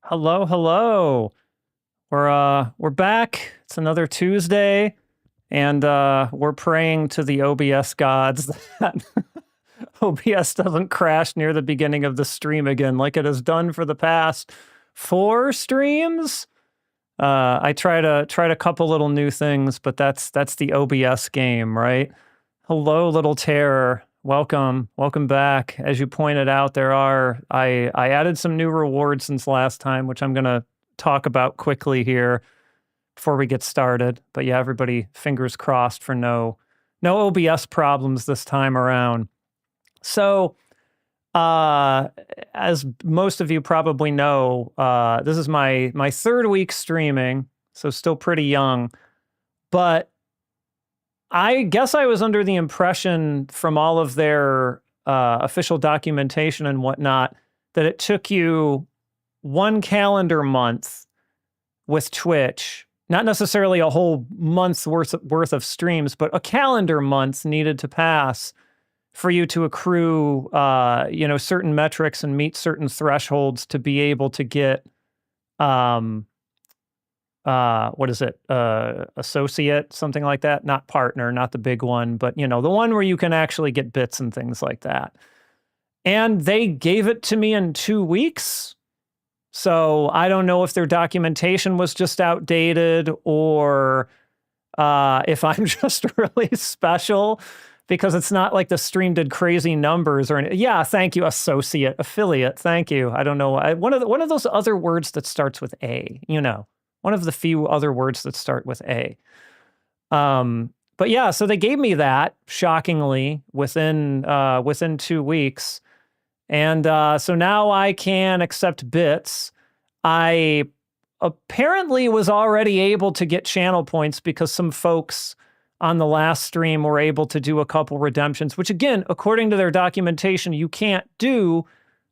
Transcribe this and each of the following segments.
Hello, hello. We're back. It's another Tuesday, and we're praying to the OBS gods that OBS doesn't crash near the beginning of the stream again, like it has done for the past 4 streams. I tried a couple little new things, but that's the OBS game, right? Hello, little terror. Welcome back. As you pointed out, I added some new rewards since last time, which I'm gonna talk about quickly here before we get started. But yeah, everybody, fingers crossed for no OBS problems this time around. So, as most of you probably know, this is my 3rd week streaming, so still pretty young, but I guess I was under the impression from all of their official documentation and whatnot that it took you 1 calendar month with Twitch, not necessarily a whole month's worth of streams, but a calendar month needed to pass for you to accrue, certain metrics and meet certain thresholds to be able to get, associate, something like that. Not partner, not the big one, but, the one where you can actually get bits and things like that. And they gave it to me in 2 weeks. So I don't know if their documentation was just outdated or if I'm just really special, because it's not like the stream did crazy numbers or anything. Yeah, thank you, associate, affiliate, thank you. I don't know. One of those other words that starts with A, one of the few other words that start with A. But yeah, so they gave me that, shockingly, within 2 weeks. And so now I can accept bits. I apparently was already able to get channel points because some folks on the last stream were able to do a couple redemptions, which again, according to their documentation, you can't do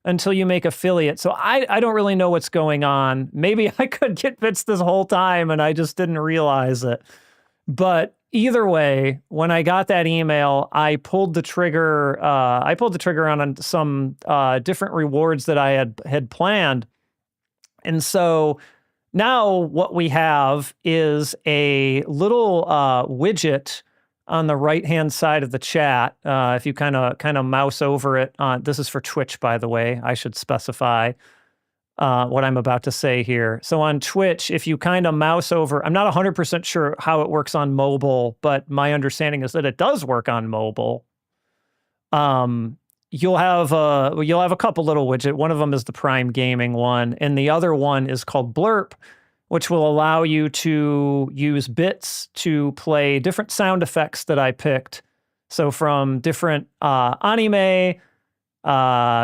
until you make affiliate. So I don't really know what's going on. Maybe I could get bits this whole time and I just didn't realize it. But either way, when I got that email, I pulled the trigger. On some different rewards that I had planned. And so now what we have is a little widget on the right-hand side of the chat. If you kind of mouse over it, this is for Twitch, by the way. I should specify what I'm about to say here. So on Twitch, if you kind of mouse over, I'm not 100% sure how it works on mobile, but my understanding is that it does work on mobile. You'll have a couple little widgets. One of them is the Prime Gaming one, and the other one is called Blurp, which will allow you to use bits to play different sound effects that I picked. So from different anime,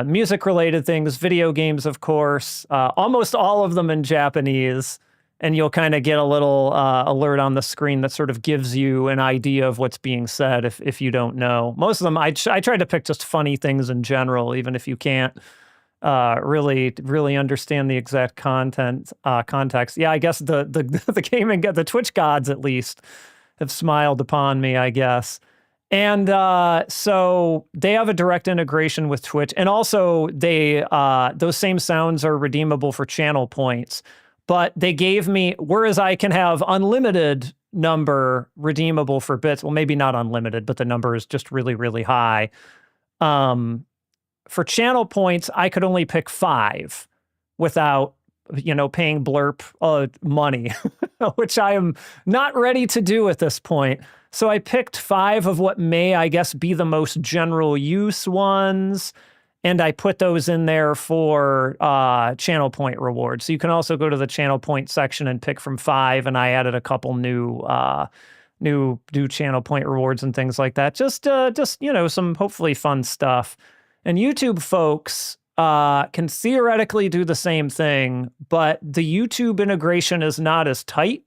music-related things, video games, of course, almost all of them in Japanese, and you'll kind of get a little alert on the screen that sort of gives you an idea of what's being said if you don't know. Most of them, I tried to pick just funny things in general, even if you can't really understand the exact context. Yeah, I guess the gaming, the Twitch gods at least have smiled upon me, I guess. And so they have a direct integration with Twitch, and also those same sounds are redeemable for channel points. But they gave me, whereas I can have unlimited number redeemable for bits. Well, maybe not unlimited, but the number is just really, really high. For channel points, I could only pick 5 without, paying Blurp money, which I am not ready to do at this point. So I picked 5 of what may, I guess, be the most general use ones, and I put those in there for channel point rewards. So you can also go to the channel point section and pick from 5, and I added a couple new channel point rewards and things like that. Just some hopefully fun stuff. And YouTube folks can theoretically do the same thing, but the YouTube integration is not as tight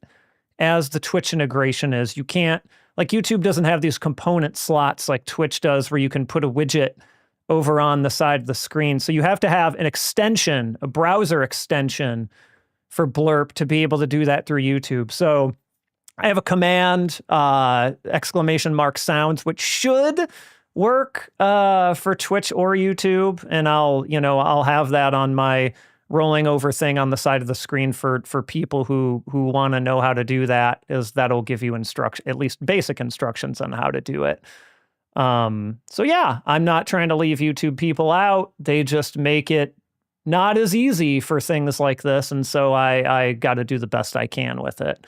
as the Twitch integration is. You can't, like, YouTube doesn't have these component slots like Twitch does where you can put a widget over on the side of the screen. So you have to have an extension, a browser extension for Blurp to be able to do that through YouTube. So I have a command, ! Sounds, which should work for Twitch or YouTube, and I'll have that on my rolling over thing on the side of the screen for people who want to know how to do that, is that'll give you at least basic instructions on how to do it. So yeah, I'm not trying to leave YouTube people out. They just make it not as easy for things like this, and so I got to do the best I can with it.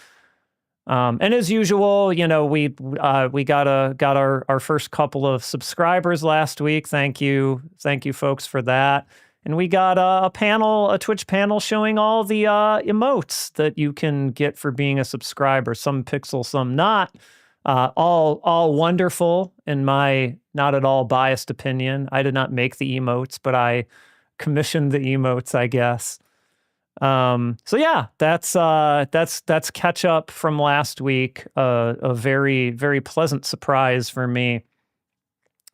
And as usual, you know, we got our first couple of subscribers last week. Thank you folks for that. And we got a Twitch panel showing all the emotes that you can get for being a subscriber. Some pixel, some not. All wonderful in my not at all biased opinion. I did not make the emotes, but I commissioned the emotes, I guess. So yeah, that's catch up from last week. A very, very pleasant surprise for me.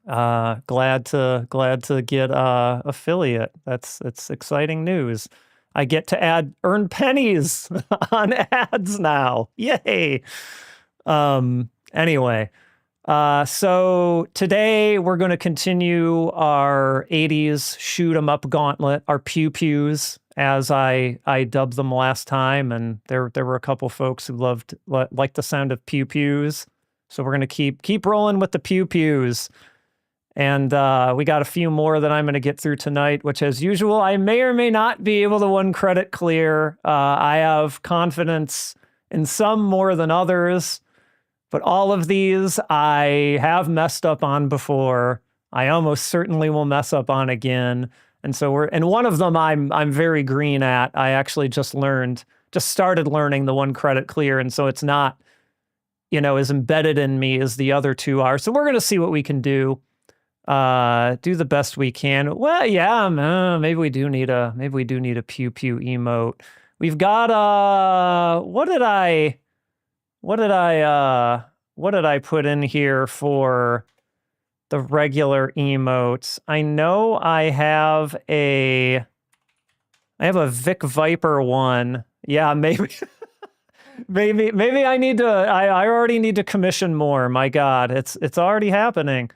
Glad to get affiliate. It's exciting news. I get to earn pennies on ads now. Yay. Anyway, so today we're going to continue our 80s shoot 'em up gauntlet, our pew pews, as I dubbed them last time, and there were a couple folks who liked the sound of pew pews. So we're going to keep rolling with the pew pews. And we got a few more that I'm going to get through tonight, which, as usual, I may or may not be able to one credit clear. I have confidence in some more than others, but all of these I have messed up on before. I almost certainly will mess up on again. And so and one of them I'm very green at. I actually just started learning the one credit clear, and so it's not, you know, as embedded in me as the other two are. So we're going to see what we can do. Do the best we can. Well, yeah, maybe we do need a pew pew emote. We've got what did I put in here for the regular emotes? I know I have a Vic Viper one. Yeah, maybe maybe I need to I already need to commission more. My God, it's already happening.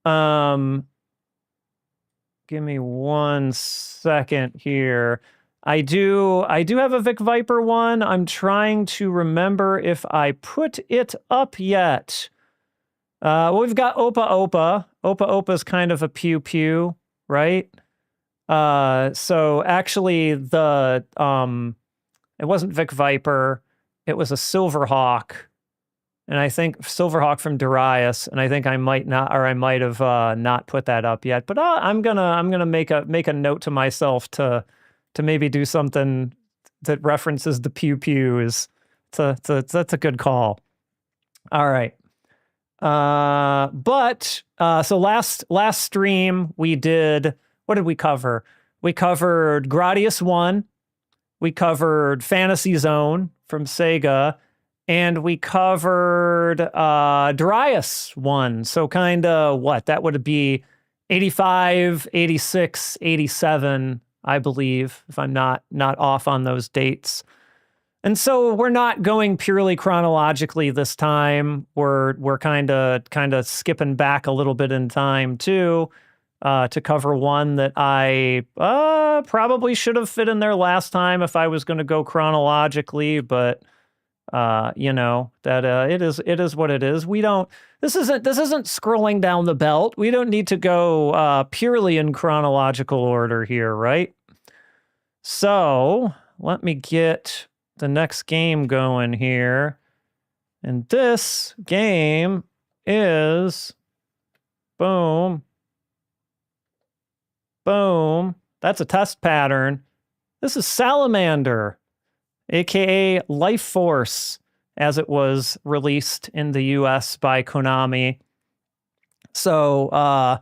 Give me 1 second here. I do have a Vic Viper one. I'm trying to remember if I put it up yet. Well, we've got Opa Opa. Opa Opa's kind of a pew pew, right? So actually it wasn't Vic Viper. It was a Silverhawk. And I think Silverhawk from Gradius, and I think I might have not put that up yet. But I'm gonna make a note to myself to maybe do something that references the pew pews. That's a good call. All right. So last stream we did, what did we cover? We covered Gradius 1. We covered Fantasy Zone from Sega. And we covered Gradius 1. So kind of what? That would be 85, 86, 87, I believe, if I'm not off on those dates. And so we're not going purely chronologically this time. We're kind of skipping back a little bit in time too, to cover one that I probably should have fit in there last time if I was going to go chronologically, but you know, that it is what it is. This isn't scrolling down the belt. We don't need to go purely in chronological order here, right? So let me get the next game going here. And this game is boom. That's a test pattern. This is Salamander, aka Life Force, as it was released in the US by Konami. So I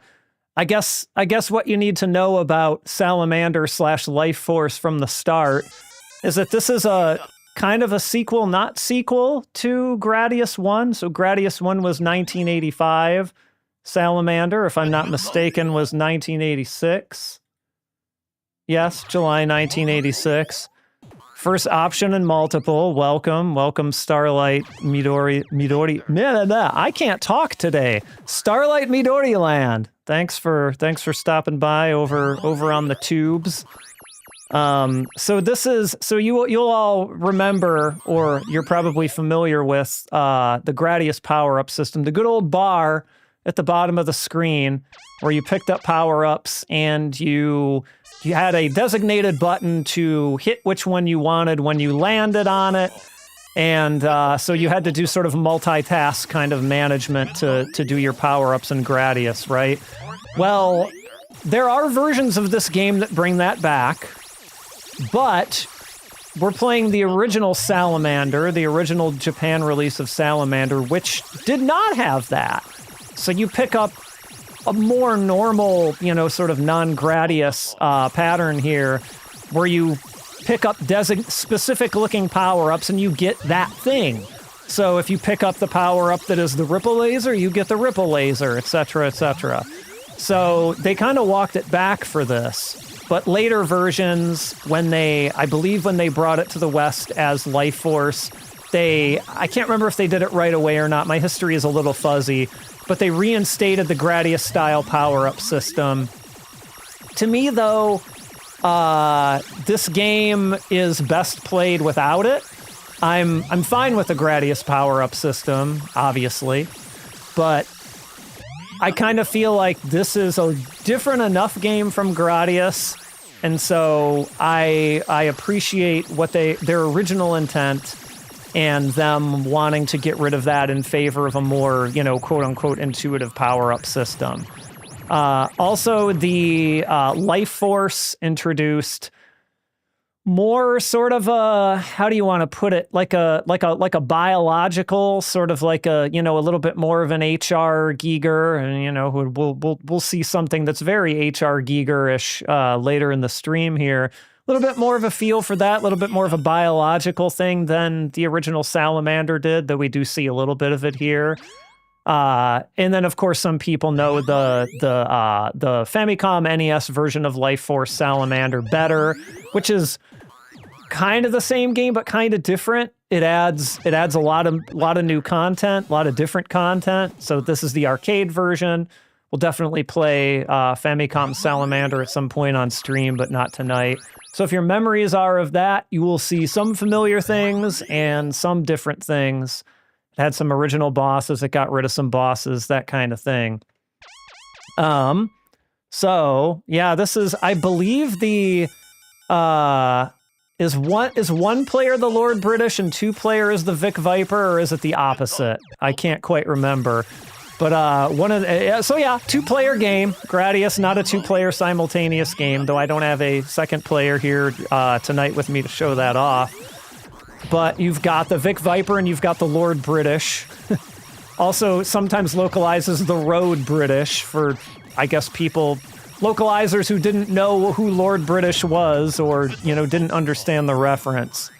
guess what you need to know about Salamander / Life Force from the start is that this is a kind of a sequel, not sequel to Gradius 1. So Gradius 1 was 1985. Salamander, if I'm not mistaken, was 1986. Yes, July 1986. First option and multiple. Welcome, Starlight Midori. I can't talk today. Starlight Midori Land. Thanks for stopping by over on the tubes. So this is, so you'll all remember, or you're probably familiar with, the Gradius power-up system, the good old bar at the bottom of the screen where you picked up power-ups and you had a designated button to hit which one you wanted when you landed on it. And so you had to do sort of multitask kind of management to do your power-ups in Gradius, right? Well, there are versions of this game that bring that back, but we're playing the original Salamander, the original Japan release of Salamander, which did not have that. So you pick up a more normal, you know, sort of non-Gradius pattern here, where you pick up specific-looking power-ups and you get that thing. So if you pick up the power-up that is the ripple laser, you get the ripple laser, etc., etc. So they kind of walked it back for this. But later versions, I believe when they brought it to the West as Life Force, I can't remember if they did it right away or not. My history is a little fuzzy. But they reinstated the Gradius-style power-up system. To me, though, this game is best played without it. I'm fine with the Gradius power-up system, obviously, but I kind of feel like this is a different enough game from Gradius, and so I appreciate their original intent and them wanting to get rid of that in favor of a more, you know, quote-unquote intuitive power-up system. Also, the Life Force introduced more sort of a, how do you want to put it, like a biological, sort of like a, you know, a little bit more of an HR Giger, and, you know, we'll see something that's very HR Giger-ish later in the stream here. A little bit more of a feel for that, a little bit more of a biological thing than the original Salamander did, though we do see a little bit of it here. And then, of course, some people know the Famicom NES version of Life Force Salamander better, which is kind of the same game but kind of different. It adds a lot of new content, a lot of different content. So this is the arcade version. We'll definitely play Famicom Salamander at some point on stream, but not tonight. So if your memories are of that, you will see some familiar things and some different things. It had some original bosses, it got rid of some bosses, that kind of thing. So yeah, this is, I believe, the is one player the Lord British and two player is the Vic Viper, or is it the opposite? I can't quite remember. But so yeah, two-player game. Gradius, not a two-player simultaneous game, though I don't have a second player here tonight with me to show that off. But you've got the Vic Viper and you've got the Lord British. Also, sometimes localizes the Road British for, I guess, localizers who didn't know who Lord British was, or, you know, didn't understand the reference.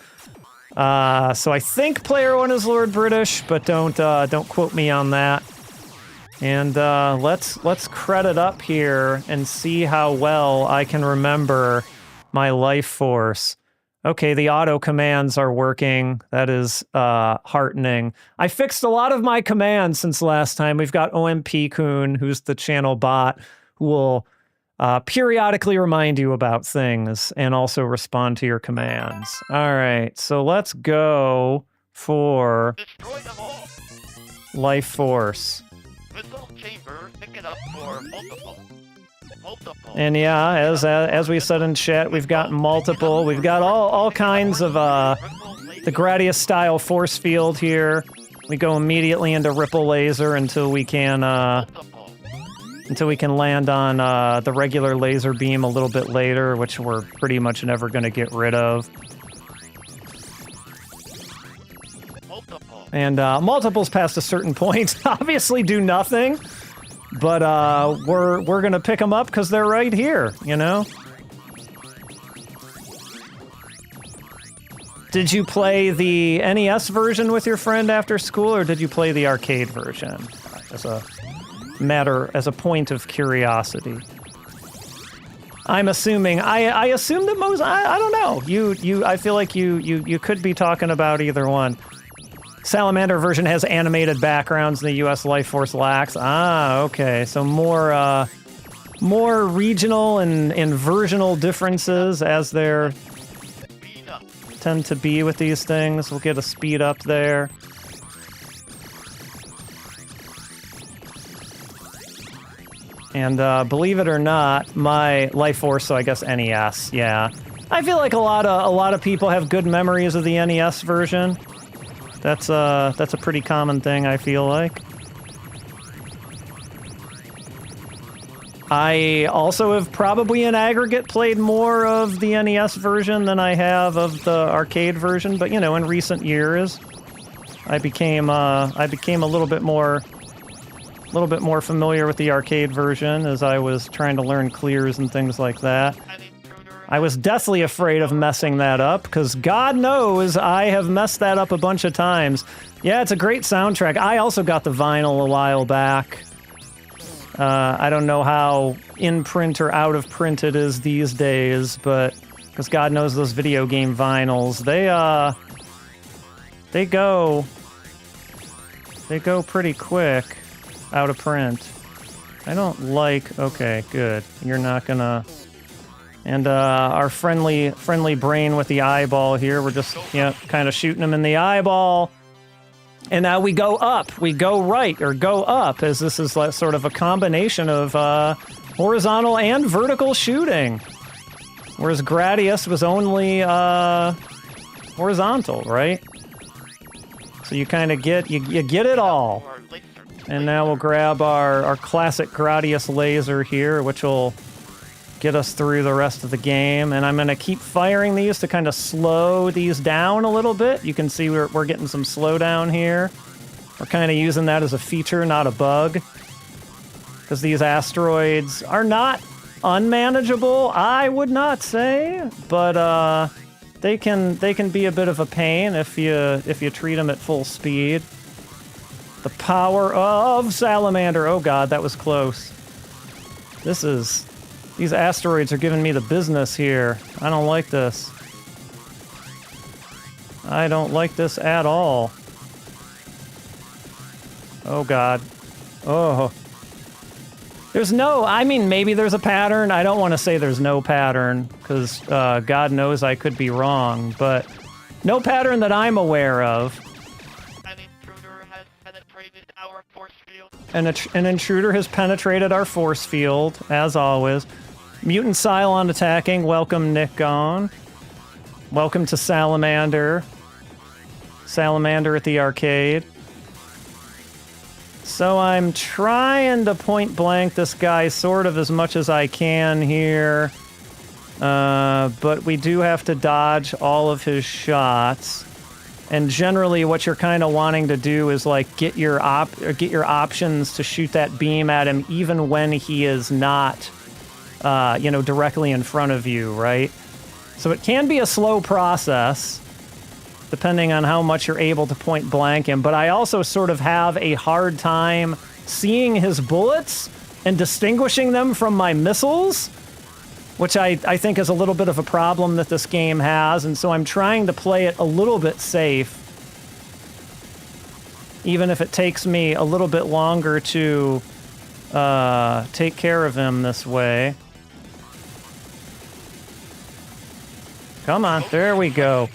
So I think player one is Lord British, but don't quote me on that. And let's credit up here and see how well I can remember my Life Force. Okay, the auto commands are working. That is heartening. I fixed a lot of my commands since last time. We've got OMP-kun, who's the channel bot, who will periodically remind you about things and also respond to your commands. All right, so let's go for Life Force. And yeah, as we said in chat, we've got multiple. We've got all kinds of the Gradius style force field here. We go immediately into ripple laser until we can land on the regular laser beam a little bit later, which we're pretty much never going to get rid of. And multiples past a certain point obviously do nothing, but we're gonna pick them up because they're right here, you know? Did you play the NES version with your friend after school, or did you play the arcade version? As a point of curiosity. I'm assuming, I assume that most, I don't know. I feel like you could be talking about either one. Salamander version has animated backgrounds, the US Life Force lacks. Ah, okay. So more more regional and versional differences as there tend to be with these things. We'll get a speed up there. And believe it or not, my Life Force, so I guess NES, yeah. I feel like a lot of people have good memories of the NES version. That's a pretty common thing, I feel like. I also have probably in aggregate played more of the NES version than I have of the arcade version, but you know, in recent years, I became a little bit more familiar with the arcade version as I was trying to learn clears and things like that. I was deathly afraid of messing that up, because God knows I have messed that up a bunch of times. Yeah, it's a great soundtrack. I also got the vinyl a while back. I don't know how in print or out of print it is these days, but because God knows those video game vinyls, they go pretty quick out of print. I don't like. Okay, good. You're not gonna. And our friendly brain with the eyeball here. We're just kind of shooting him in the eyeball. And now we go up, we go right, or go up, as this is like sort of a combination of horizontal and vertical shooting. Whereas Gradius was only horizontal, right? So you kind of get, you get it all. And now we'll grab our classic Gradius laser here, which will get us through the rest of the game. And I'm going to keep firing these to kind of slow these down a little bit. You can see we're getting some slowdown here. We're kind of using that as a feature, not a bug. Because these asteroids are not unmanageable, I would not say. But they can be a bit of a pain if you treat them at full speed. The power of Salamander. Oh god, that was close. These asteroids are giving me the business here. I don't like this. I don't like this at all. Oh god. Oh. I mean, maybe there's a pattern. I don't want to say there's no pattern, because God knows I could be wrong, but no pattern that I'm aware of. An intruder has penetrated our force field. An intruder has penetrated our force field, as always. Mutant Cylon attacking. Welcome, Nick Gone. Welcome to Salamander. Salamander at the arcade. So I'm trying to point blank this guy sort of as much as I can here. But we do have to dodge all of his shots. And generally what you're kind of wanting to do is like get your options to shoot that beam at him even when he is not directly in front of you, right? So it can be a slow process, depending on how much you're able to point blank him, but I also sort of have a hard time seeing his bullets and distinguishing them from my missiles, which I think is a little bit of a problem that this game has, and so I'm trying to play it a little bit safe, even if it takes me a little bit longer to take care of him this way. Come on, there we go.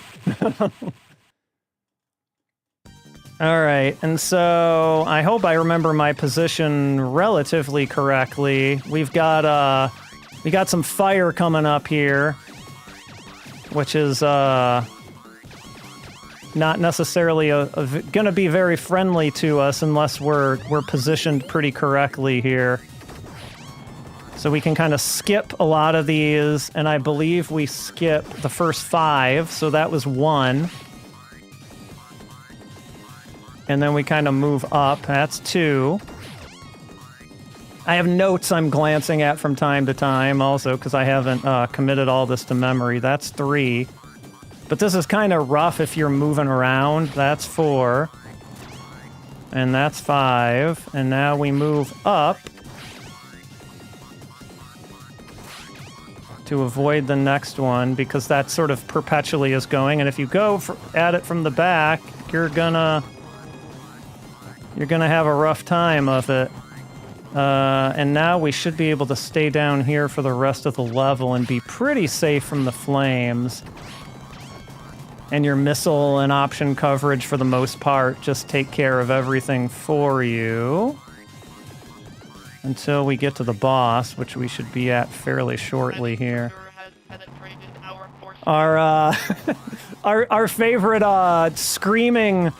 All right, and so I hope I remember my position relatively correctly. We got some fire coming up here, which is not necessarily going to be very friendly to us unless we're positioned pretty correctly here. So we can kind of skip a lot of these, and I believe we skipped the first 5, so that was 1. And then we kind of move up, that's 2. I have notes I'm glancing at from time to time also, because I haven't committed all this to memory. That's 3. But this is kind of rough if you're moving around. That's 4. And that's 5. And now we move up to avoid the next one, because that sort of perpetually is going. And if you go at it from the back, you're gonna have a rough time of it. And now we should be able to stay down here for the rest of the level and be pretty safe from the flames. And your missile and option coverage, for the most part, just take care of everything for you. Until we get to the boss, which we should be at fairly shortly here. Our our favorite screaming,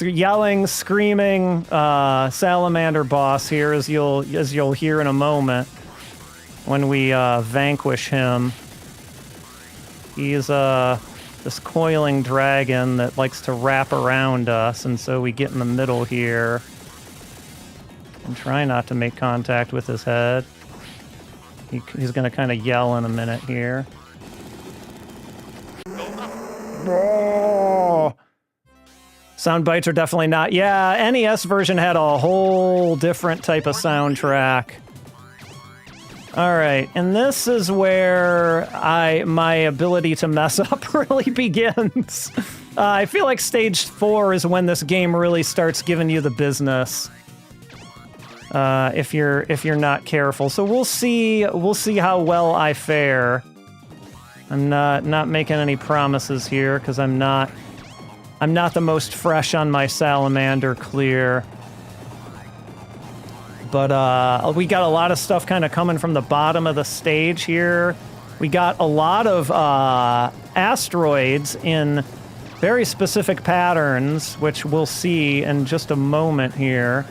yelling, screaming salamander boss here, as you'll hear in a moment when we vanquish him. He's this coiling dragon that likes to wrap around us, and so we get in the middle here and try not to make contact with his head. He's going to kind of yell in a minute here. Oh. Sound bites are definitely not. Yeah, NES version had a whole different type of soundtrack. All right, and this is where my ability to mess up really begins. I feel like stage 4 is when this game really starts giving you the business. If you're not careful. So we'll see how well I fare. I'm not making any promises here because I'm not the most fresh on my salamander clear. But we got a lot of stuff kind of coming from the bottom of the stage here. We got a lot of asteroids in very specific patterns, which we'll see in just a moment here.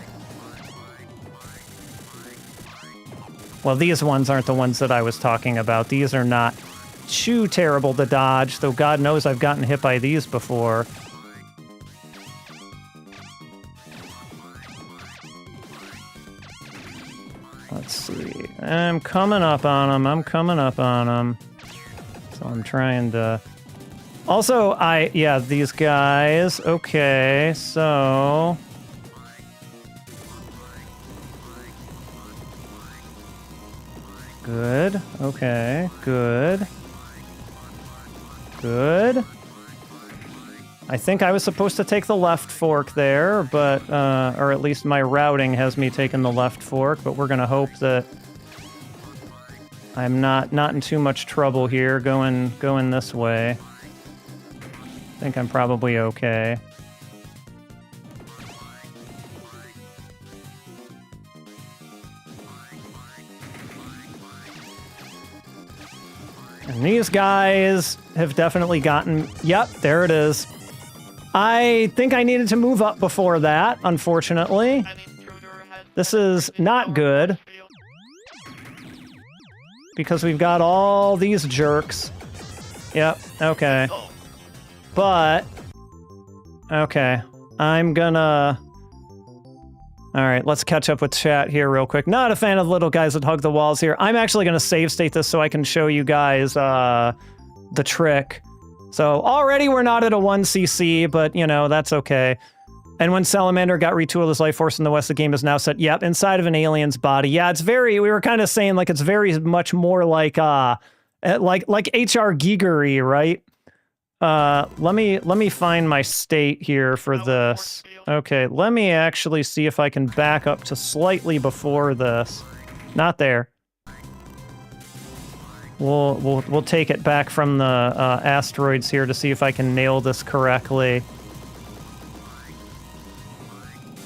Well, these ones aren't the ones that I was talking about. These are not too terrible to dodge, though God knows I've gotten hit by these before. Let's see. I'm coming up on them. So I'm trying to... Also, yeah, these guys. Okay, so... Good. Okay, good. Good. I think I was supposed to take the left fork there, but, or at least my routing has me taking the left fork, but we're gonna hope that I'm not in too much trouble here going this way. I think I'm probably okay. And these guys have definitely gotten... Yep, there it is. I think I needed to move up before that, unfortunately. This is not good. Because we've got all these jerks. Yep, okay. But... Okay. I'm gonna... Alright, let's catch up with chat here real quick. Not a fan of the little guys that hug the walls here. I'm actually gonna save state this so I can show you guys the trick. So already we're not at a 1cc, but you know, that's okay. And when Salamander got retooled as life force in the West, the game is now set, yep, inside of an alien's body. Yeah, it's very, we were kind of saying like it's very much more like HR Gigery, right? Let me find my state here for this. Okay, let me actually see if I can back up to slightly before this. Not there. We'll take it back from the asteroids here to see if I can nail this correctly.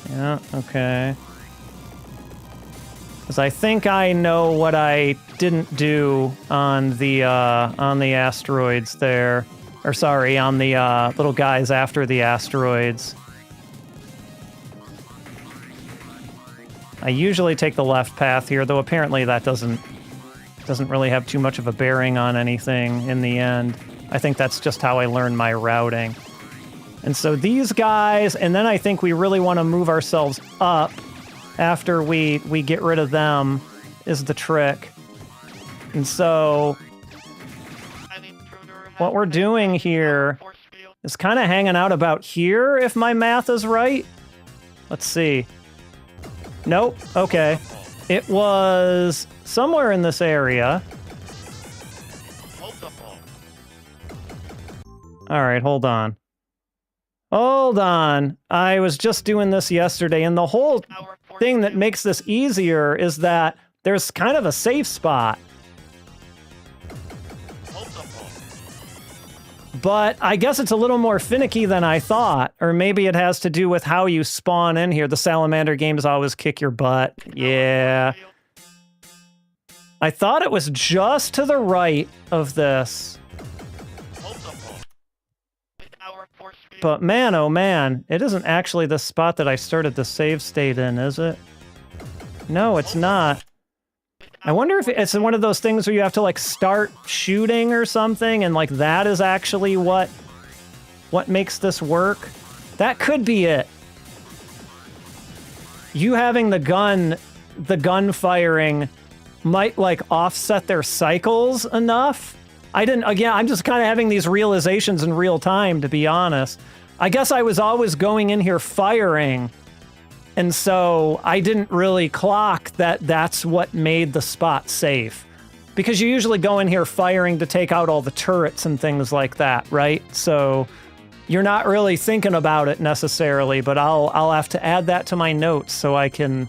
Yeah, okay. Because I think I know what I didn't do on the asteroids there. Or sorry, on the little guys after the asteroids. I usually take the left path here, though apparently that doesn't really have too much of a bearing on anything in the end. I think that's just how I learn my routing. And so these guys, and then I think we really want to move ourselves up after we get rid of them is the trick. And so what we're doing here is kind of hanging out about here, if my math is right. Let's see. Nope. Okay. It was somewhere in this area. All right, hold on. Hold on. I was just doing this yesterday, and the whole Tower force thing that field. makes this easier is that there's kind of a safe spot. Multiple. But I guess it's a little more finicky than I thought. Or maybe it has to do with how you spawn in here. The Salamander games always kick your butt. Yeah. Field. I thought it was just to the right of this. Multiple. Tower force field. But man, oh man, it isn't actually the spot that I started the save state in, is it? No, it's not. I wonder if it's one of those things where you have to like start shooting or something, and like that is actually what makes this work. That could be it. You having the gun firing might like offset their cycles enough. I'm just kind of having these realizations in real time, to be honest. I guess I was always going in here firing, and so I didn't really clock that that's what made the spot safe. Because you usually go in here firing to take out all the turrets and things like that, right? So you're not really thinking about it necessarily, but I'll have to add that to my notes so I can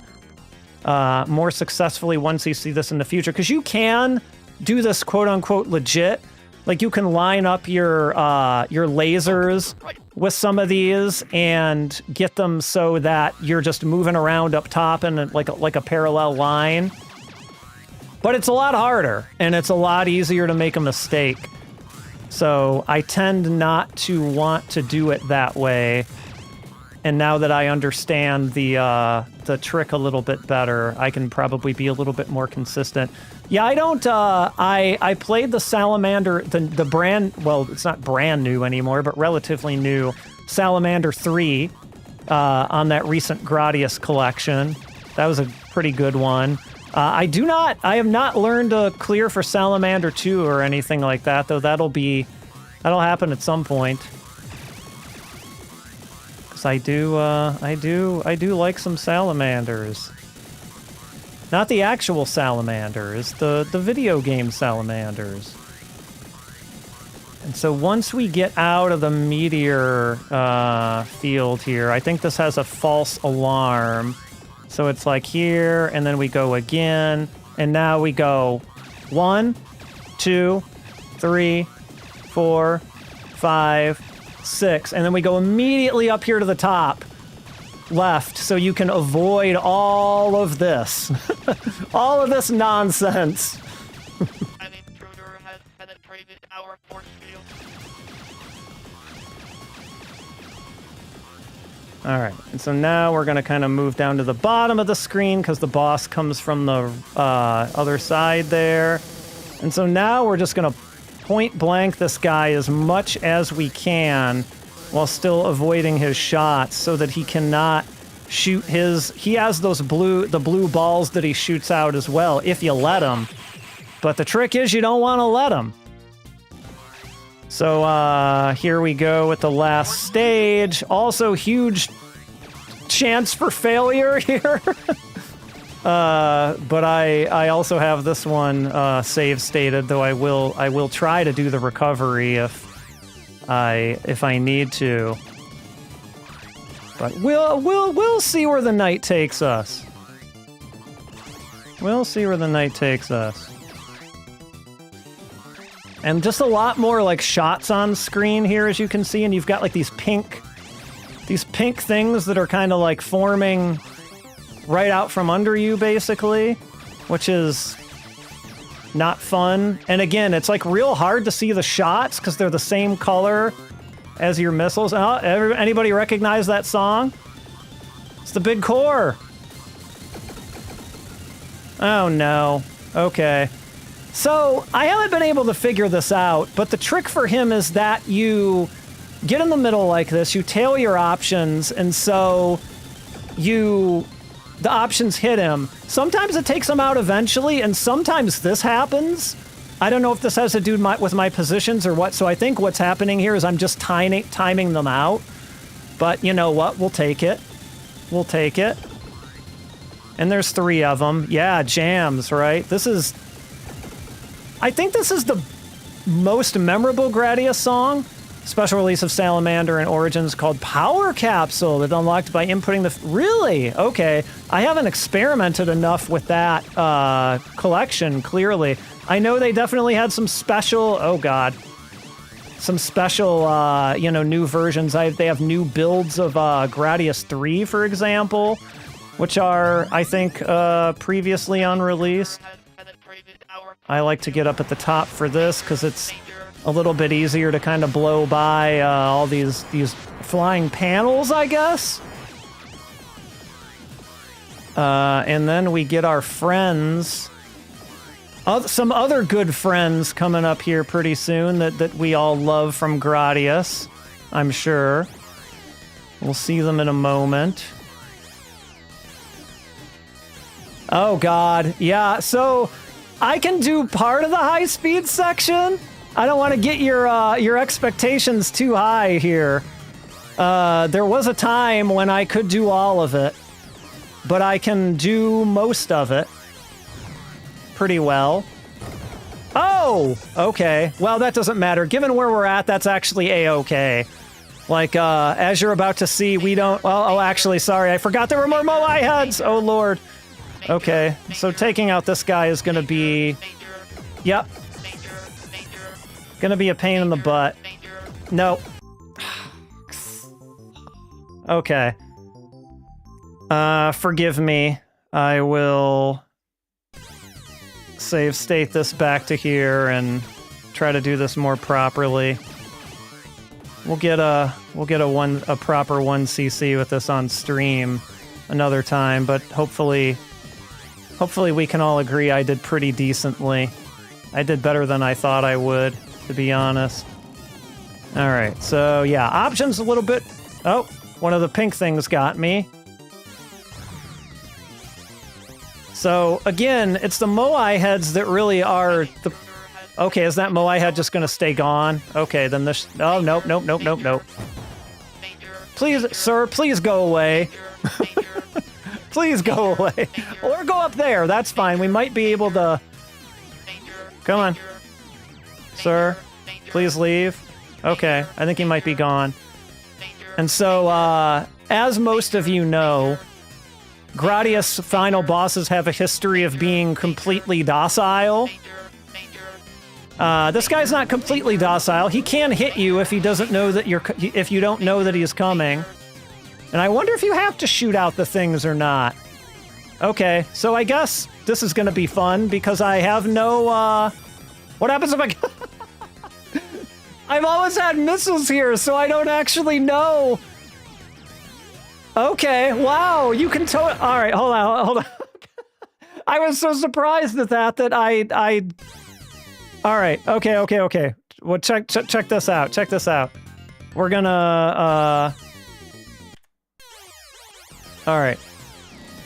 more successfully once you see this in the future. Because you can do this quote-unquote legit. Like you can line up your lasers with some of these and get them so that you're just moving around up top in like a parallel line. But it's a lot harder, and it's a lot easier to make a mistake. So I tend not to want to do it that way. And now that I understand the trick a little bit better, I can probably be a little bit more consistent. Yeah, I don't, I played the Salamander, the brand, well, it's not brand new anymore, but relatively new, Salamander 3 on that recent Gradius collection. That was a pretty good one. I have not learned to clear for Salamander 2 or anything like that, though that'll happen at some point. I do like some salamanders. Not the actual salamanders, the video game salamanders. And so once we get out of the meteor field here, I think this has a false alarm. So it's like here, and then we go again, and now we go 1, 2, 3, 4, 5, 6, and then we go immediately up here to the top left, so you can avoid all of this. All of this nonsense. An intruder has penetrated our force field. All right, and so now we're going to kind of move down to the bottom of the screen because the boss comes from the other side there. And so now we're just going to point blank this guy as much as we can while still avoiding his shots so that he cannot shoot he has the blue balls that he shoots out as well, if you let him. But the trick is you don't want to let him. So here we go with the last stage. Also huge chance for failure here. But I also have this one save stated, though I will try to do the recovery if I need to. But we'll see where the night takes us. We'll see where the night takes us. And just a lot more like shots on screen here, as you can see, and you've got like these pink things that are kind of like forming right out from under you, basically, which is not fun. And again, it's like real hard to see the shots because they're the same color as your missiles. Oh, anybody recognize that song? It's the Big Core. Oh no. Okay. So I haven't been able to figure this out, but the trick for him is that you get in the middle like this, you tail your options, and so the options hit him. Sometimes it takes him out eventually, and sometimes this happens. I don't know if this has to do with my positions or what, so I think what's happening here is I'm just timing them out. But you know what? We'll take it. We'll take it. And there's 3 of them. Yeah, jams, right? I think this is the most memorable Gradius song. Special release of Salamander in Origins called Power Capsule that unlocked by inputting the... Really? Okay. I haven't experimented enough with that collection, clearly. I know they definitely had some special... Oh, God. Some special, you know, new versions. They have new builds of Gradius 3, for example, which are, I think, previously unreleased. I like to get up at the top for this because it's a little bit easier to kind of blow by all these flying panels, I guess. And then we get our friends... some other good friends coming up here pretty soon that we all love from Gradius, I'm sure. We'll see them in a moment. Oh, God. Yeah, so I can do part of the high-speed section. I don't want to get your expectations too high here. There was a time when I could do all of it, but I can do most of it pretty well. Oh, okay. Well, that doesn't matter. Given where we're at, that's actually a-okay. Like, as you're about to see, we don't... Well, oh, actually, sorry. I forgot there were more Moai heads. Oh, Lord. Okay, so taking out this guy is going to be... Yep. Going to be a pain in the butt. Nope. Okay. Forgive me. I will... save state this back to here and try to do this more properly. We'll get a proper 1cc with this on stream another time, but hopefully we can all agree I did pretty decently. I did better than I thought I would, to be honest. All right, so yeah, options a little bit. Oh, one of the pink things got me. So, again, it's the Moai heads that really are the... Okay, is that Moai head just going to stay gone? Okay, then this... Oh, nope, nope, nope, nope, nope. Please, sir, please go away. Please go away. Or go up there, that's fine. We might be able to... Come on. Sir, please leave. Okay, I think he might be gone. And so, as most of you know... Gradius final bosses have a history of being completely docile. This guy's not completely docile. He can hit you if he doesn't know that if you don't know that he's coming. And I wonder if you have to shoot out the things or not. Okay, so I guess this is going to be fun because I have no, What happens if I... I've always had missiles here, so I don't actually know... Okay, wow, you can all right, hold on. I was so surprised at that I... All right, okay. Well, check this out, We're gonna, All right.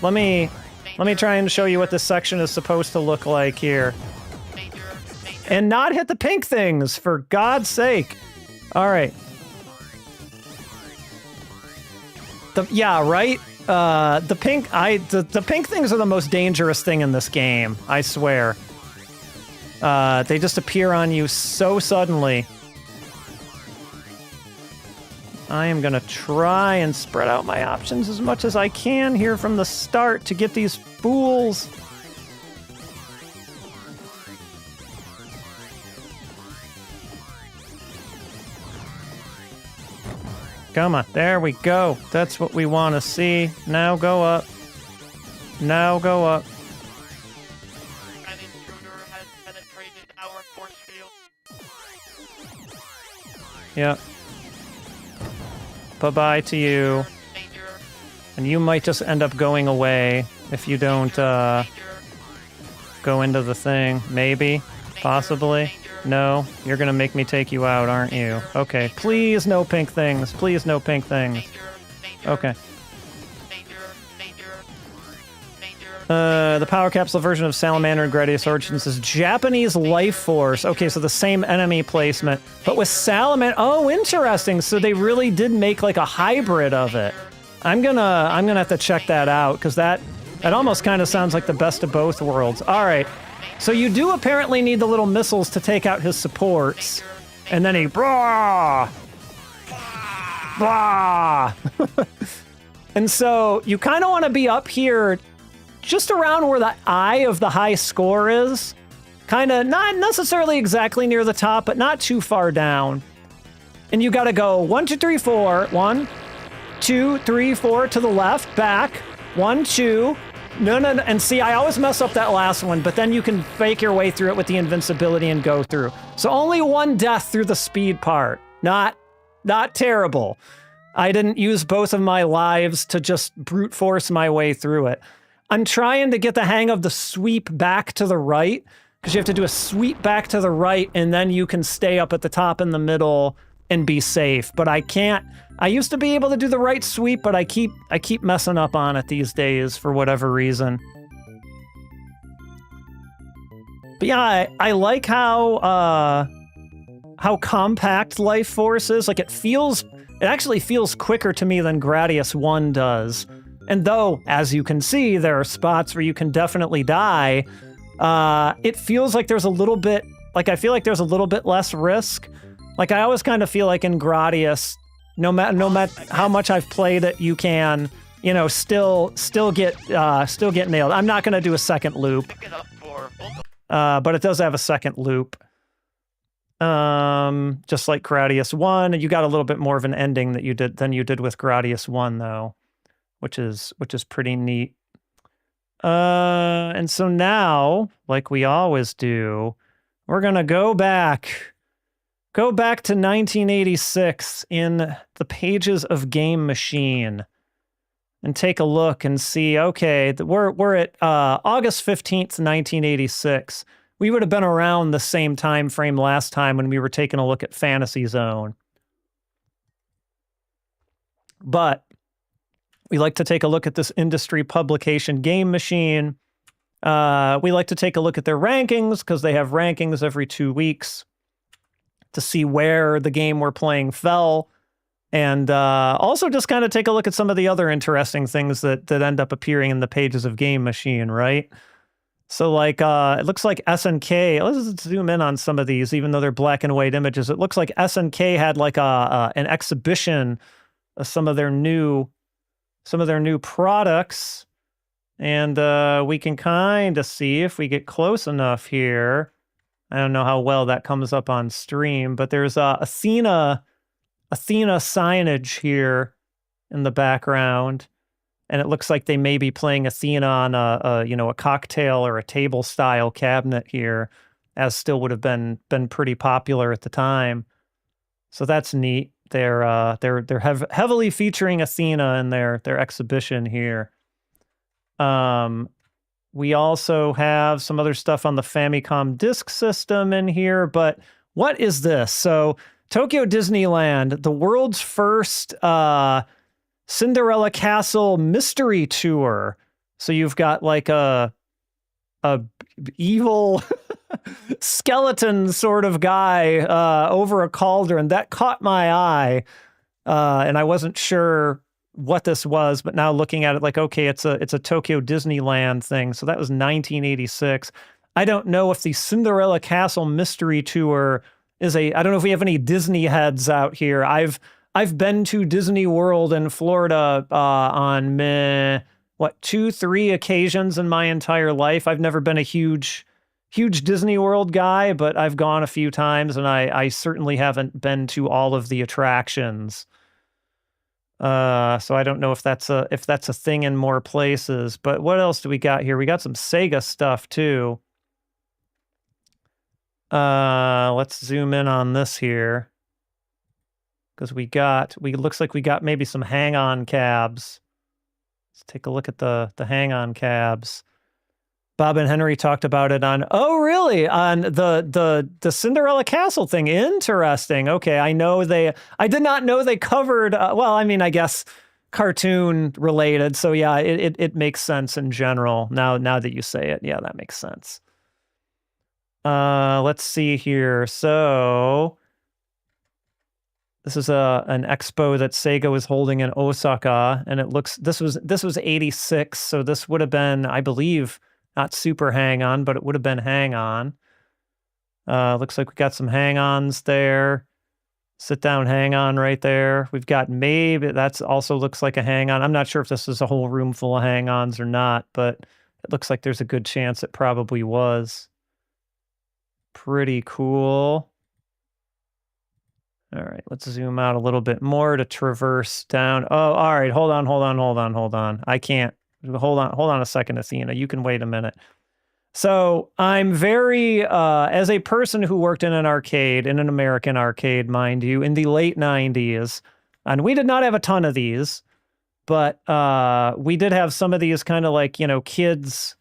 Let me try and show you what this section is supposed to look like here. And not hit the pink things, for God's sake. All right. Yeah, right? The pink things are the most dangerous thing in this game, I swear. They just appear on you so suddenly. I am gonna try and spread out my options as much as I can here from the start to get these fools. Come on, there we go. That's what we want to see. Now go up. Now go up. An intruder has penetrated our force field. Yep. Bye-bye to you. Danger. And you might just end up going away if you don't go into the thing. Maybe. Possibly. No, you're gonna make me take you out, aren't you? Okay, please no pink things. Please no pink things. Okay. The Power Capsule version of Salamander and Gradius Origins is Japanese Life Force. Okay, so the same enemy placement, but with Salamander. Oh, interesting. So they really did make like a hybrid of it. I'm gonna have to check that out because that almost kind of sounds like the best of both worlds. All right. So you do apparently need the little missiles to take out his supports. And then he... Bah! And so you kind of want to be up here just around where the eye of the high score is. Kind of not necessarily exactly near the top, but not too far down. And you got to go 1, 2, 3, 4. 1, 2, 3, 4 to the left, back. 1, 2. No. And see, I always mess up that last one, but then you can fake your way through it with the invincibility and go through. So only 1 death through the speed part. Not terrible. I didn't use both of my lives to just brute force my way through it. I'm trying to get the hang of the sweep back to the right, because you have to do a sweep back to the right, and then you can stay up at the top in the middle and be safe. But I can't. I used to be able to do the right sweep, but I keep messing up on it these days for whatever reason. But yeah, I like how compact Life Force is. Like, it actually feels quicker to me than Gradius 1 does. And though, as you can see, there are spots where you can definitely die, it feels like there's a little bit, like, I feel like there's a little bit less risk. Like, I always kind of feel like in Gradius, no matter how much I've played it, you can, you know, still get nailed. I'm not going to do a second loop. But it does have a second loop. Just like Gradius 1, and you got a little bit more of an ending than you did with Gradius 1 though, which is pretty neat. And so now, like we always do, we're gonna go back to 1986 in the pages of Game Machine and take a look and see, okay, we're at August 15th, 1986. We would have been around the same time frame last time when we were taking a look at Fantasy Zone. But we like to take a look at this industry publication Game Machine. We like to take a look at their rankings because they have rankings every 2 weeks to see where the game we're playing fell. And also just kind of take a look at some of the other interesting things that end up appearing in the pages of Game Machine, right? So like, it looks like SNK, let's zoom in on some of these, even though they're black and white images. It looks like SNK had like an exhibition of some of their new products. And we can kind of see if we get close enough here. I don't know how well that comes up on stream, but there's Athena signage here in the background. And it looks like they may be playing Athena on a cocktail or a table style cabinet here, as still would have been pretty popular at the time. So that's neat. They're heavily featuring Athena in their exhibition here. We also have some other stuff on the Famicom Disk System in here, but what is this? So Tokyo Disneyland, the world's first Cinderella Castle mystery tour. So you've got like a evil skeleton sort of guy over a cauldron. That caught my eye, and I wasn't sure what this was, but now looking at it, like, okay, it's a Tokyo Disneyland thing. So that was 1986. I don't know if the Cinderella Castle mystery tour is I don't know if we have any Disney heads out here. I've been to Disney World in Florida on 2-3 occasions in my entire life. I've never been a huge Disney World guy, but I've gone a few times, and I certainly haven't been to all of the attractions. So I don't know if that's a thing in more places. But what else do we got here? We got some Sega stuff too. Let's zoom in on this here, because looks like we got maybe some hang-on cabs. Let's take a look at the hang-on cabs. Bob and Henry talked about it on the Cinderella Castle thing. Interesting. Okay, I did not know they covered, I guess cartoon related. So yeah, it makes sense in general. Now that you say it, yeah, that makes sense. Let's see here. So this is an expo that Sega was holding in Osaka, and this was 86, so this would have been, I believe, not super hang-on, but it would have been hang-on. Looks like we got some hang-ons there. Sit down, hang on right there. We've got maybe, that's also looks like a hang on. I'm not sure if this is a whole room full of hang ons or not, but it looks like there's a good chance it probably was. Pretty cool. All right, let's zoom out a little bit more to traverse down. Oh, all right, hold on. I can't. Hold on a second, Athena. You can wait a minute. So I'm very, as a person who worked in an arcade, in an American arcade, mind you, in the late 90s, and we did not have a ton of these, but we did have some of these kind of like, you know, kids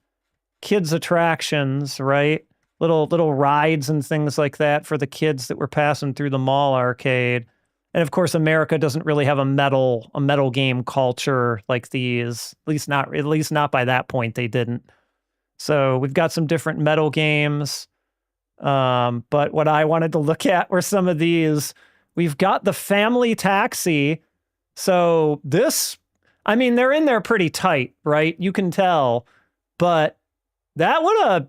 attractions, right? Little rides and things like that for the kids that were passing through the mall arcade. And of course, America doesn't really have a metal game culture like these. At least not by that point they didn't. So we've got some different metal games. But what I wanted to look at were some of these. We've got the Family Taxi. So this, I mean, they're in there pretty tight, right? You can tell. But that would have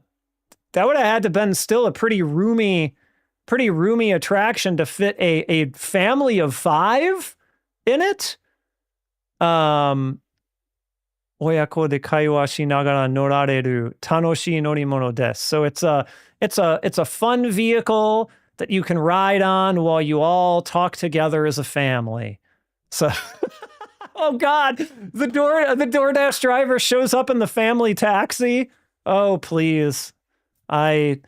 had to been still a pretty roomy attraction to fit a family of 5 in it. Oyako de kaiwa shinagara norareru tanoshii norimono desu. So it's a fun vehicle that you can ride on while you all talk together as a family. So oh God, the DoorDash driver shows up in the Family Taxi. Oh, please. I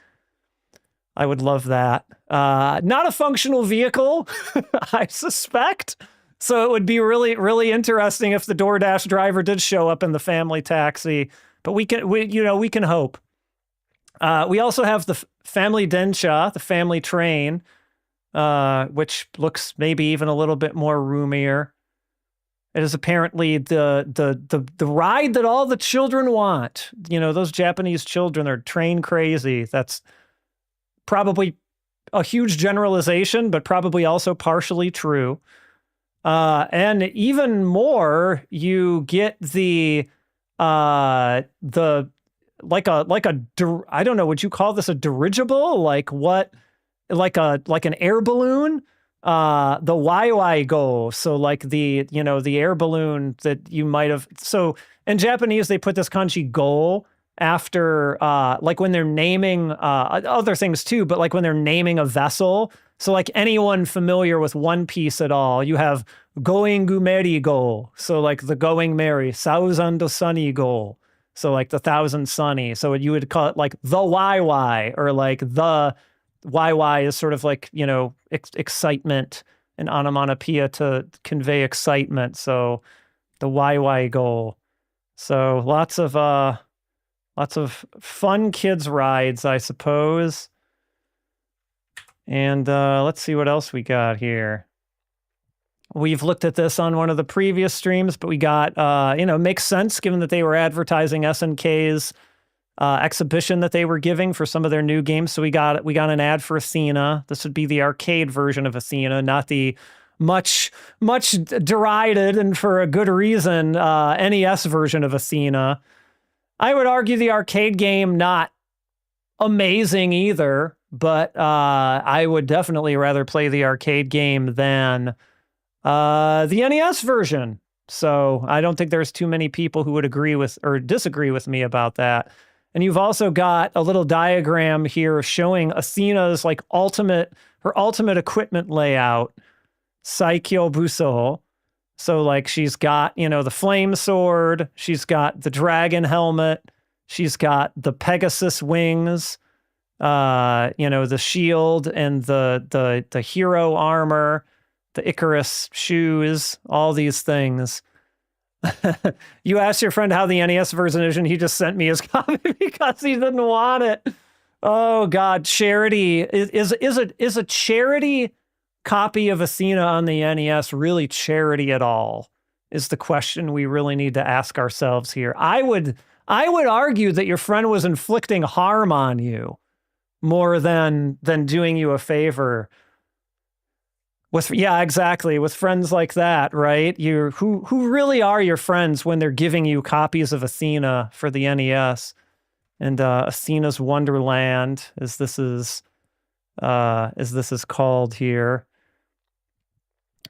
would love that. Not a functional vehicle, I suspect. So it would be really, really interesting if the DoorDash driver did show up in the Family Taxi. But we can hope. We also have the Family Densha, the family train, which looks maybe even a little bit more roomier. It is apparently the ride that all the children want. You know, those Japanese children are train crazy. That's probably a huge generalization, but probably also partially true. And even more, you get I don't know, would you call this a dirigible? Like what? Like an air balloon? The YY go. So like the air balloon that you might have. So in Japanese, they put this kanji go after, like when they're naming, other things too, but like when they're naming a vessel. So like anyone familiar with One Piece at all, you have going Gumeri go. So like the going merry, thousand sunny go. So like the thousand sunny. So you would call it like the YY, or like the YY is sort of like, you know, excitement and onomatopoeia to convey excitement. So the YY go. So lots of fun kids rides, I suppose. And let's see what else we got here. We've looked at this on one of the previous streams, but we got, makes sense given that they were advertising SNK's exhibition that they were giving for some of their new games. So we got an ad for Athena. This would be the arcade version of Athena, not the much derided, and for a good reason, NES version of Athena. I would argue the arcade game not amazing either, but I would definitely rather play the arcade game than the NES version. So I don't think there's too many people who would agree with or disagree with me about that. And you've also got a little diagram here showing Athena's like her ultimate equipment layout, Saikyo Buso. So like she's got, the flame sword, she's got the dragon helmet, she's got the Pegasus wings, the shield and the hero armor, the Icarus shoes, all these things. You asked your friend how the NES version is, and he just sent me his copy because he didn't want it. Oh God, charity is a charity copy of Athena on the NES really charity at all? Is the question we really need to ask ourselves here. I would argue that your friend was inflicting harm on you more than doing you a favor. Exactly. With friends like that, right? Who really are your friends when they're giving you copies of Athena for the NES and Athena's Wonderland, as this is called here.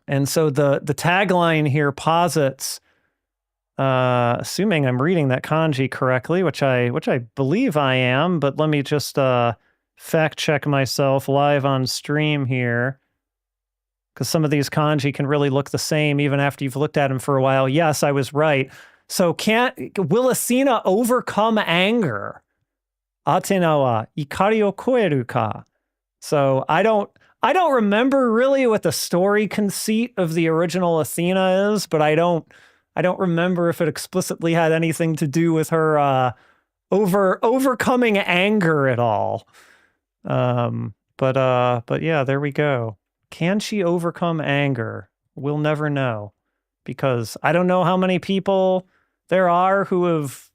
And so the tagline here posits, assuming I'm reading that kanji correctly, which I believe I am, but let me just fact check myself live on stream here, because some of these kanji can really look the same even after you've looked at them for a while. Yes, I was right. So will Athena overcome anger? Athena wa ikari o koeru ka? So I don't remember really what the story conceit of the original Athena is, but I don't remember if it explicitly had anything to do with her overcoming anger at all. But yeah, there we go. Can she overcome anger? We'll never know, because I don't know how many people there are who have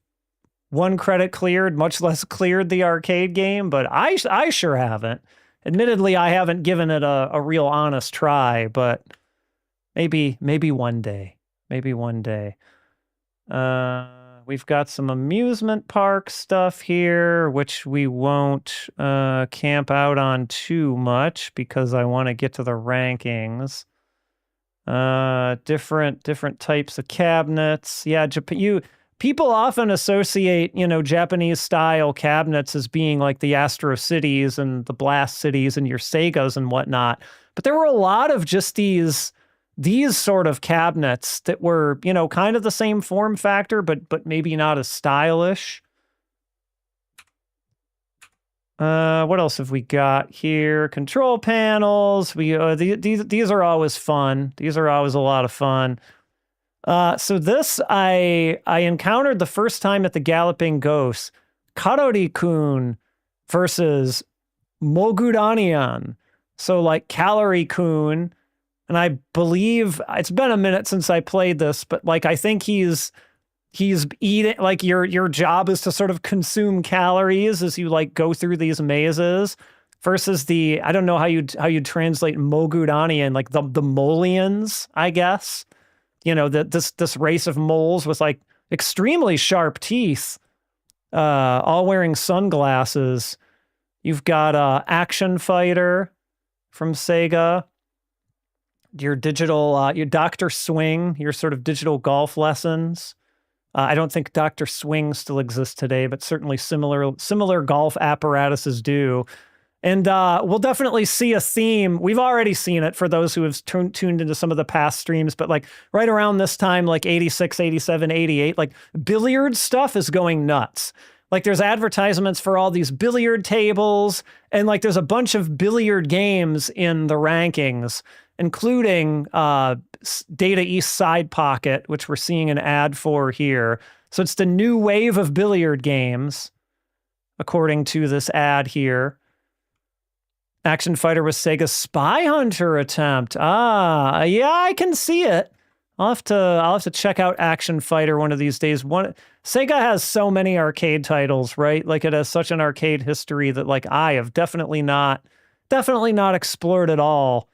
one credit cleared, much less cleared the arcade game, but I sure haven't. Admittedly, I haven't given it a real honest try, but maybe one day. Maybe one day. We've got some amusement park stuff here, which we won't camp out on too much because I want to get to the rankings. Different types of cabinets. Yeah, people often associate, Japanese style cabinets as being like the Astro Cities and the Blast Cities and your Segas and whatnot. But there were a lot of just these sort of cabinets that were, kind of the same form factor, but maybe not as stylish. What else have we got here? Control panels. These are always fun. These are always a lot of fun. So this I encountered the first time at the Galloping Ghost. Karori-kun versus Moguranian. So like Calorie-kun. And I believe it's been a minute since I played this, but like I think he's eating, like your job is to sort of consume calories as you like go through these mazes, versus I don't know how you'd translate Moguranian, like the Molians, I guess. This race of moles with like extremely sharp teeth, all wearing sunglasses. You've got Action Fighter from Sega. Your digital, your Dr. Swing, your sort of digital golf lessons. I don't think Dr. Swing still exists today, but certainly similar golf apparatuses do. And we'll definitely see a theme. We've already seen it for those who have tuned into some of the past streams, but like right around this time, like 86, 87, 88, like billiard stuff is going nuts. Like there's advertisements for all these billiard tables, and like there's a bunch of billiard games in the rankings, including Data East Side Pocket, which we're seeing an ad for here. So it's the new wave of billiard games, according to this ad here. Action Fighter was Sega's Spy Hunter attempt. Yeah, I can see it. I'll have to check out Action Fighter one of these days. Sega has so many arcade titles, right? Like it has such an arcade history that like I have definitely not explored at all.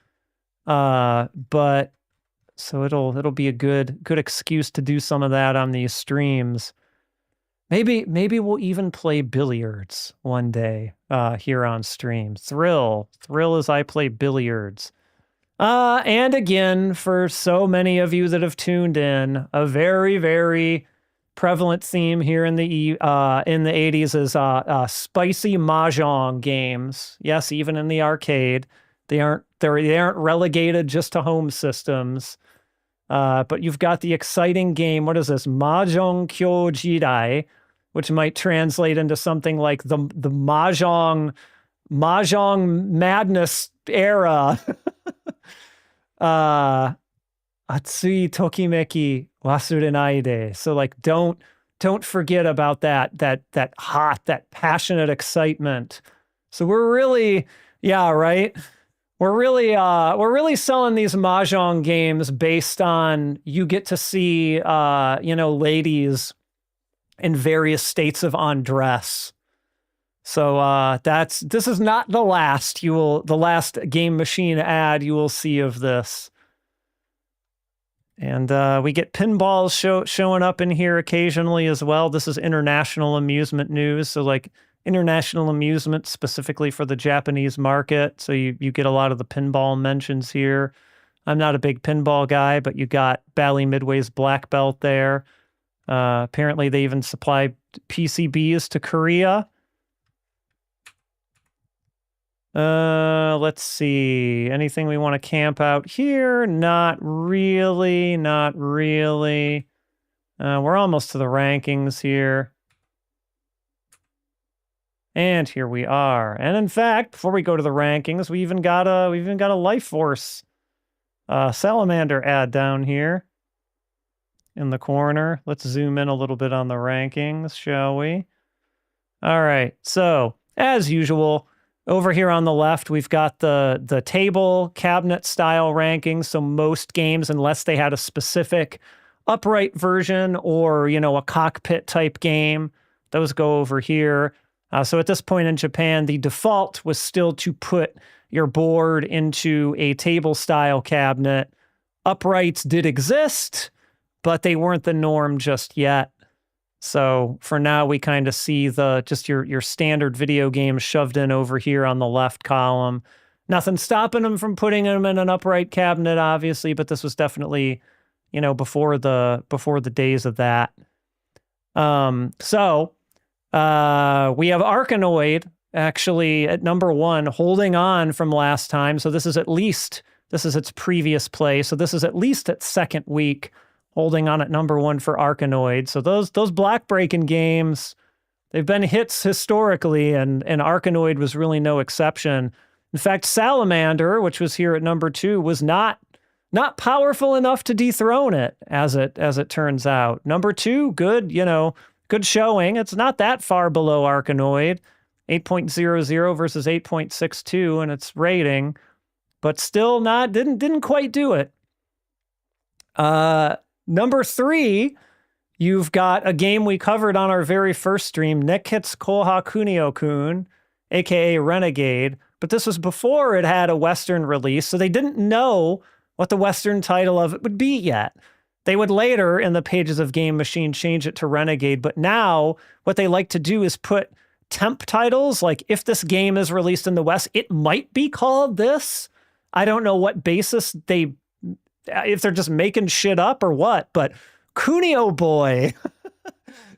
But so it'll be a good excuse to do some of that on these streams. Maybe we'll even play billiards one day here on stream. Thrill as I play billiards. And again, for so many of you that have tuned in, a very, very prevalent theme here in the 80s is spicy mahjong games. Yes, even in the arcade, they aren't relegated just to home systems. But you've got the exciting game. What is this? Mahjong Kyo Jidai, which might translate into something like the mahjong madness era. Atsui tokimeki wasurenai de. So like don't forget about that hot, that passionate excitement. So we're really, yeah, right. We're really selling these mahjong games based on you get to see ladies in various states of undress. So this is not the last Game Machine ad you will see of this. And we get pinballs showing up in here occasionally as well. This is international amusement news. So like international amusement specifically for the Japanese market. So you get a lot of the pinball mentions here. I'm not a big pinball guy, but you got Bally Midway's black belt there. Apparently, they even supply PCBs to Korea. Let's see. Anything we want to camp out here? Not really. Not really. We're almost to the rankings here. And here we are. And in fact, before we go to the rankings, we even got a Life Force Salamander ad down here in the corner. Let's zoom in a little bit on the rankings, shall we? All right. So, as usual, over here on the left, we've got the table cabinet style rankings. So most games, unless they had a specific upright version or, a cockpit type game, those go over here. So at this point in Japan, the default was still to put your board into a table style cabinet. Uprights did exist, but they weren't the norm just yet. So for now, we kind of see just your standard video games shoved in over here on the left column. Nothing stopping them from putting them in an upright cabinet, obviously, but this was definitely, before the days of that. We have Arkanoid actually at number 1, holding on from last time. So this is its previous play. So this is at least its second week, holding on at number 1 for Arkanoid. So those block breaking games, they've been hits historically, and Arkanoid was really no exception. In fact, Salamander, which was here at number 2, was not powerful enough to dethrone it, as it turns out. Number 2, good, good showing. It's not that far below Arkanoid, 8.00 versus 8.62 in its rating, but still didn't quite do it. Number 3, you've got a game we covered on our very first stream, Neketsu Koha Kunio-kun, aka Renegade, but this was before it had a Western release, so they didn't know what the Western title of it would be yet. They would later, in the pages of Game Machine, change it to Renegade, but now what they like to do is put temp titles, like if this game is released in the West, it might be called this. I don't know what basis if they're just making shit up or what, but Kunio Boy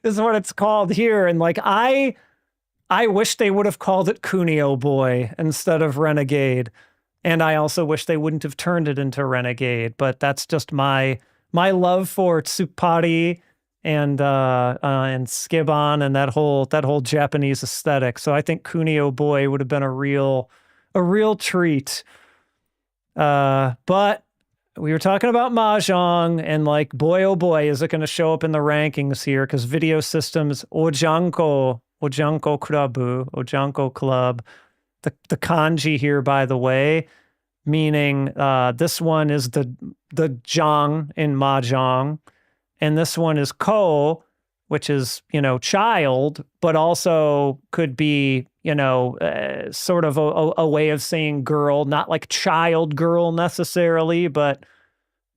is what it's called here. And I wish they would have called it Kunio Boy instead of Renegade. And I also wish they wouldn't have turned it into Renegade, but that's just my love for Tsupari and Skibon and that whole Japanese aesthetic. So I think Kunio Boy would have been a real treat. But we were talking about Mahjong, and boy, oh boy, is it going to show up in the rankings here, because Video Systems Ojanko Club, the kanji here, by the way, meaning this one is the jang in Mahjong, and this one is ko, which is, child, but also could be, sort of a way of saying girl, not like child girl necessarily, but,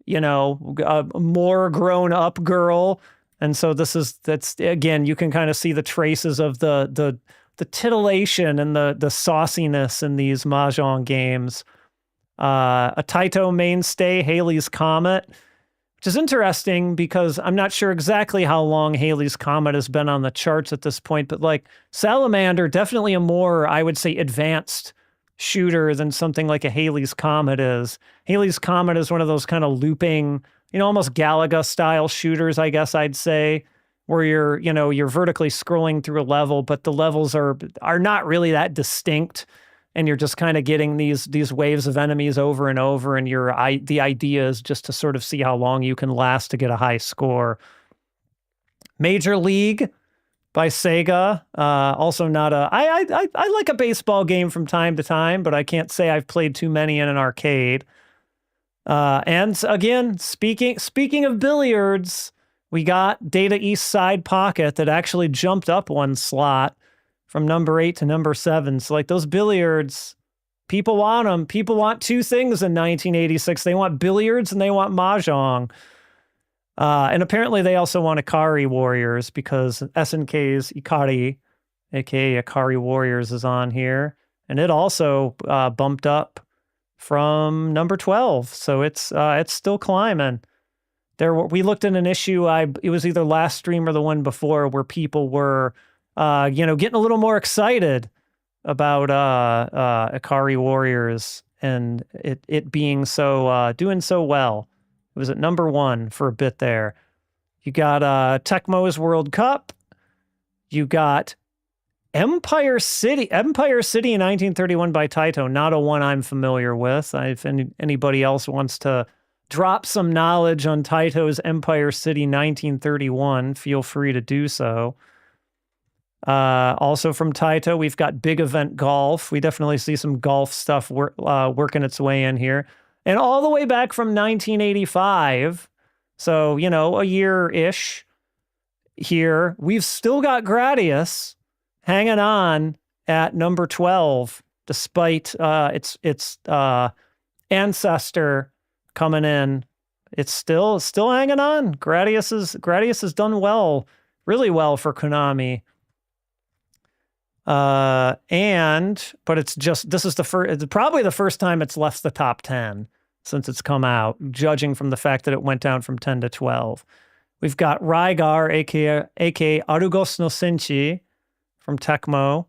a more grown up girl. And so that's again, you can kind of see the traces of the titillation and the sauciness in these Mahjong games. A Taito mainstay, Halley's Comet, which is interesting because I'm not sure exactly how long Halley's Comet has been on the charts at this point, but Salamander, definitely a more, I would say, advanced shooter than something like a Halley's Comet is. Halley's Comet is one of those kind of looping, almost Galaga style shooters, I guess I'd say, where you're vertically scrolling through a level, but the levels are not really that distinct. And you're just kind of getting these waves of enemies over and over, and the idea is just to sort of see how long you can last to get a high score. Major League by Sega, also not I like a baseball game from time to time, but I can't say I've played too many in an arcade. And again, speaking of billiards, we got Data East Side Pocket that actually jumped up one slot from number 8 to number 7. So those billiards, people want them. People want two things in 1986. They want billiards and they want Mahjong. And apparently they also want Ikari Warriors, because SNK's Ikari, aka Ikari Warriors, is on here. And it also bumped up from number 12. So it's still climbing. We looked at an issue, it was either last stream or the one before, where people were, getting a little more excited about Ikari Warriors and it being so, doing so well. It was at number 1 for a bit there. You got Tecmo's World Cup. You got Empire City in 1931 by Taito, not a one I'm familiar with. If anybody else wants to drop some knowledge on Taito's Empire City 1931, feel free to do so. Also from Taito, we've got Big Event Golf. We definitely see some golf stuff working its way in here. And all the way back from 1985, so, a year-ish here, we've still got Gradius hanging on at number 12, despite its ancestor coming in. It's still hanging on. Gradius has done well, really well for Konami. But it's probably the first time it's left the top 10 since it's come out, judging from the fact that it went down from 10 to 12. We've got Rygar, aka Arugos no Senshi from Tecmo.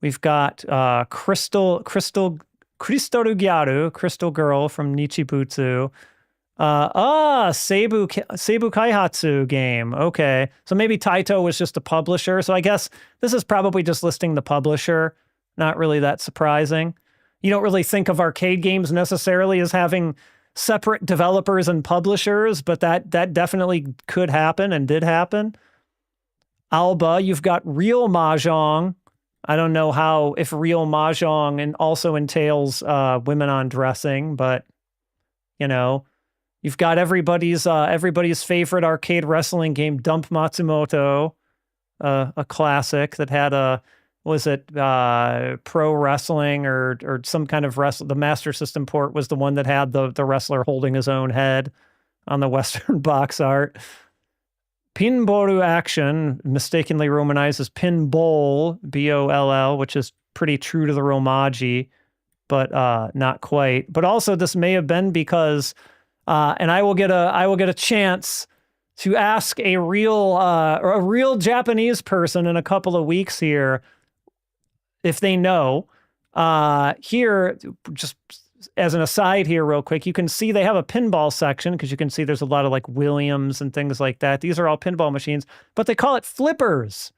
We've got Crystal Gyaru, Crystal Girl from Nichibutsu. Seibu Kaihatsu game. Okay. So maybe Taito was just a publisher. So I guess this is probably just listing the publisher. Not really that surprising. You don't really think of arcade games necessarily as having separate developers and publishers, but that definitely could happen and did happen. Alba, you've got Real Mahjong. I don't know if Real Mahjong and also entails women on dressing, but you've got everybody's favorite arcade wrestling game, Dump Matsumoto, a classic that had pro wrestling or some kind of the Master System port was the one that had the wrestler holding his own head on the Western box art. Pinboru Action, mistakenly romanized as Pinball, B-O-L-L, which is pretty true to the Romaji, but not quite. But also this may have been because, and I will get a chance to ask a real Japanese person in a couple of weeks here if they know. Here, just as an aside here real quick, you can see they have a pinball section because you can see there's a lot of like Williams and things like that. These are all pinball machines, but they call it flippers.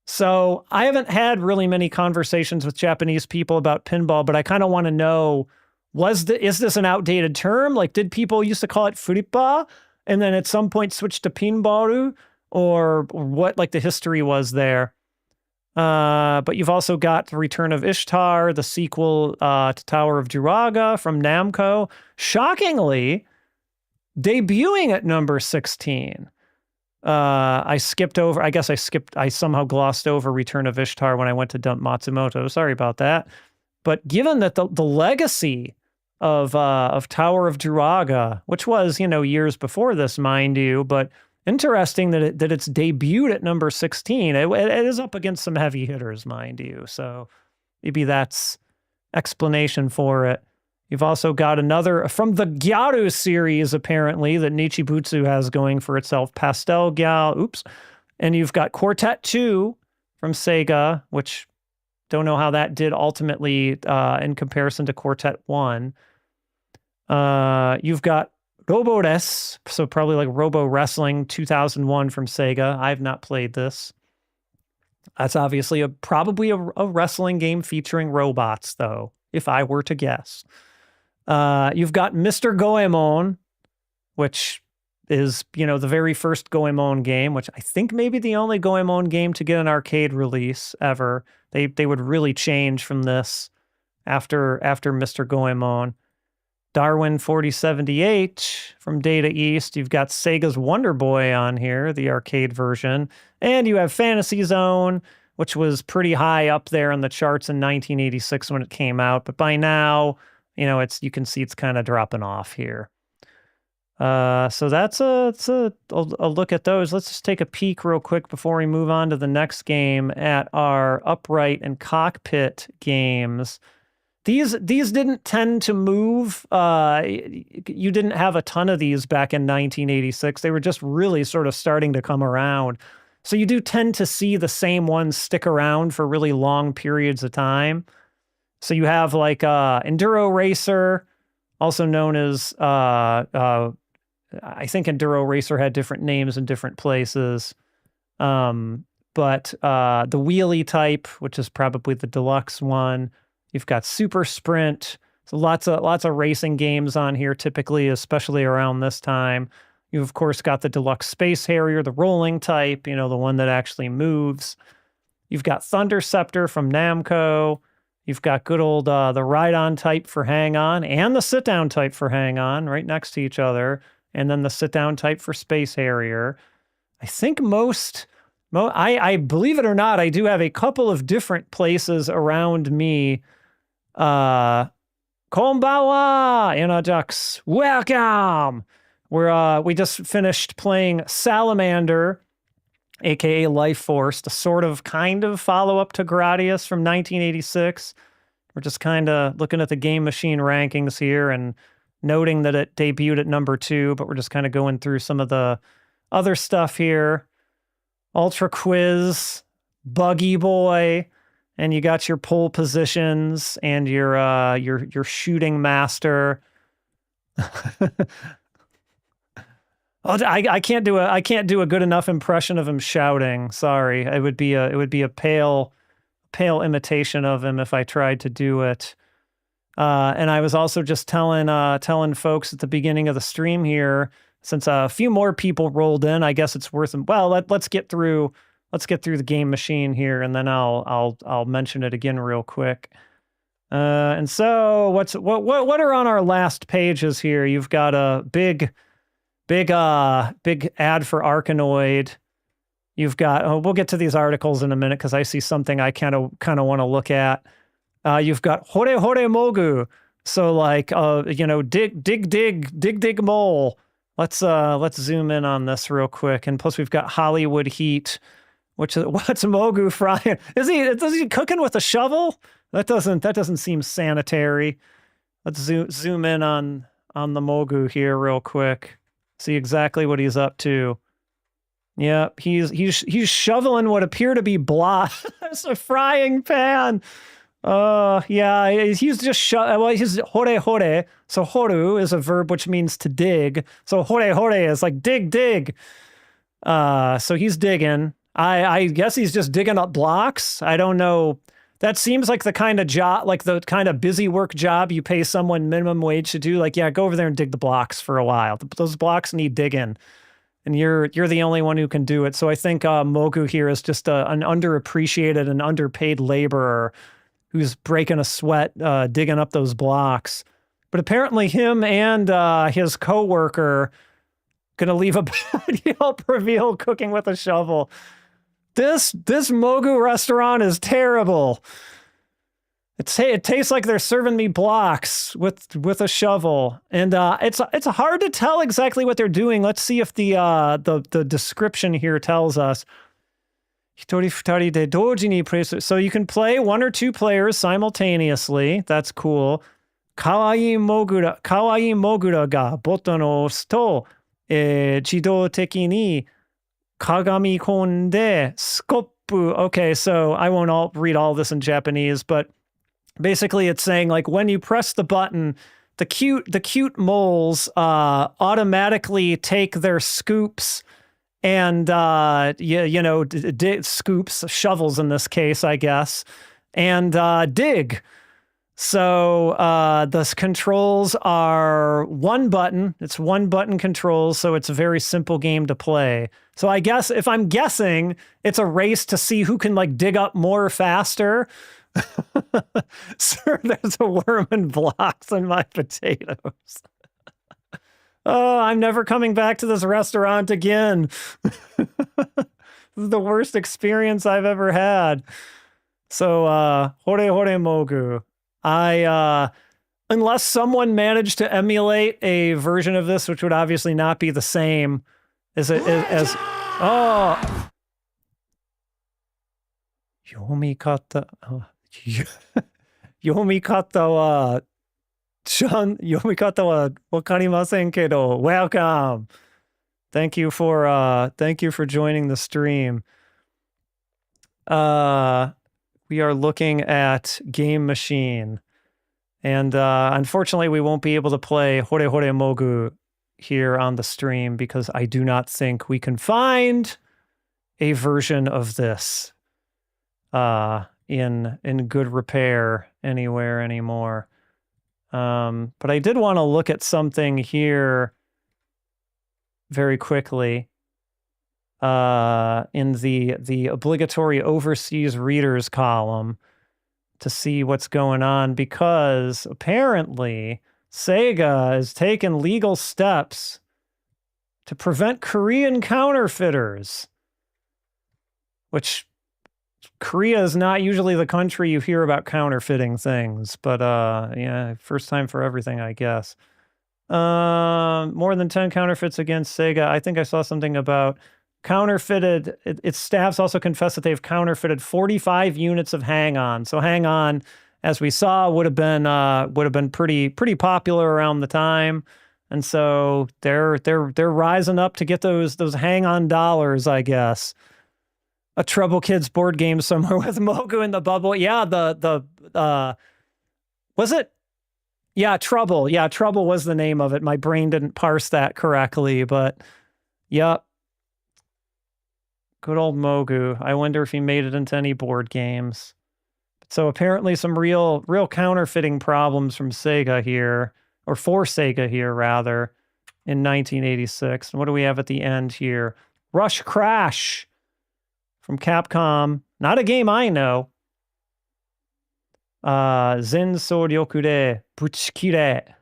So I haven't had really many conversations with Japanese people about pinball, but I kind of want to know, is this an outdated term? Like, did people used to call it flippa and then at some point switch to pinbaru, or what like the history was there? But you've also got The Return of Ishtar, the sequel to Tower of Juraga from Namco. Shockingly, debuting at number 16. I somehow glossed over Return of Ishtar when I went to dump Matsumoto. Sorry about that. But given that the legacy of Tower of Juraga, which was, years before this, mind you, but interesting that it's debuted at number 16. It is up against some heavy hitters, mind you. So maybe that's explanation for it. You've also got another from the Gyaru series, apparently, that Nichibutsu has going for itself, Pastel Gyal. Oops. And you've got Quartet 2 from Sega, which don't know how that did ultimately in comparison to Quartet 1. You've got Robores, so probably like Robo Wrestling 2001 from Sega. I've not played this. That's obviously probably a wrestling game featuring robots, though, if I were to guess. You've got Mr. Goemon, which is, the very first Goemon game, which I think maybe the only Goemon game to get an arcade release ever. They would really change from this after Mr. Goemon. Darwin 4078 from Data East. You've got Sega's Wonder Boy on here, the arcade version. And you have Fantasy Zone, which was pretty high up there in the charts in 1986 when it came out. But by now, you can see it's kind of dropping off here. So that's a look at those. Let's just take a peek real quick before we move on to the next game at our upright and cockpit games. these didn't tend to move. You didn't have a ton of these back in 1986. They were just really sort of starting to come around. So you do tend to see the same ones stick around for really long periods of time. So you have like Enduro Racer, also known as, I think Enduro Racer had different names in different places. But the wheelie type, which is probably the deluxe one. You've got Super Sprint. So lots of racing games on here typically, especially around this time. You've, of course, got the Deluxe Space Harrier, the rolling type, the one that actually moves. You've got Thunderceptor from Namco. You've got good old the ride-on type for Hang-On and the sit-down type for Hang-On right next to each other. And then the sit-down type for Space Harrier. I think I believe it or not, I do have a couple of different places around me. Konbawa, Ducks, welcome. We just finished playing Salamander, aka Life Force, the sort of kind of follow-up to Gradius from 1986. We're just kind of looking at the Game Machine rankings here and noting that it debuted at number 2, but we're just kind of going through some of the other stuff here. Ultra Quiz, Buggy Boy, and you got your pole positions and your shooting master. I can't do a good enough impression of him shouting. Sorry, it would be a pale imitation of him if I tried to do it. And I was also just telling folks at the beginning of the stream here, since a few more people rolled in, I guess it's worth. Well, let's get through the Game Machine here, and then I'll mention it again real quick. And so what are on our last pages here? You've got a big ad for Arkanoid. You've got, we'll get to these articles in a minute because I see something I kind of want to look at. You've got Hore Mogu. So like, dig mole. Let's zoom in on this real quick. And plus we've got Hollywood Heat, which is, what's Mogu frying? Is he cooking with a shovel? That doesn't seem sanitary. Let's zoom in on the Mogu here real quick. See exactly what he's up to. Yeah, he's shoveling what appear to be blocks. It's a frying pan. Yeah, he's just he's hore. So horu is a verb which means to dig. So hore is like dig. So he's digging. I guess he's just digging up blocks. I don't know. That seems like the kind of job, like the kind of busy work job you pay someone minimum wage to do. Like, yeah, go over there and dig the blocks for a while. Those blocks need digging. And you're the only one who can do it. So I think Mogu here is just an underappreciated and underpaid laborer who's breaking a sweat digging up those blocks. But apparently him and his coworker gonna leave a bad Yelp review cooking with a shovel. This Mogu restaurant is terrible. It tastes like they're serving me blocks with a shovel, and it's hard to tell exactly what they're doing. Let's see if the description here tells us. So you can play 1 or 2 players simultaneously. That's cool. Kawaii mogura ga botan o osu to jidou teki ni kagami konde skoppu. Okay, so I won't read all this in Japanese, but basically it's saying like when you press the button, the cute moles automatically take their scoops and scoops, shovels in this case, I guess, and dig. So the controls are one button. It's one button controls, so it's a very simple game to play. So I guess if I'm guessing, it's a race to see who can like dig up more faster. Sir, there's a worm and blocks in my potatoes. Oh, I'm never coming back to this restaurant again. This is the worst experience I've ever had. So, hore mogu. Unless someone managed to emulate a version of this, which would obviously not be the same as oh. Yomikata. Yomikata wa wakarimasen kedo. Welcome. Thank you for joining the stream. We are looking at Game Machine. And unfortunately, we won't be able to play Hore Hore Mogu here on the stream because I do not think we can find a version of this in good repair anywhere anymore. But I did want to look at something here very quickly in the obligatory overseas readers column to see what's going on, because apparently Sega has taken legal steps to prevent Korean counterfeiters, which Korea is not usually the country you hear about counterfeiting things, but yeah, first time for everything, I guess. More than 10 counterfeits against Sega. I think I saw something about counterfeited. Its staffs also confessed that they've counterfeited 45 units of Hang On. So Hang On, as we saw, would have been pretty popular around the time, and so they're rising up to get those Hang On dollars, I guess. A Trouble Kids board game somewhere with Mogu in the bubble. Yeah, was it? Yeah, Trouble. Yeah, Trouble was the name of it. My brain didn't parse that correctly, but yep. Good old Mogu. I wonder if he made it into any board games. So apparently some real counterfeiting problems from Sega here, or for Sega here, rather, in 1986. And what do we have at the end here? Rush Crash from Capcom. Not a game I know. Zen Soryoku de Buchikire.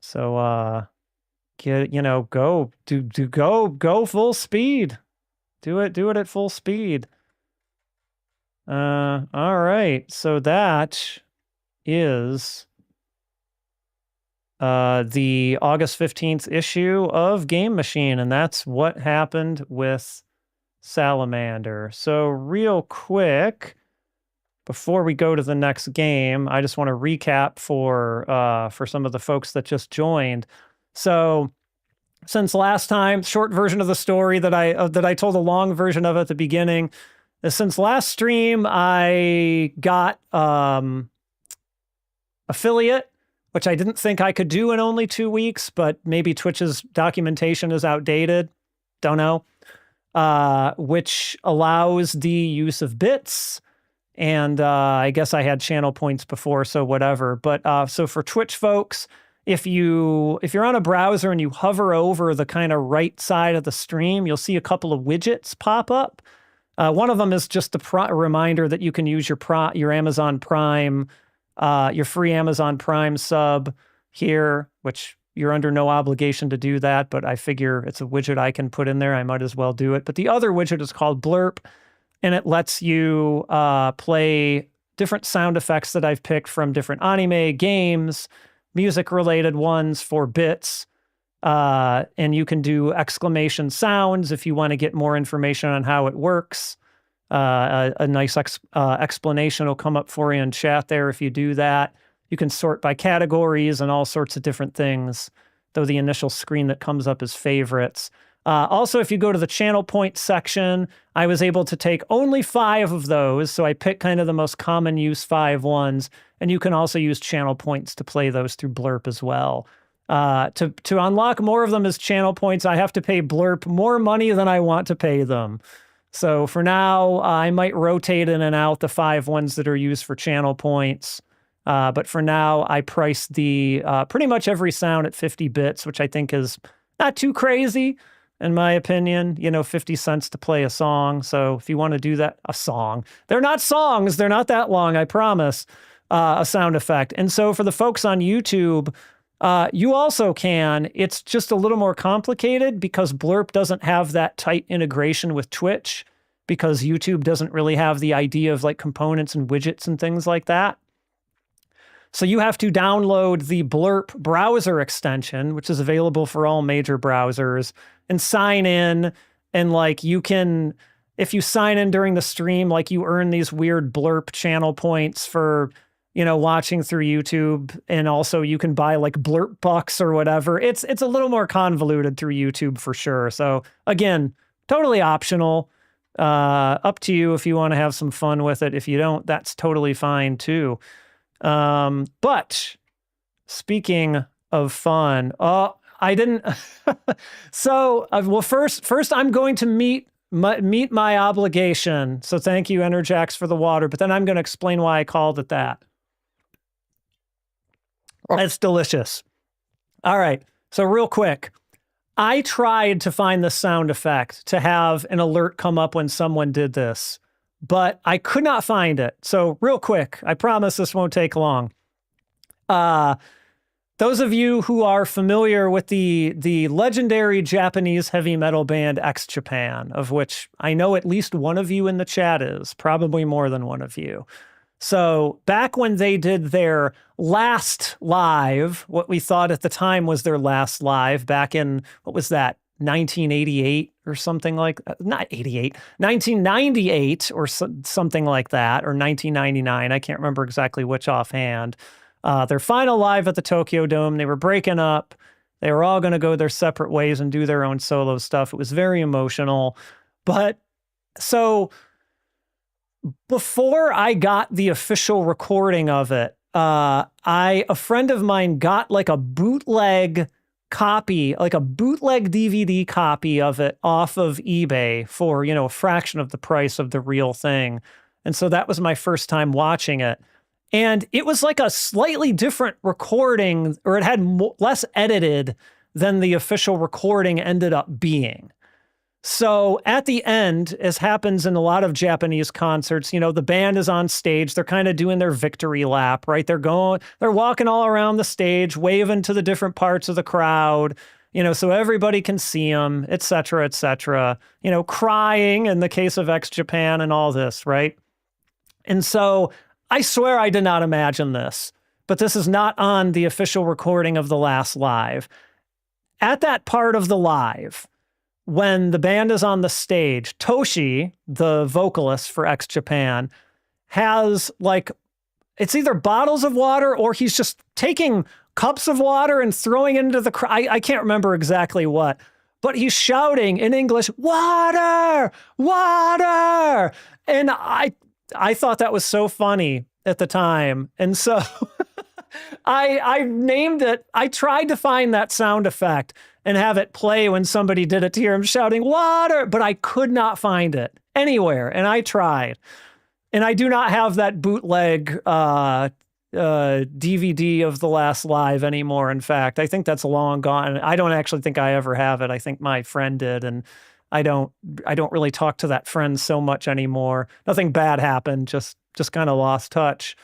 So, go full speed. Do it at full speed. All right. So that is the August 15th issue of Game Machine, and that's what happened with Salamander. So real quick, before we go to the next game, I just want to recap for some of the folks that just joined. So since last time, short version of the story that I told a long version of at the beginning. Since last stream, I got affiliate, which I didn't think I could do in only 2 weeks, but maybe Twitch's documentation is outdated. Don't know. Which allows the use of bits. And I guess I had channel points before, so whatever. But so for Twitch folks, if you're on a browser and you hover over the kind of right side of the stream, you'll see a couple of widgets pop up. One of them is just a reminder that you can use your Amazon Prime, your free Amazon Prime sub here, which you're under no obligation to do that, but I figure it's a widget I can put in there. I might as well do it. But the other widget is called Blurp, and it lets you play different sound effects that I've picked from different anime, games, music-related ones for bits. And you can do exclamation sounds if you want to get more information on how it works. A nice explanation will come up for you in chat there if you do that. You can sort by categories and all sorts of different things, though the initial screen that comes up is favorites. Also, if you go to the channel point section, I was able to take only 5 of those, so I picked kind of the most common use 5 ones, and you can also use channel points to play those through Blurp as well. To unlock more of them as channel points, I have to pay Blurp more money than I want to pay them. So for now, I might rotate in and out the 5 ones that are used for channel points. But for now, I priced the pretty much every sound at 50 bits, which I think is not too crazy, in my opinion. 50 cents to play a song. So if you want to do that, a song. They're not songs. They're not that long, I promise. A sound effect. And so for the folks on YouTube, you also can. It's just a little more complicated because Blurp doesn't have that tight integration with Twitch, because YouTube doesn't really have the idea of like components and widgets and things like that. So you have to download the Blurp browser extension, which is available for all major browsers, and sign in. And like you can if you sign in during the stream, like you earn these weird blurp channel points for, watching through YouTube. And also you can buy like blurp bucks or whatever. It's a little more convoluted through YouTube for sure. So again, totally optional. Up to you if you want to have some fun with it. If you don't, that's totally fine too. But speaking of fun, I didn't. So, well, first I'm going to meet my obligation. So thank you, Enerjax, for the water. But then I'm going to explain why I called it that. It's delicious. All right. So real quick, I tried to find the sound effect to have an alert come up when someone did this, but I could not find it. So real quick, I promise this won't take long. Those of you who are familiar with the legendary Japanese heavy metal band X Japan, of which I know at least one of you in the chat is, probably more than one of you. So back when they did their last live, what we thought at the time was their last live back in, what was that, 1988 or something like that? Not 88, 1998 or something like that, or 1999. I can't remember exactly which offhand. Their final live at the Tokyo Dome, they were breaking up. They were all going to go their separate ways and do their own solo stuff. It was very emotional. But so before I got the official recording of it, a friend of mine got like a bootleg copy, like a bootleg DVD copy of it off of eBay for, a fraction of the price of the real thing. And so that was my first time watching it. And it was like a slightly different recording, or it had less edited than the official recording ended up being. So at the end, as happens in a lot of Japanese concerts, the band is on stage. They're kind of doing their victory lap, right? They're walking all around the stage, waving to the different parts of the crowd, so everybody can see them, et cetera, crying in the case of X Japan and all this, right? And so I swear I did not imagine this, but this is not on the official recording of the last live. At that part of the live, when the band is on the stage, Toshi, the vocalist for X Japan, has it's either bottles of water or he's just taking cups of water and throwing into the crowd. I can't remember exactly what, but he's shouting in English, "Water, water." And I thought that was so funny at the time. And so I named it, I tried to find that sound effect and have it play when somebody did it to hear him shouting "water," but I could not find it anywhere. And I tried. And I do not have that bootleg DVD of the last live anymore. In fact, I think that's long gone. I don't actually think I ever have it. I think my friend did, and I don't really talk to that friend so much anymore. Nothing bad happened, just kind of lost touch.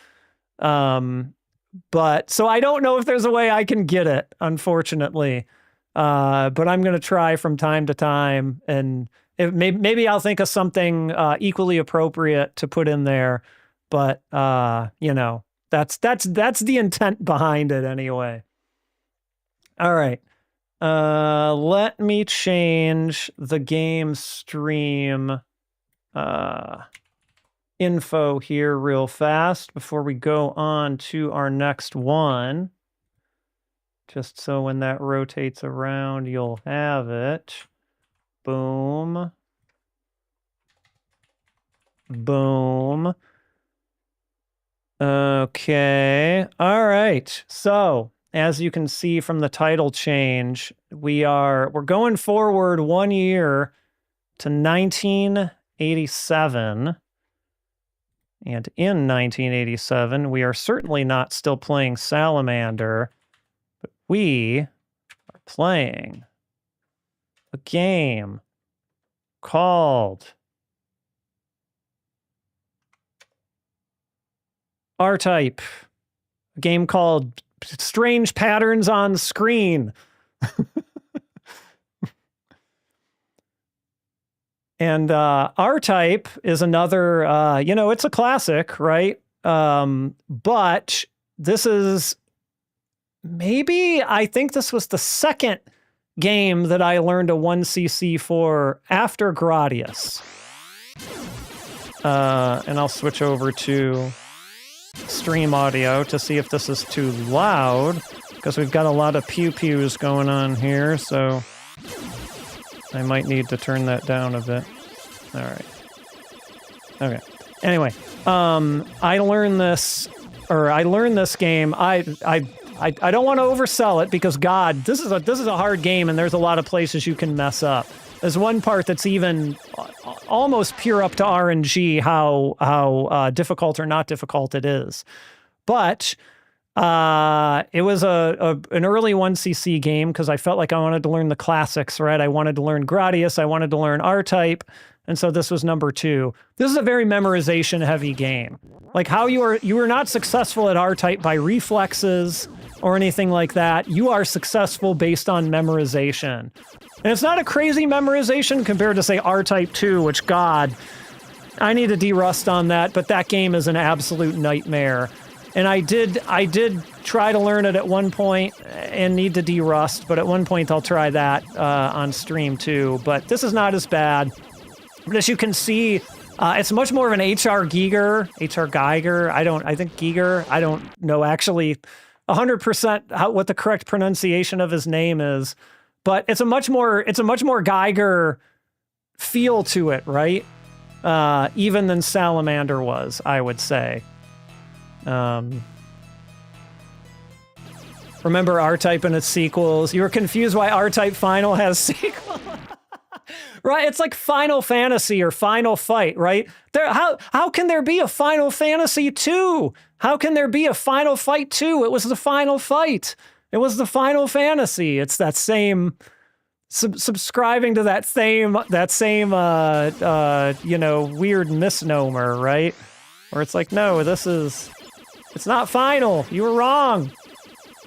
But so I don't know if there's a way I can get it, unfortunately. But I'm going to try from time to time, and maybe I'll think of something equally appropriate to put in there. But that's the intent behind it anyway. All right. Let me change the game stream info here real fast before we go on to our next one. Just so when that rotates around, you'll have it. Boom. Boom. Okay. All right. So, as you can see from the title change, we're going forward 1 year to 1987. And in 1987, we are certainly not still playing Salamander, but we are playing a game called R-Type, a game called Strange Patterns on Screen. And R-Type is another, it's a classic, right? But this is I think this was the second game that I learned a 1cc for after Gradius. And I'll switch over to stream audio to see if this is too loud, because we've got a lot of pew-pews going on here, so I might need to turn that down a bit. All right. Okay. Anyway, I learned this game. I don't want to oversell it because, God, this is a hard game, and there's a lot of places you can mess up. There's one part that's even almost pure up to RNG how difficult or not difficult it is. But it was an early 1cc game because I felt like I wanted to learn the classics, right? I wanted to learn Gradius, I wanted to learn R-Type, and so this was number 2. This is a very memorization-heavy game. Like how you are not successful at R-Type by reflexes or anything like that. You are successful based on memorization. And it's not a crazy memorization compared to, say, R-Type 2, which, God, I need to de-rust on that, but that game is an absolute nightmare. And I did try to learn it at one point and need to de-rust, but at one point I'll try that on stream too. But this is not as bad. But as you can see, it's much more of an HR Geiger. I think Geiger. I don't know actually 100% what the correct pronunciation of his name is. But it's a much more Geiger feel to it, right? Even than Salamander was, I would say. Remember R-Type and its sequels? You were confused why R-Type Final has sequels. Right? It's like Final Fantasy or Final Fight, right? How can there be a Final Fantasy 2? How can there be a Final Fight 2? It was the Final Fight. It was the Final Fantasy. It's that same subscribing to that same weird misnomer, right? Where it's like, no, it's not final. You were wrong.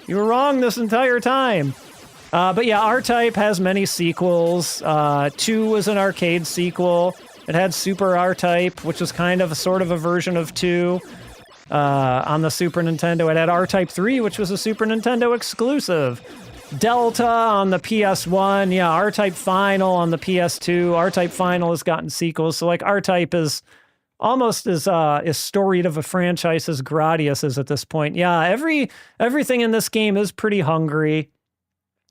You were wrong this entire time. But yeah, R-Type has many sequels. 2 was an arcade sequel. It had Super R-Type, which was kind of a sort of a version of 2. On the Super Nintendo, it had R-Type 3, which was a Super Nintendo exclusive. Delta on the PS1, yeah, R-Type Final on the PS2. R-Type Final has gotten sequels, so like R-Type is almost as storied of a franchise as Gradius is at this point. Yeah, everything in this game is pretty hungry.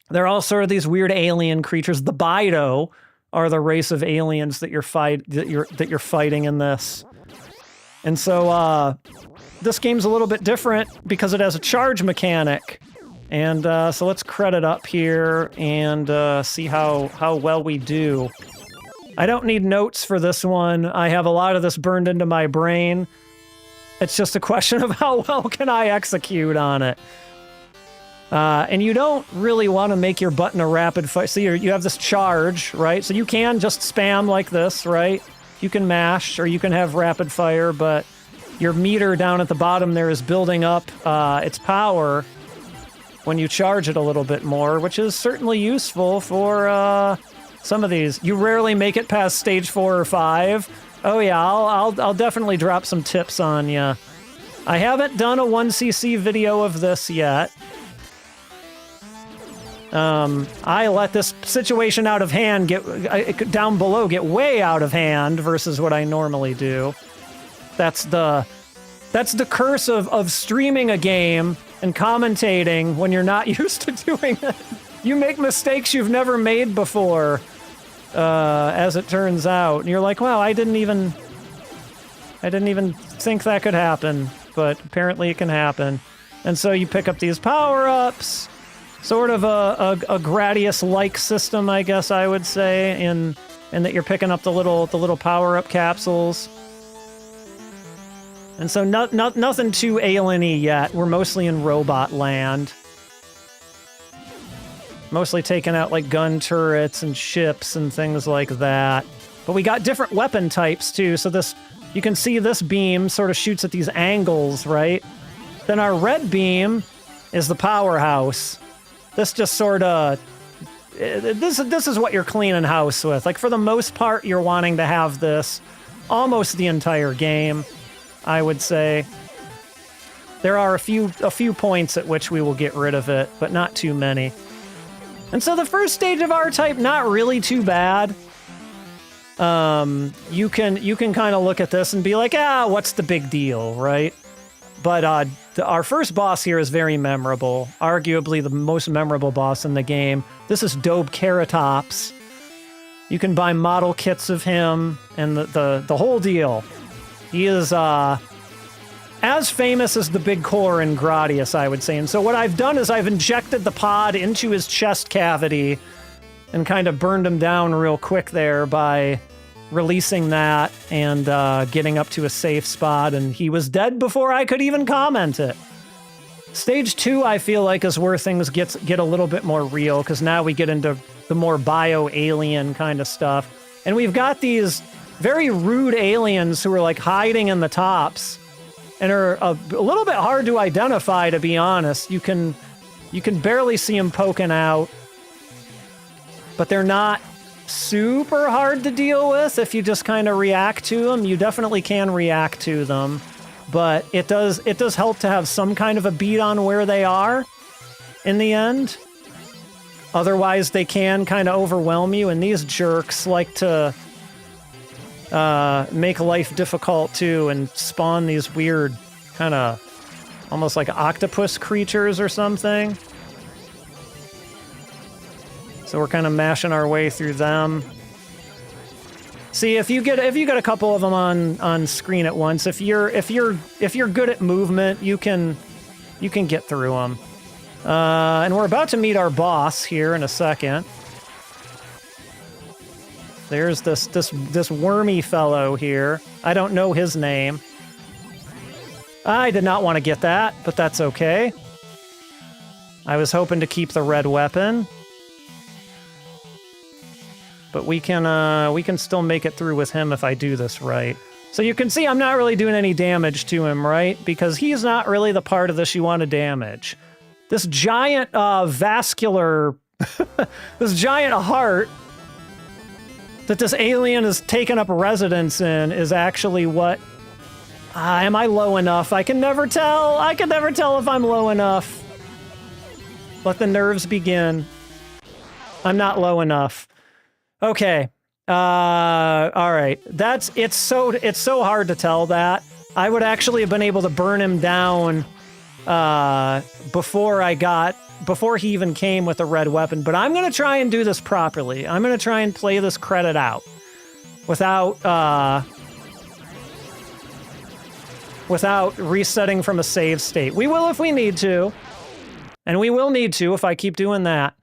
They're all sort of these weird alien creatures. The Bido are the race of aliens that you're fighting in this. And so this game's a little bit different because it has a charge mechanic. And so let's credit up here and see how well we do. I don't need notes for this one. I have a lot of this burned into my brain. It's just a question of how well can I execute on it. And you don't really want to make your button a rapid fire. So you have this charge, right? So you can just spam like this, right? You can mash or you can have rapid fire, but your meter down at the bottom there is building up its power when you charge it a little bit more, which is certainly useful for some of these. You rarely make it past stage 4 or 5. Oh yeah, I'll definitely drop some tips on you. I haven't done a 1cc video of this yet. I let this situation out of hand get down below get way out of hand versus what I normally do. That's the curse of streaming a game and commentating when you're not used to doing it. You make mistakes you've never made before, as it turns out. And you're like, wow, I didn't even think that could happen, but apparently it can happen. And so you pick up these power-ups, sort of a Gradius-like system, I guess I would say, in that you're picking up the little power-up capsules. And so nothing too alien-y yet. We're mostly in robot land. Mostly taking out like gun turrets and ships and things like that. But we got different weapon types too. So you can see this beam sort of shoots at these angles, right? Then our red beam is the powerhouse. This just sort of... This is what you're cleaning house with. Like for the most part, you're wanting to have this almost the entire game, I would say. There are a few points at which we will get rid of it, but not too many. And so the first stage of R-Type, not really too bad. you can kind of look at this and be like, ah, what's the big deal, right? But our first boss here is very memorable, arguably the most memorable boss in the game. This is Dobe Keratops. You can buy model kits of him and the whole deal. He is as famous as the big core in Gradius, I would say. And so what I've done is I've injected the pod into his chest cavity and kind of burned him down real quick there by releasing that and getting up to a safe spot, and he was dead before I could even comment it. Stage 2, I feel like, is where things get a little bit more real, because now we get into the more bio-alien kind of stuff. And we've got these very rude aliens who are like hiding in the tops and are a little bit hard to identify, to be honest. You can barely see them poking out, but they're not super hard to deal with if you just kind of react to them. You definitely can react to them, but it does help to have some kind of a beat on where they are in the end. Otherwise, they can kind of overwhelm you, and these jerks like to make life difficult too and spawn these weird kind of almost like octopus creatures or something. So we're kind of mashing our way through them. See, if you get a couple of them on screen at once, if you're good at movement, you can get through them. And we're about to meet our boss here in a second. There's this wormy fellow here. I don't know his name. I did not want to get that, but that's okay. I was hoping to keep the red weapon. But we can still make it through with him if I do this right. So you can see I'm not really doing any damage to him, right? Because he's not really the part of this you want to damage. This giant vascular, this giant heart that this alien has taken up residence in is actually what... am I low enough? I can never tell. I can never tell if I'm low enough. Let the nerves begin. I'm not low enough. Okay. All right. It's so hard to tell that. I would actually have been able to burn him down before he even came with a red weapon, but I'm going to try and do this properly. I'm going to try and play this credit out without resetting from a save state. We will if we need to, and we will need to if I keep doing that.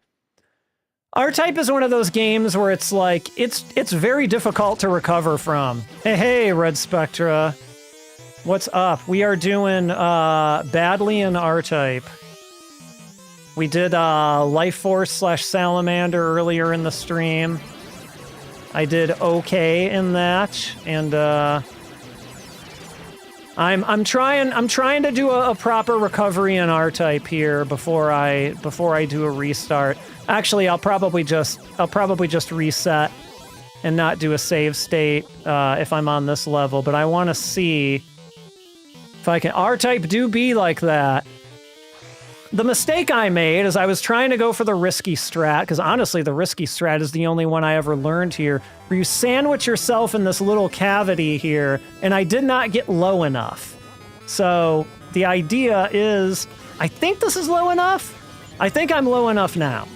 R-Type is one of those games where it's like, it's very difficult to recover from. Hey, Red Spectra. What's up? We are doing badly in R-Type. We did Life Force / Salamander earlier in the stream. I did okay in that, and I'm trying to do a proper recovery in R-Type here before I do a restart. Actually, I'll probably just reset and not do a save state if I'm on this level, but I want to see if I can. R-Type do be like that. The mistake I made is I was trying to go for the risky strat, because honestly, the risky strat is the only one I ever learned here, where you sandwich yourself in this little cavity here, and I did not get low enough. So the idea is, I think this is low enough. I think I'm low enough now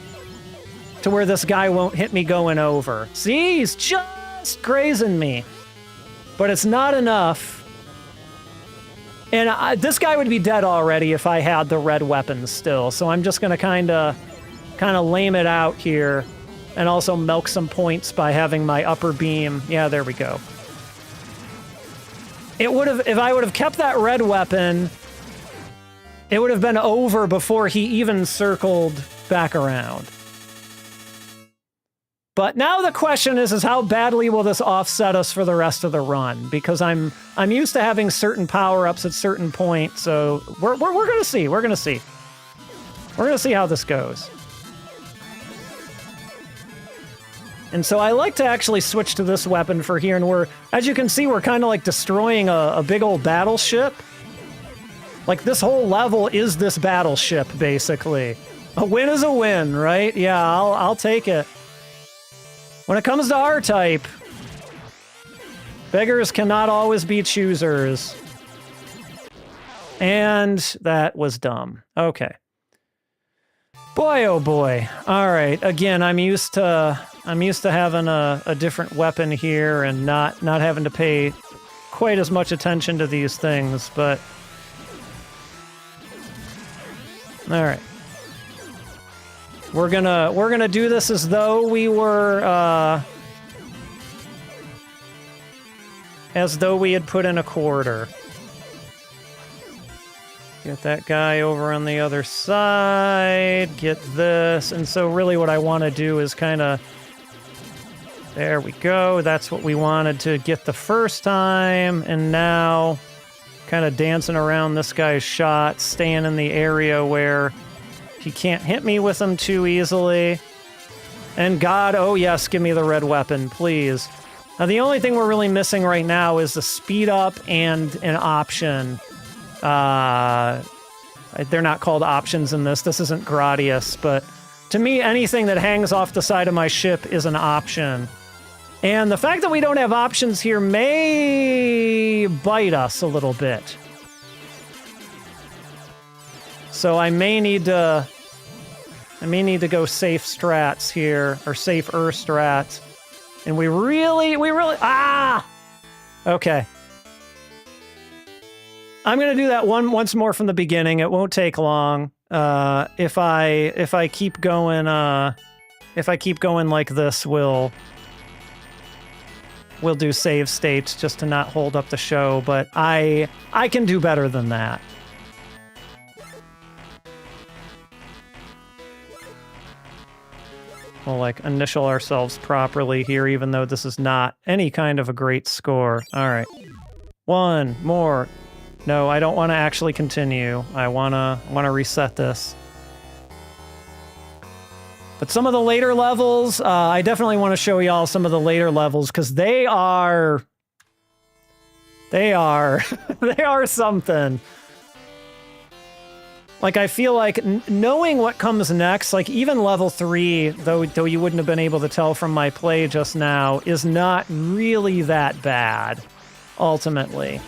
to where this guy won't hit me going over. See, he's just grazing me, but it's not enough. And this guy would be dead already if I had the red weapons still. So I'm just gonna kind of lame it out here, and also milk some points by having my upper beam. Yeah, there we go. It would have, if I would have kept that red weapon, it would have been over before he even circled back around. But now the question is how badly will this offset us for the rest of the run? Because I'm used to having certain power-ups at certain points, so we're gonna see. We're gonna see. We're gonna see how this goes. And so I like to actually switch to this weapon for here, and as you can see, we're kind of like destroying a big old battleship. Like, this whole level is this battleship, basically. A win is a win, right? Yeah, I'll take it. When it comes to R-Type, Beggars cannot always be choosers. And that was dumb. Okay. Boy, oh boy. All right. Again, I'm used to having a different weapon here and not having to pay quite as much attention to these things, but all right. We're gonna do this as though we were as though we had put in a quarter. Get that guy over on the other side, get this, and so really what I want to do is kind of, there we go, that's what we wanted to get the first time, and now kind of dancing around this guy's shot, staying in the area where he can't hit me with them too easily. And God, oh yes, give me the red weapon, please. Now the only thing we're really missing right now is the speed up and an option. They're not called options in this. This isn't Gradius, but to me, anything that hangs off the side of my ship is an option. And the fact that we don't have options here may bite us a little bit. So I may need to go safe strats here, or safer strats. And we really, okay. I'm gonna do that once more from the beginning. It won't take long. If I keep going like this, we'll do save states just to not hold up the show. But I can do better than that. We'll like initial ourselves properly here, even though this is not any kind of a great score. All right, one more. No, I don't want to actually continue. I wanna reset this. But some of the later levels, I definitely want to show y'all some of the later levels because they are something. Like, I feel like knowing what comes next, like even level 3, though you wouldn't have been able to tell from my play just now, is not really that bad, ultimately.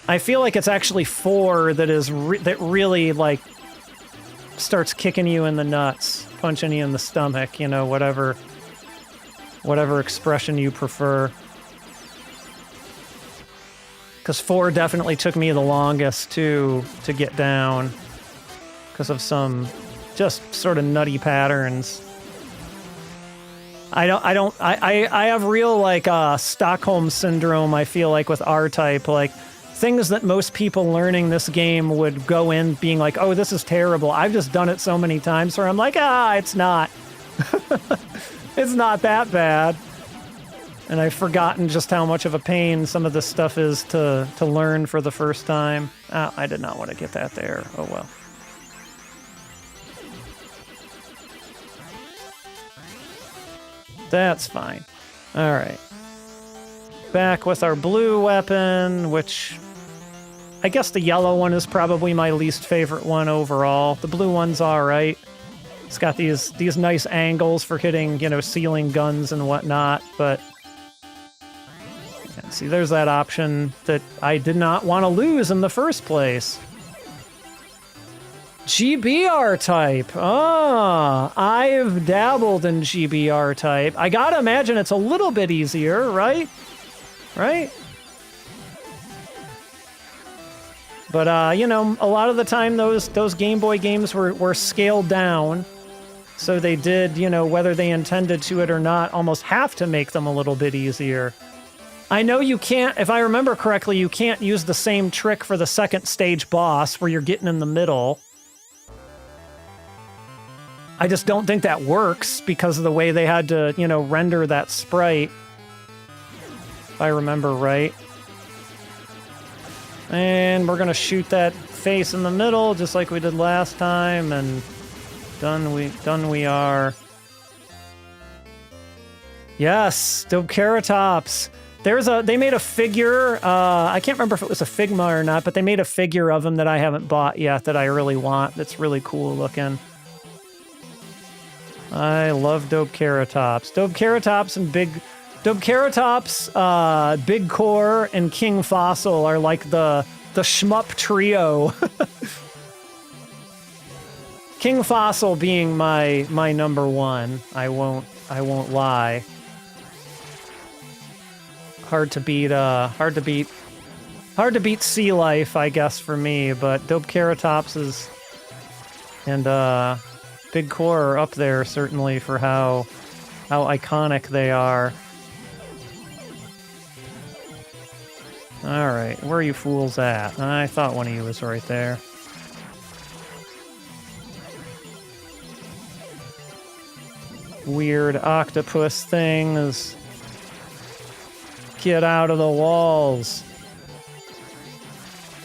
I feel like it's actually 4 that really, like, starts kicking you in the nuts, punching you in the stomach, you know, whatever expression you prefer. Because 4 definitely took me the longest to get down because of some just sort of nutty patterns. I have real, like, Stockholm syndrome, I feel like, with R-Type, like, things that most people learning this game would go in being like, oh, this is terrible. I've just done it so many times where I'm like, it's not. It's not that bad. And I've forgotten just how much of a pain some of this stuff is to learn for the first time. I did not want to get that there. Oh, well. That's fine. All right. Back with our blue weapon, which I guess the yellow one is probably my least favorite one overall. The blue one's all right. It's got these nice angles for hitting, you know, ceiling guns and whatnot, but yeah, see, there's that option that I did not want to lose in the first place. GBR type. I've dabbled in GBR type. I gotta imagine it's a little bit easier, right? Right? But, you know, a lot of the time those Game Boy games were scaled down. So they did, you know, whether they intended to it or not, almost have to make them a little bit easier. I know you can't, if I remember correctly, you can't use the same trick for the second stage boss where you're getting in the middle. I just don't think that works because of the way they had to, you know, render that sprite. If I remember right. And we're gonna shoot that face in the middle, just like we did last time, and done we are. Yes, Dobkeratops. They made a figure, I can't remember if it was a Figma or not, but they made a figure of him that I haven't bought yet that I really want. That's really cool looking. I love Dobkeratops. Dobkeratops and Dobkeratops, Big Core, and King Fossil are like the shmup trio. King Fossil being my number one. I won't lie. Hard to beat Sea Life, I guess, for me, but Dobkeratops is and Big Core are up there certainly for how iconic they are. Alright, where are you fools at? I thought one of you was right there. Weird octopus things. Get out of the walls.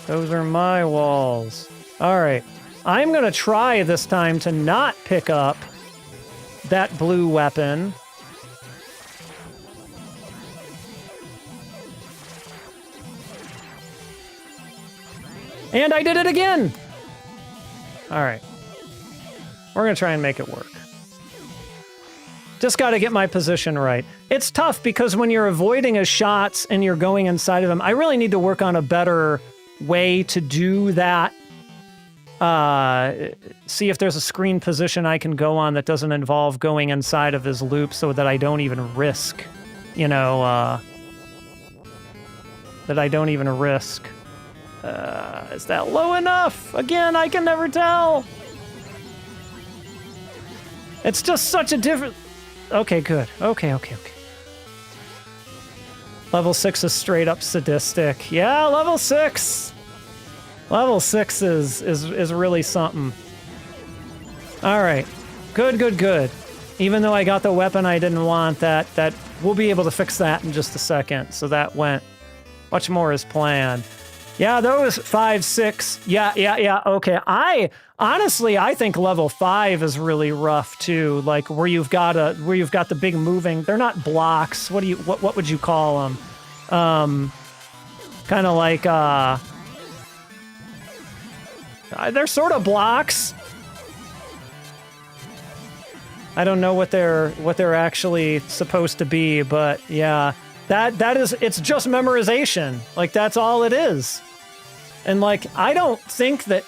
Those are my walls. Alright, I'm gonna try this time to not pick up that blue weapon. And I did it again! Alright. We're gonna try and make it work. Just gotta get my position right. It's tough because when you're avoiding his shots and you're going inside of him, I really need to work on a better way to do that. See if there's a screen position I can go on that doesn't involve going inside of his loop so that I don't even risk, you know, that I don't even risk. Is that low enough? Again, I can never tell. It's just such a different... Okay, good. Okay. Level 6 is straight up sadistic. Yeah, level 6! Level 6 is really something. Alright. Good. Even though I got the weapon I didn't want, that we'll be able to fix that in just a second. So that went much more as planned. Yeah, those 5, 6. Yeah. Okay. Honestly, I think level 5 is really rough too. Like where you've got the big moving. They're not blocks. What would you call them? Kind of like they're sort of blocks. I don't know what they're actually supposed to be, but yeah. That is, it's just memorization. Like, that's all it is. And, like, I don't think that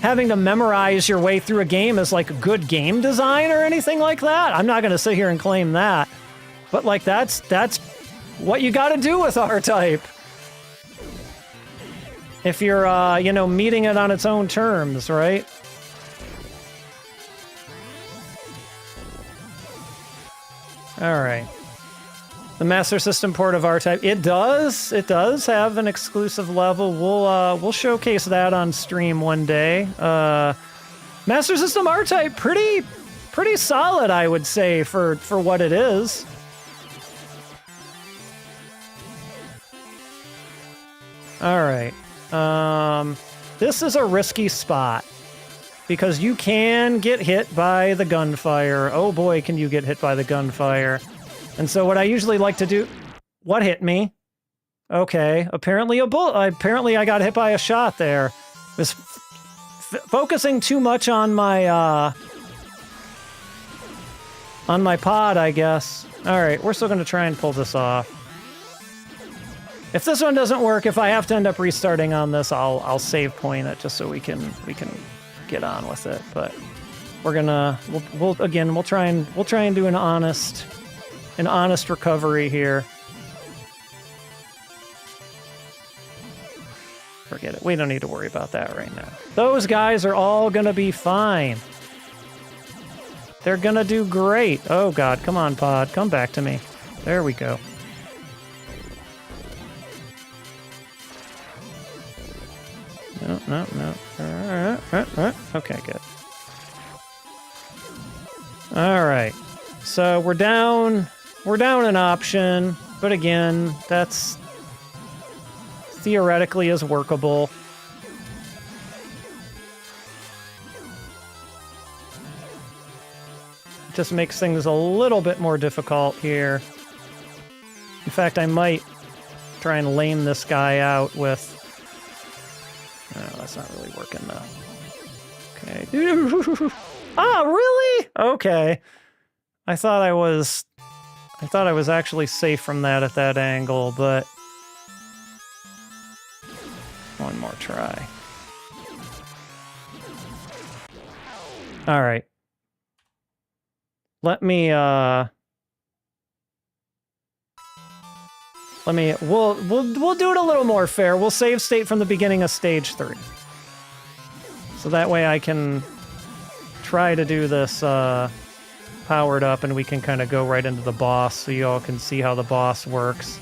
having to memorize your way through a game is, like, good game design or anything like that. I'm not going to sit here and claim that. But, like, that's what you got to do with R-Type. If you're, you know, meeting it on its own terms, right? All right. The Master System port of R-Type. It does have an exclusive level. We'll showcase that on stream one day. Master System R-Type, pretty solid, I would say, for what it is. All right. This is a risky spot because you can get hit by the gunfire. Oh boy, can you get hit by the gunfire. And so what I usually like to do... What hit me? Okay, apparently a bullet. Apparently I got hit by a shot there. Was focusing too much on my pod, I guess. All right, we're still going to try and pull this off. If this one doesn't work, if I have to end up restarting on this, I'll save point it just so we can get on with it. But we're gonna we'll try and do an honest recovery here. Forget it. We don't need to worry about that right now. Those guys are all gonna be fine. They're gonna do great. Oh God, come on, pod, come back to me. There we go. No. Okay, good. All right. So we're down an option, but again, that's theoretically is workable. Just makes things a little bit more difficult here. In fact, I might try and lame this guy out with... Oh, that's not really working, though. Okay. Ah, really? Okay. I thought I was I thought I was actually safe from that at that angle, but... One more try. Alright. We'll do it a little more fair. We'll save state from the beginning of stage 3. So that way I can try to do this powered up and we can kind of go right into the boss so you all can see how the boss works.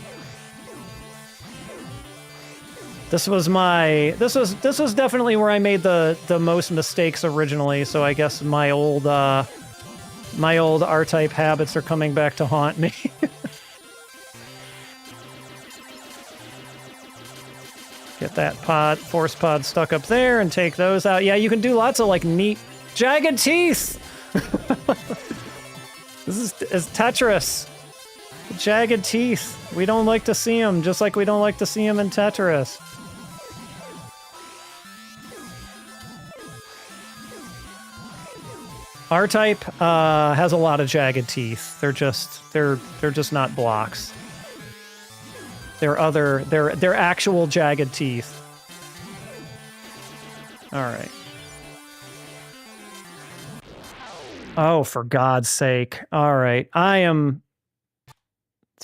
This was definitely where I made the most mistakes originally, so I guess my old R-type habits are coming back to haunt me. Get that force pod stuck up there and take those out. Yeah, you can do lots of like neat jagged teeth. This is Tetris. Jagged teeth. We don't like to see them, just like we don't like to see them in Tetris. R-type has a lot of jagged teeth. They're just not blocks. They're actual jagged teeth. All right. Oh, for God's sake. All right. Do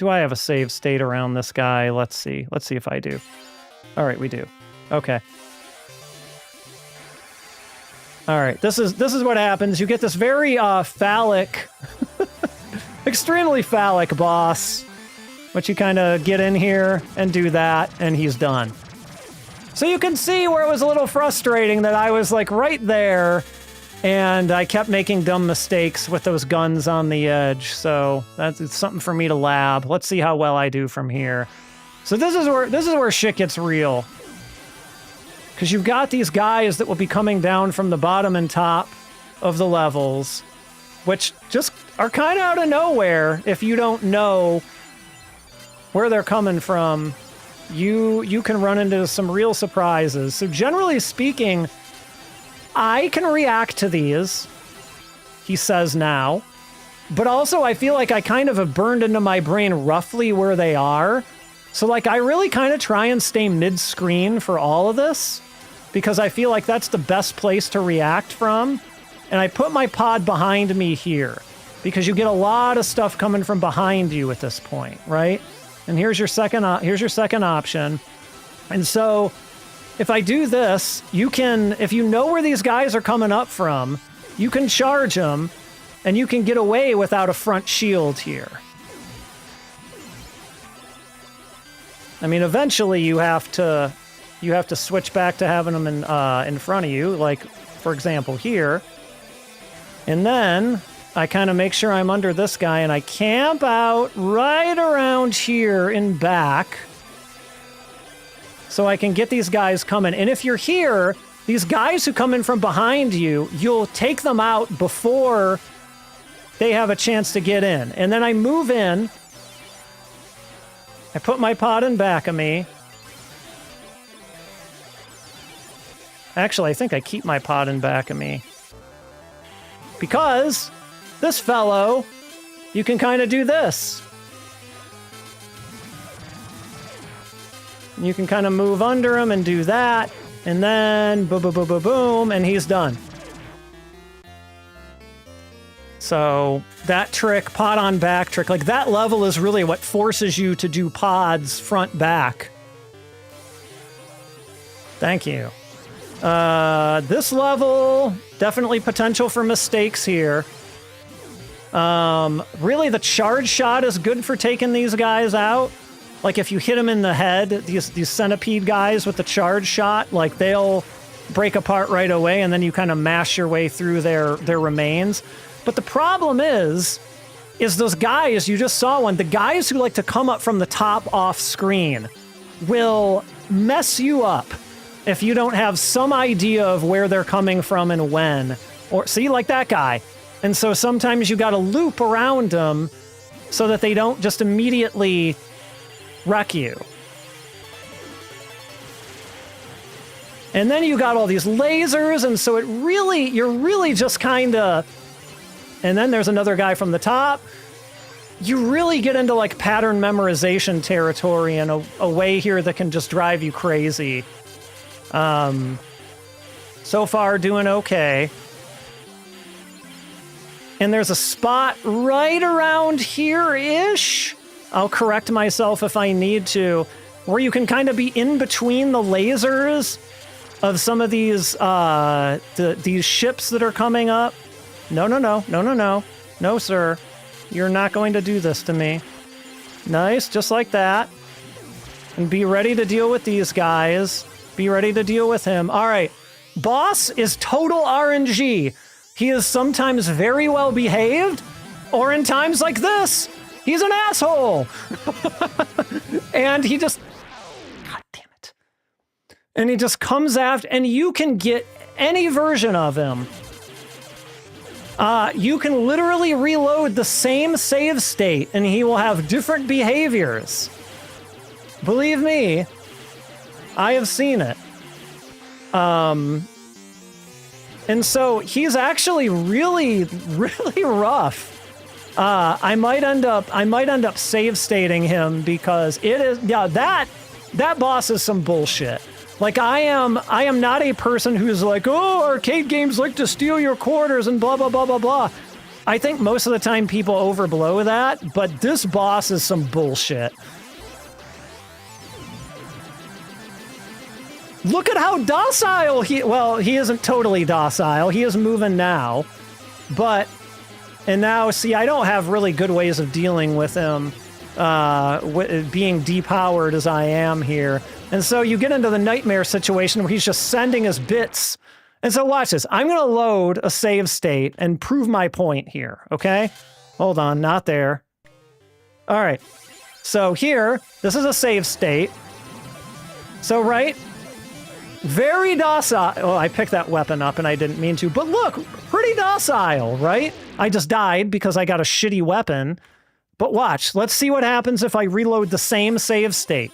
I have a save state around this guy? Let's see. Let's see if I do. All right, we do. Okay. All right. This is what happens. You get this very phallic, extremely phallic boss. But you kind of get in here and do that, and he's done. So you can see where it was a little frustrating that I was like right there, and I kept making dumb mistakes with those guns on the edge. So it's something for me to lab. Let's see how well I do from here. So this is where shit gets real. Because you've got these guys that will be coming down from the bottom and top of the levels, which just are kind of out of nowhere if you don't know where they're coming from. You can run into some real surprises. So generally speaking, I can react to these, he says now, but also I feel like I kind of have burned into my brain roughly where they are. So like I really kind of try and stay mid-screen for all of this because I feel like that's the best place to react from. And I put my pod behind me here because you get a lot of stuff coming from behind you at this point, right? And here's your second option. And so if I do this, you can, if you know where these guys are coming up from, you can charge them and you can get away without a front shield here. I mean, eventually you have to switch back to having them in front of you, like for example here. And then I kind of make sure I'm under this guy and I camp out right around here in back so I can get these guys coming. And if you're here, these guys who come in from behind you, you'll take them out before they have a chance to get in. And then I move in. I put my pod in back of me. Actually, I think I keep my pod in back of me. Because this fellow, you can kind of do this. You can kind of move under him and do that, and then boom, boom, boom, boom, boom, and he's done. So that trick, pod on back trick, like that level is really what forces you to do pods front back. Thank you. This level, definitely potential for mistakes here. Really the charge shot is good for taking these guys out. Like if you hit them in the head, these centipede guys with the charge shot, like they'll break apart right away and then you kind of mash your way through their remains. But the problem is those guys, you just saw one, the guys who like to come up from the top off screen will mess you up if you don't have some idea of where they're coming from and when. Or see, like that guy. And so sometimes you got to loop around them so that they don't just immediately wreck you. And then you got all these lasers, and so you're really just kind of... And then there's another guy from the top. you really get into like pattern memorization territory in a way here that can just drive you crazy. So far, doing okay. And there's a spot right around here-ish. I'll correct myself if I need to, where you can kind of be in between the lasers of some of these these ships that are coming up. No, no, no, no, no, no. No, sir. You're not going to do this to me. Nice, just like that. And be ready to deal with these guys. Be ready to deal with him. All right. Boss is total RNG. He is sometimes very well behaved, or in times like this, he's an asshole. And he just... God damn it. And he just comes after, and you can get any version of him. You can literally reload the same save state, and he will have different behaviors. Believe me, I have seen it. And so he's actually really, really rough. I might end up save stating him because it is, yeah, that boss is some bullshit. Like I am not a person who's like, oh, arcade games like to steal your quarters and blah, blah, blah, blah, blah. I think most of the time people overblow that, but this boss is some bullshit. Look at how docile he isn't totally docile. He is moving now. And now, see, I don't have really good ways of dealing with him being depowered as I am here. And so you get into the nightmare situation where he's just sending us bits. And so watch this. I'm going to load a save state and prove my point here, okay? Hold on, not there. All right. So here, this is a save state. So, right? Very docile. Oh, I picked that weapon up and I didn't mean to. But look, pretty docile, right? I just died because I got a shitty weapon. But watch. Let's see what happens if I reload the same save state.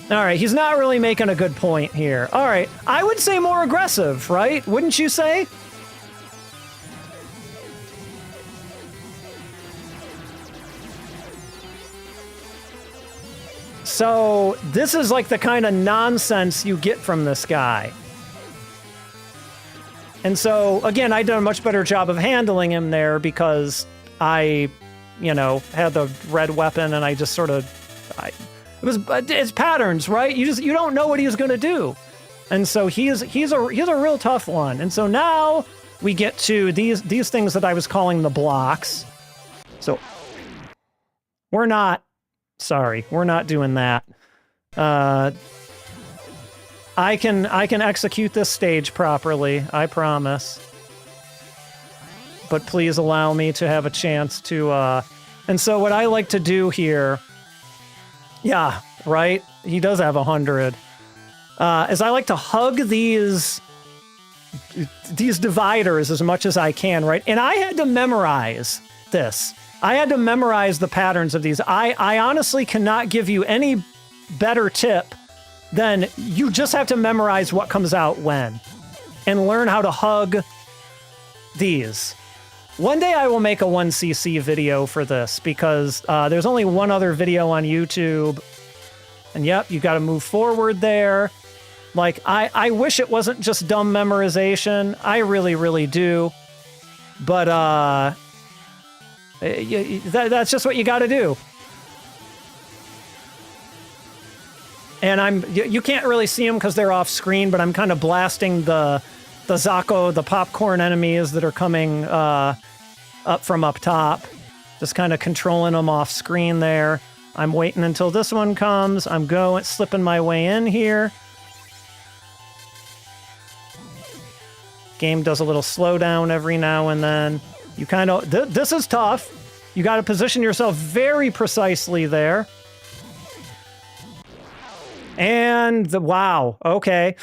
All right, he's not really making a good point here. All right, I would say more aggressive, right? Wouldn't you say? So this is like the kind of nonsense you get from this guy. And so, again, I did a much better job of handling him there because I, you know, had the red weapon and I just sort of... it's patterns, right? You don't know what he's going to do. And so he's a real tough one. And so now we get to these things that I was calling the blocks. So we're not doing that. I can execute this stage properly, I promise. But please allow me to have a chance to and so what I like to do here, yeah, right? He does have 100. Is I like to hug these dividers as much as I can, right? And I had to memorize this. I had to memorize the patterns of these. I honestly cannot give you any better tip than you just have to memorize what comes out when and learn how to hug these. One day I will make a 1cc video for this because there's only one other video on YouTube. And yep, you got to move forward there. Like, I wish it wasn't just dumb memorization. I really, really do. But that's just what you got to do. And you can't really see them because they're off screen, but I'm kind of blasting the Zako, the popcorn enemies that are coming up from up top. Just kind of controlling them off screen there. I'm waiting until this one comes. I'm slipping my way in here. Game does a little slowdown every now and then. You kind of... this is tough. You got to position yourself very precisely there. And wow, okay.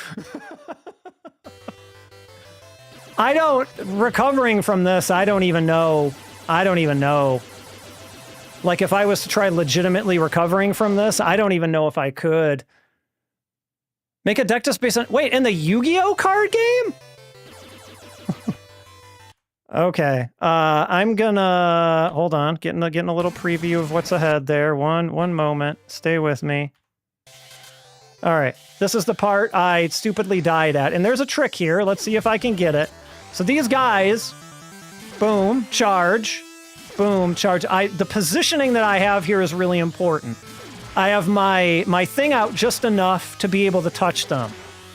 Recovering from this, I don't even know. Like, if I was to try legitimately recovering from this, I don't even know if I could. Make a deck just based on... Wait, in the Yu-Gi-Oh card game? Okay. I'm gonna hold on. Getting a little preview of what's ahead there. One moment. Stay with me. All right. This is the part I stupidly died at, and there's a trick here. Let's see if I can get it. So these guys, boom, charge, boom, charge. The positioning that I have here is really important. I have my thing out just enough to be able to touch them.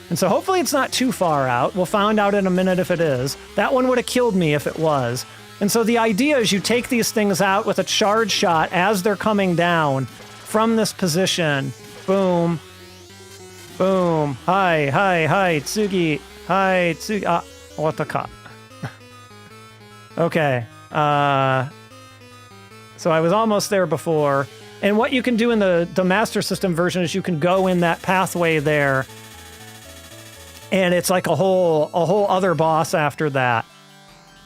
And so hopefully it's not too far out. We'll find out in a minute if it is. That one would have killed me if it was. And so the idea is you take these things out with a charge shot as they're coming down from this position. Boom. Boom. Hi, Tsugi. Hi, Tsugi. Otaka. Okay. So I was almost there before. And what you can do in the Master System version is you can go in that pathway there. And it's like a whole other boss after that.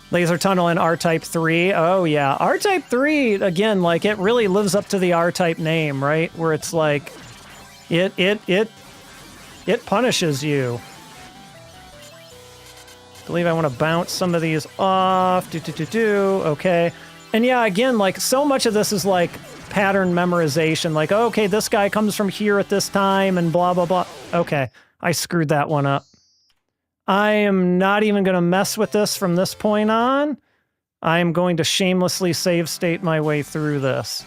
Laser Tunnel in R-Type 3. Oh, yeah. R-Type 3, again, like, it really lives up to the R-Type name, right? Where it's like, it punishes you. I believe I want to bounce some of these off. Okay. And yeah, again, like, so much of this is like pattern memorization. Like, oh, okay, this guy comes from here at this time and blah, blah, blah. Okay, I screwed that one up. I am not even going to mess with this from this point on. I am going to shamelessly save state my way through this.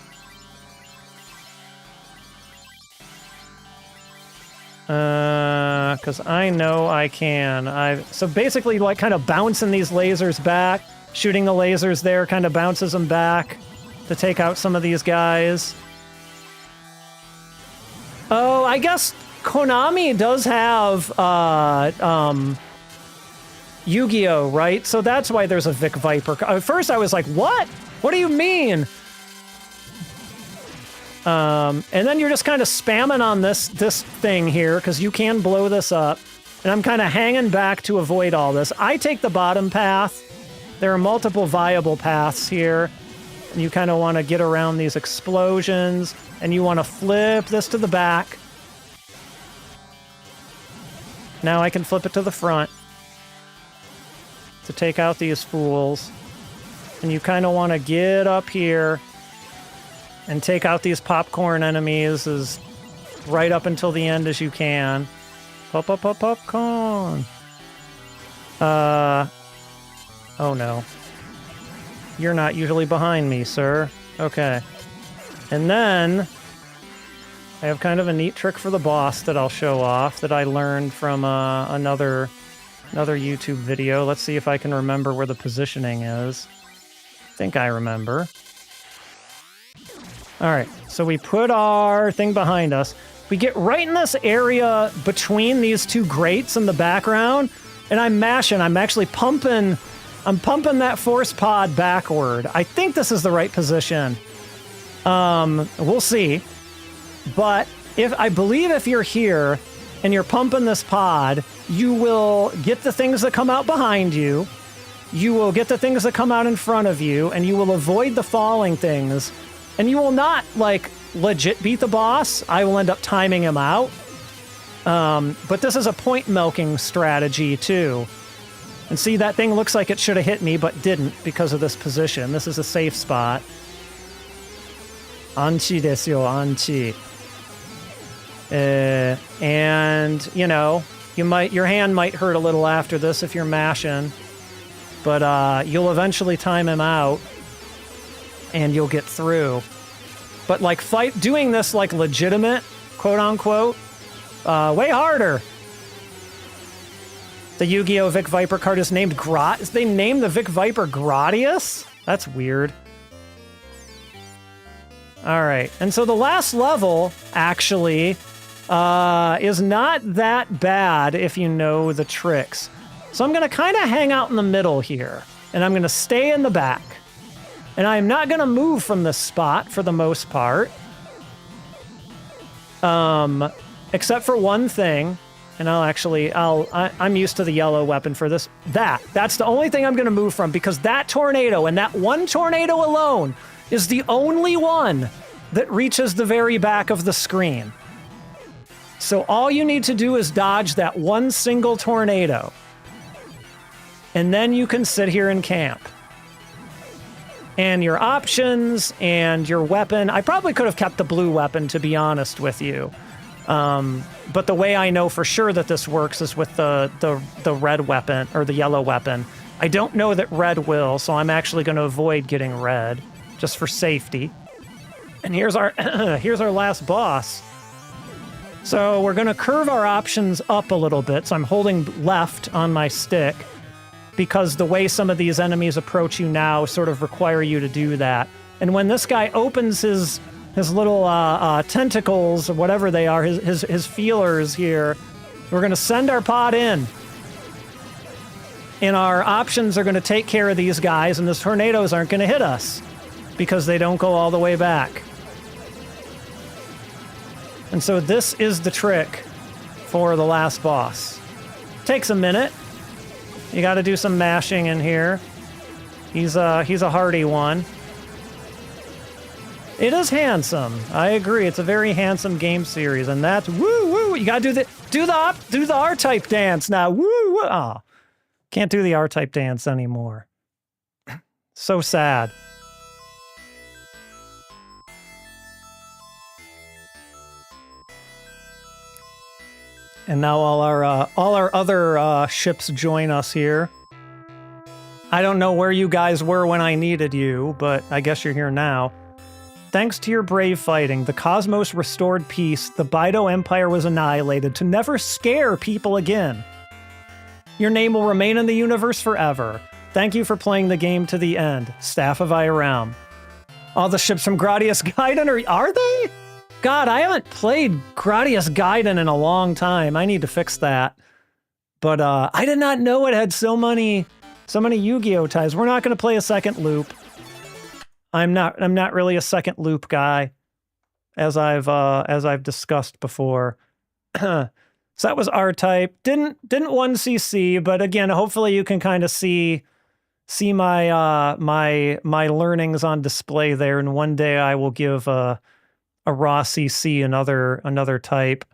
Because I know I can. So basically, like, kind of bouncing these lasers back, shooting the lasers there kind of bounces them back to take out some of these guys. Oh, I guess Konami does have Yu-Gi-Oh, right? So that's why there's a Vic Viper. At first I was like, what? What do you mean? And then you're just kind of spamming on this thing here, because you can blow this up. And I'm kind of hanging back to avoid all this. I take the bottom path. There are multiple viable paths here. And you kind of want to get around these explosions. And you want to flip this to the back. Now I can flip it to the front to take out these fools. And you kind of want to get up here and take out these popcorn enemies as right up until the end as you can. Popcorn. Oh no. You're not usually behind me, sir. Okay. And then I have kind of a neat trick for the boss that I'll show off that I learned from another YouTube video. Let's see if I can remember where the positioning is. I think I remember. All right, so we put our thing behind us. We get right in this area between these two grates in the background, and I'm mashing. I'm actually pumping. I'm pumping that force pod backward. I think this is the right position. We'll see. But I believe if you're here and you're pumping this pod, you will get the things that come out behind you. You will get the things that come out in front of you, and you will avoid the falling things. And you will not, like, legit beat the boss. I will end up timing him out. But this is a point milking strategy, too. And see, that thing looks like it should have hit me, but didn't because of this position. This is a safe spot. Anchi desu yo, anchi. And, you know, your hand might hurt a little after this if you're mashing. But you'll eventually time him out. And you'll get through. But, like, doing this, like, legitimate, quote-unquote, way harder. The Yu-Gi-Oh! Vic Viper card is named They named the Vic Viper Gradius? That's weird. Alright, and so the last level, actually, is not that bad if you know the tricks. So I'm going to kind of hang out in the middle here. And I'm going to stay in the back. And I'm not going to move from this spot for the most part. Except for one thing. And I'm used to the yellow weapon for this. That's the only thing I'm going to move from, because that tornado and that one tornado alone is the only one that reaches the very back of the screen. So all you need to do is dodge that one single tornado. And then you can sit here and camp. and your options and your weapon. I probably could have kept the blue weapon, to be honest with you. But the way I know for sure that this works is with the red weapon or the yellow weapon. I don't know that red will, so I'm actually going to avoid getting red just for safety. And here's our here's our last boss. So we're going to curve our options up a little bit. So I'm holding left on my stick because the way some of these enemies approach you now sort of require you to do that. And when this guy opens his little tentacles, or whatever they are, his feelers here, we're going to send our pod in. And our options are going to take care of these guys, and the tornadoes aren't going to hit us because they don't go all the way back. And so this is the trick for the last boss. Takes a minute. You got to do some mashing in here. He's a hardy one. It is handsome. I agree. It's a very handsome game series, and that's woo woo. You got to do the R-type dance now. Woo woo. Oh, can't do the R-type dance anymore. So sad. And now all our other ships join us here. I don't know where you guys were when I needed you, but I guess you're here now. Thanks to your brave fighting, the cosmos restored peace, the Bido Empire was annihilated to never scare people again. Your name will remain in the universe forever. Thank you for playing the game to the end. Staff of Iram. All the ships from Gradius Gaiden are they? God, I haven't played Gradius Gaiden in a long time. I need to fix that. But I did not know it had so many Yu-Gi-Oh ties. We're not going to play a second loop. I'm not really a second loop guy, as I've discussed before. So that was R-type. Didn't 1cc, but again, hopefully you can kind of see my my learnings on display there, and one day I will give a raw CC another type.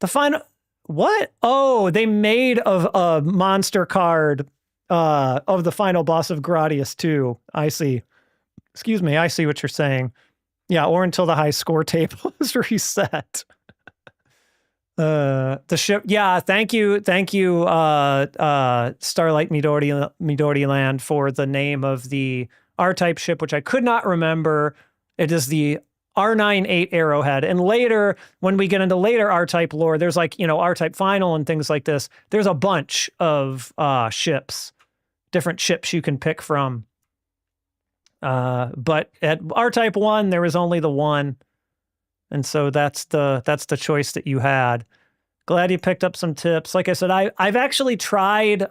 The final what? Oh, they made a monster card of the final boss of Gradius too. I see. Excuse me, I see what you're saying. Yeah, or until the high score table is reset. The ship, yeah, thank you, Starlight Midori Land for the name of the R-type ship, which I could not remember. It is the R98 Arrowhead. And later, when we get into later R-type lore, there's like, R-type Final and things like this. There's a bunch of ships, different ships you can pick from. But at R-type 1, there was only the one. And so that's the choice that you had. Glad you picked up some tips. Like I said, I've actually tried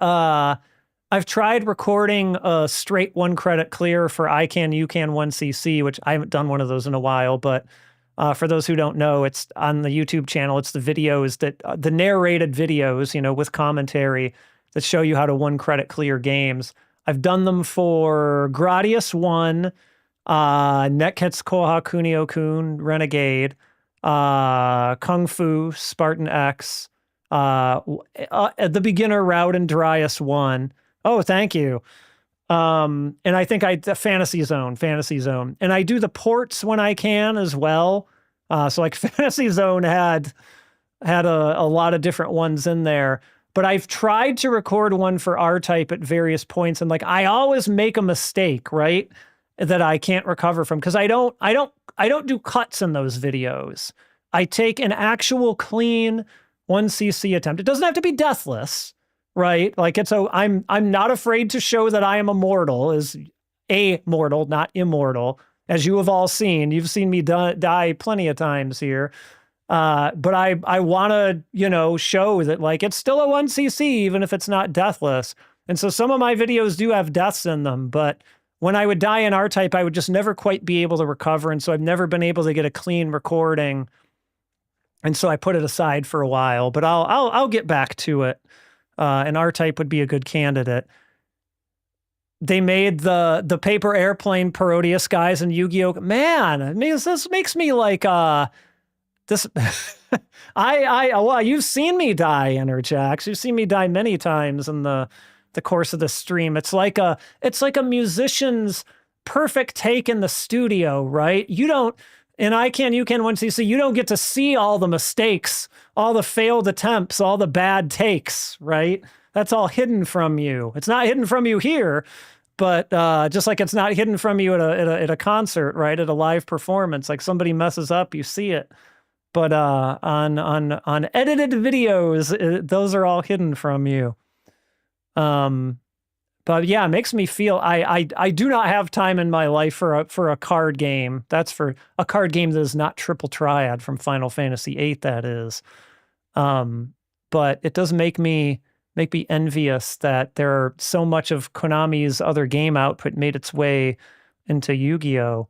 I've tried recording a straight 1 credit clear for ICANN UCANN 1cc, which I haven't done one of those in a while, but for those who don't know, it's on the YouTube channel. It's the videos that the narrated videos, with commentary that show you how to 1 credit clear games. I've done them for Gradius 1, Netketsu Koha Kunio-kun, Renegade, Kung Fu, Spartan X, the beginner route in Darius 1. Oh, thank you. And I think Fantasy Zone. And I do the ports when I can as well. So like Fantasy Zone had a lot of different ones in there. But I've tried to record one for R-type at various points, and like I always make a mistake, right? That I can't recover from, because I don't do cuts in those videos. I take an actual clean 1cc attempt. It doesn't have to be deathless, right? Like I'm not afraid to show that I am immortal, is a mortal, not immortal, as you have all seen. You've seen me die plenty of times here. But I want to, show that like it's still a 1cc, even if it's not deathless. And so some of my videos do have deaths in them, but when I would die in R-type, I would just never quite be able to recover. And so I've never been able to get a clean recording. And so I put it aside for a while, but I'll get back to it. And R-type would be a good candidate. They made the paper airplane Parodius guys in Yu-Gi-Oh! Man, I mean, this makes me like, this, well, you've seen me die, Enerjax. You've seen me die many times in the the course of the stream. It's like a musician's perfect take in the studio, right? You don't, in I Can, You Can, once you see, you don't get to see all the mistakes, all the failed attempts, all the bad takes, right? That's all hidden from you. It's not hidden from you here, but just like it's not hidden from you at a concert, right? At a live performance, like somebody messes up, you see it. But on edited videos, those are all hidden from you. But yeah, it makes me feel I do not have time in my life for a card game. That's for a card game that is not Triple Triad from Final Fantasy VIII. That is, but it does make me envious that there are so much of Konami's other game output made its way into Yu-Gi-Oh.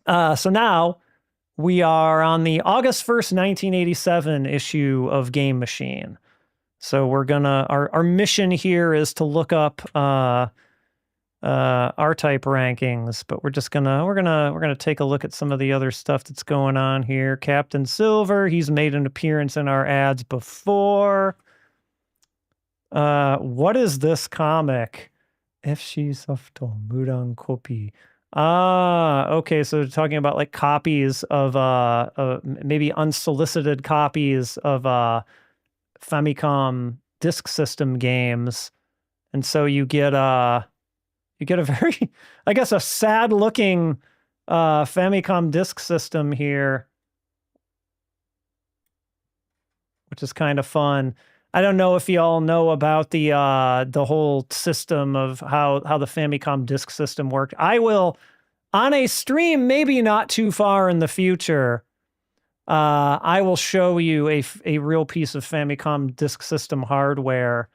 So now we are on the August 1st, 1987 issue of Game Machine. So we're gonna, our mission here is to look up R-type rankings, but we're gonna take a look at some of the other stuff that's going on here. Captain Silver, he's made an appearance in our ads before. What is this comic? FC Softo Mudan Copy. Okay, so talking about like copies of maybe unsolicited copies of Famicom disk system games. And so you get a very, I guess, a sad looking Famicom disk system here, which is kind of fun. I don't know if you all know about the whole system of how the Famicom disk system worked. I will, on a stream, maybe not too far in the future, I will show you a real piece of Famicom disk system hardware,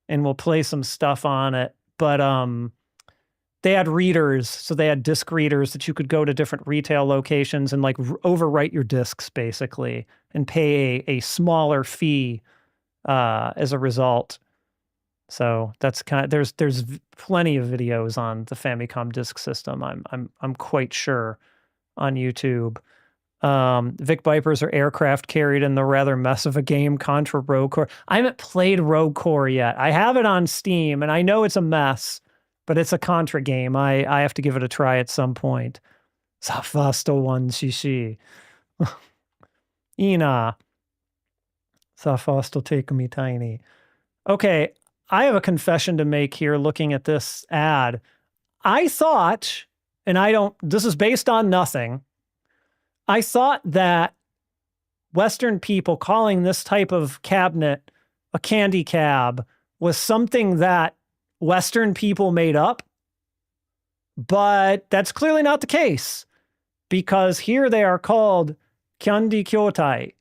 and we'll play some stuff on it. But they had readers, so they had disk readers that you could go to different retail locations and like overwrite your disks basically, and pay a smaller fee as a result. So that's kind of, there's plenty of videos on the Famicom disk system. I'm quite sure on YouTube. Vic Vipers are aircraft carried in the rather mess of a game Contra Rogue Core. I haven't played Rogue Core yet. I have it on Steam, and I know it's a mess, but it's a Contra game. I have to give it a try at some point. Safasto one shishi. Ina. Safasto take me tiny. Okay, I have a confession to make here looking at this ad. I thought, and this is based on nothing, I thought that Western people calling this type of cabinet a candy cab was something that Western people made up, but that's clearly not the case, because here they are called Kyandi Kyotai,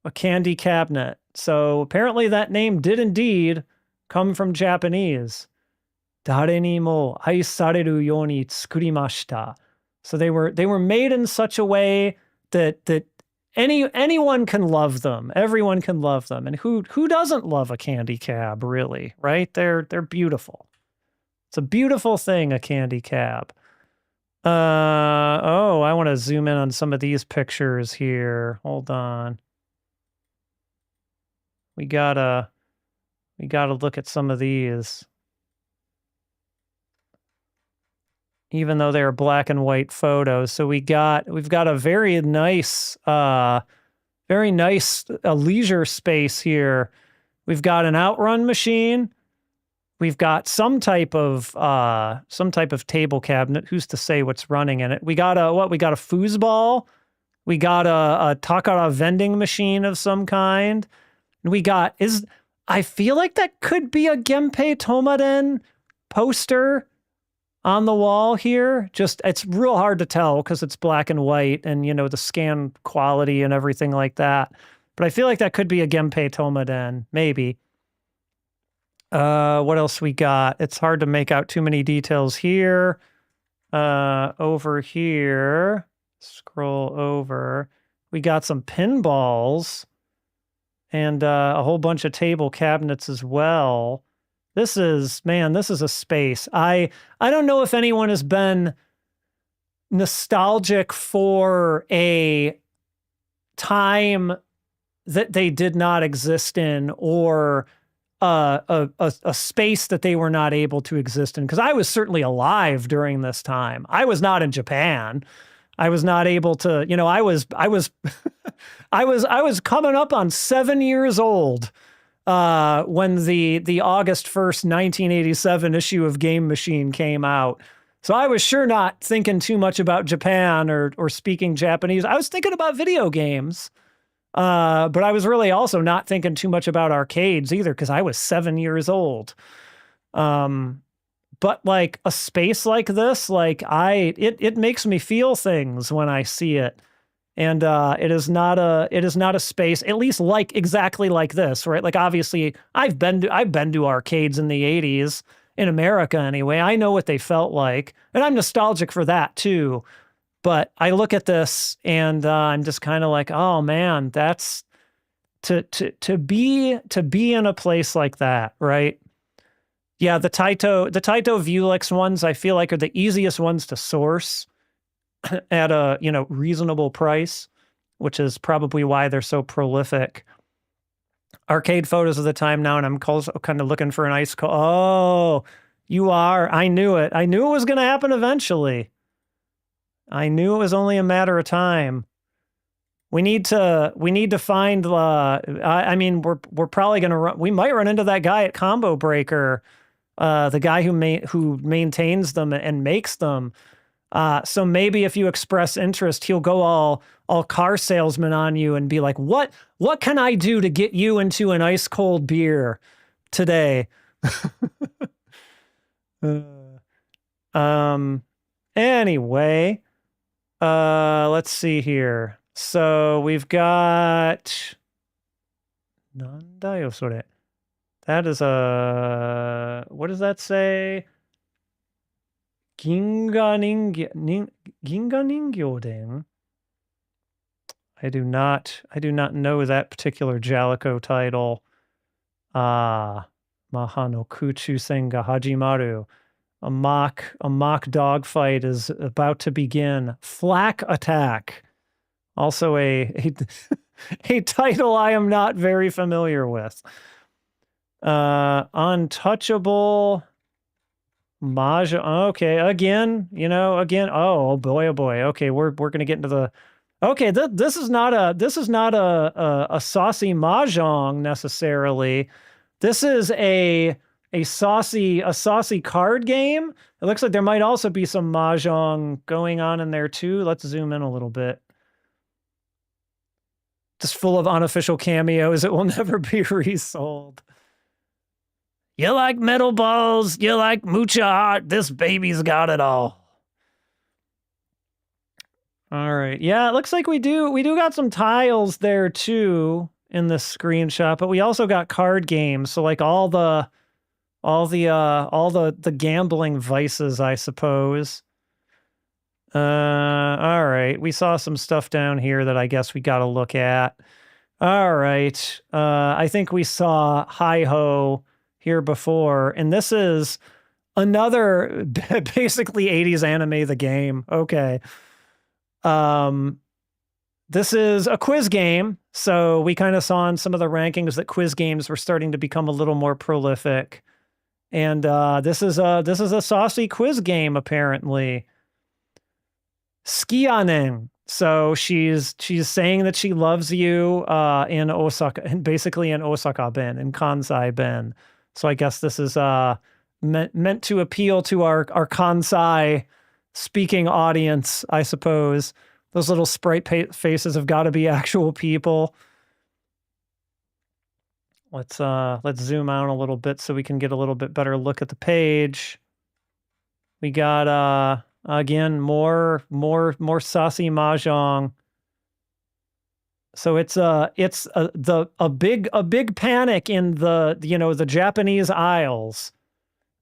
a candy cabinet. So apparently that name did indeed come from Japanese. Dare ni mo aisareru you ni tsukurimashita. So they were made in such a way that anyone can love them. Everyone can love them. And who doesn't love a candy cab, really, right? They're beautiful. It's a beautiful thing, a candy cab. Oh, I want to zoom in on some of these pictures here. Hold on. We gotta look at some of these. Even though they're black and white photos. So we've got a very nice leisure space here. We've got an outrun machine. We've got some type of table cabinet. Who's to say what's running in it? We got a foosball. We got a Takara vending machine of some kind. And I feel like that could be a Genpei Tomaden poster on the wall here. Just, it's real hard to tell because it's black and white and, the scan quality and everything like that. But I feel like that could be a Genpei Tomaden, maybe. What else we got? It's hard to make out too many details here. Over here, scroll over. We got some pinballs and a whole bunch of table cabinets as well. This is a space. I don't know if anyone has been nostalgic for a time that they did not exist in, or a space that they were not able to exist in. Because I was certainly alive during this time. I was not in Japan. I was not able to, I was I was coming up on 7 years old when the August 1st, 1987 issue of Game Machine came out. So I was sure not thinking too much about Japan or speaking Japanese. I was thinking about video games. But I was really also not thinking too much about arcades either, because I was 7 years old. But like a space like this, like it makes me feel things when I see it. And it is not a space, at least like exactly like this, right? Like obviously I've been to arcades in the 80s in America anyway. I know what they felt like, and I'm nostalgic for that too. But I look at this and I'm just kind of like, oh man, that's to be in a place like that, right? Yeah, the Taito Vuelix ones I feel like are the easiest ones to source at a reasonable price, which is probably why they're so prolific. Arcade photos of the time now, and I'm kind of looking for an ice cold. Oh, you are. I knew it. I knew it was going to happen eventually. I knew it was only a matter of time. We need to find. I mean, we're probably gonna run. We might run into that guy at Combo Breaker, the guy who maintains them and makes them. So maybe if you express interest, he'll go all car salesman on you and be like, "What can I do to get you into an ice cold beer today?" Anyway. Let's see here. So we've got Nandayo sore. That is what does that say? Ginga Ningyo Den. I do not know that particular Jalico title. Mahano Kuchu Senga Hajimaru. A mock dogfight is about to begin. Flak Attack. Also a title I am not very familiar with. Untouchable. Mahjong. Okay, again. Oh boy, oh boy. Okay, we're gonna get into the. Okay, this is not a saucy mahjong necessarily. This is a saucy card game. It looks like there might also be some mahjong going on in there too. Let's zoom in a little bit. Just full of unofficial cameos. It will never be resold. You like metal balls? You like mucha heart? This baby's got it all. All right. Yeah, it looks like we do got some tiles there too in this screenshot, but we also got card games. So like all the gambling vices, I suppose. All right. We saw some stuff down here that I guess we got to look at. All right. I think we saw Hi-Ho here before, and this is another basically 80s anime, the game. Okay. This is a quiz game. So we kind of saw in some of the rankings that quiz games were starting to become a little more prolific. And this is a saucy quiz game, apparently. Skianen. So she's saying that she loves you in Osaka, and basically in Osaka Ben, in Kansai Ben. So I guess this is meant to appeal to our Kansai speaking audience, I suppose. Those little sprite faces have got to be actual people. Let's zoom out a little bit so we can get a little bit better look at the page. We got again more saucy mahjong. So it's a big panic in the Japanese Isles.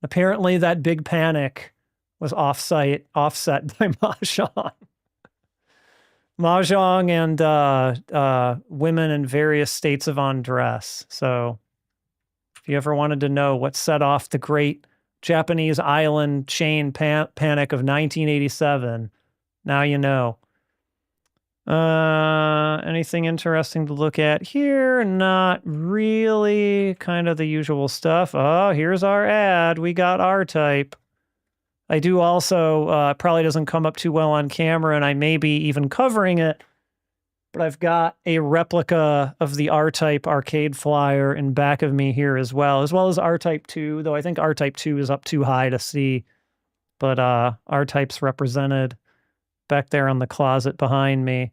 Apparently that big panic was offset by mahjong. Mahjong and women in various states of undress. So if you ever wanted to know what set off the great Japanese island chain panic of 1987, now you know. Anything interesting to look at here? Not really. Kind of the usual stuff. Oh, here's our ad. We got R-Type. I do also, probably doesn't come up too well on camera, and I may be even covering it, but I've got a replica of the R-Type arcade flyer in back of me here as well as R-Type 2, though I think R-Type 2 is up too high to see, but R-Type's represented back there on the closet behind me.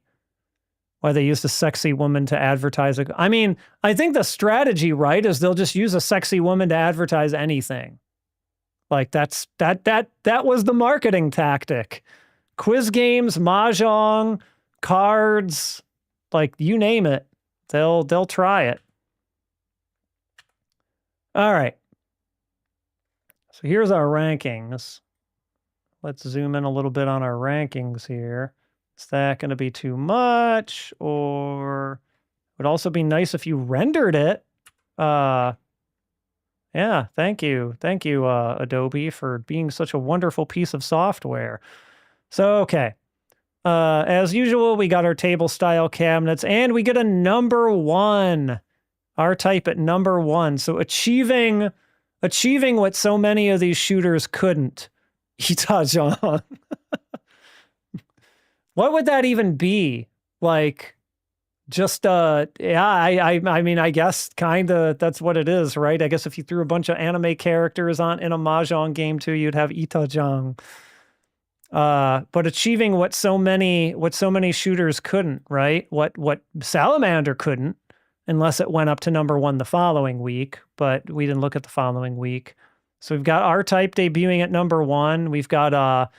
Why they used a sexy woman to advertise it. I mean, I think the strategy, right, is they'll just use a sexy woman to advertise anything. Like that was the marketing tactic. Quiz games, mahjong, cards, like you name it, they'll try it. All right. So here's our rankings. Let's zoom in a little bit on our rankings here. Is that going to be too much? Or it would also be nice if you rendered it. Yeah, thank you. Thank you, Adobe, for being such a wonderful piece of software. So, okay. As usual, we got our table style cabinets, and we get a number 1. R-Type at number 1. So achieving what so many of these shooters couldn't. Itajan. What would that even be? Like, just, yeah, I mean, I guess kind of that's what it is, right? I guess if you threw a bunch of anime characters on in a mahjong game too, you'd have Itajan. But achieving what so many shooters couldn't, right? What Salamander couldn't, unless it went up to number 1 the following week, but we didn't look at the following week. So we've got R-Type debuting at number 1. We've got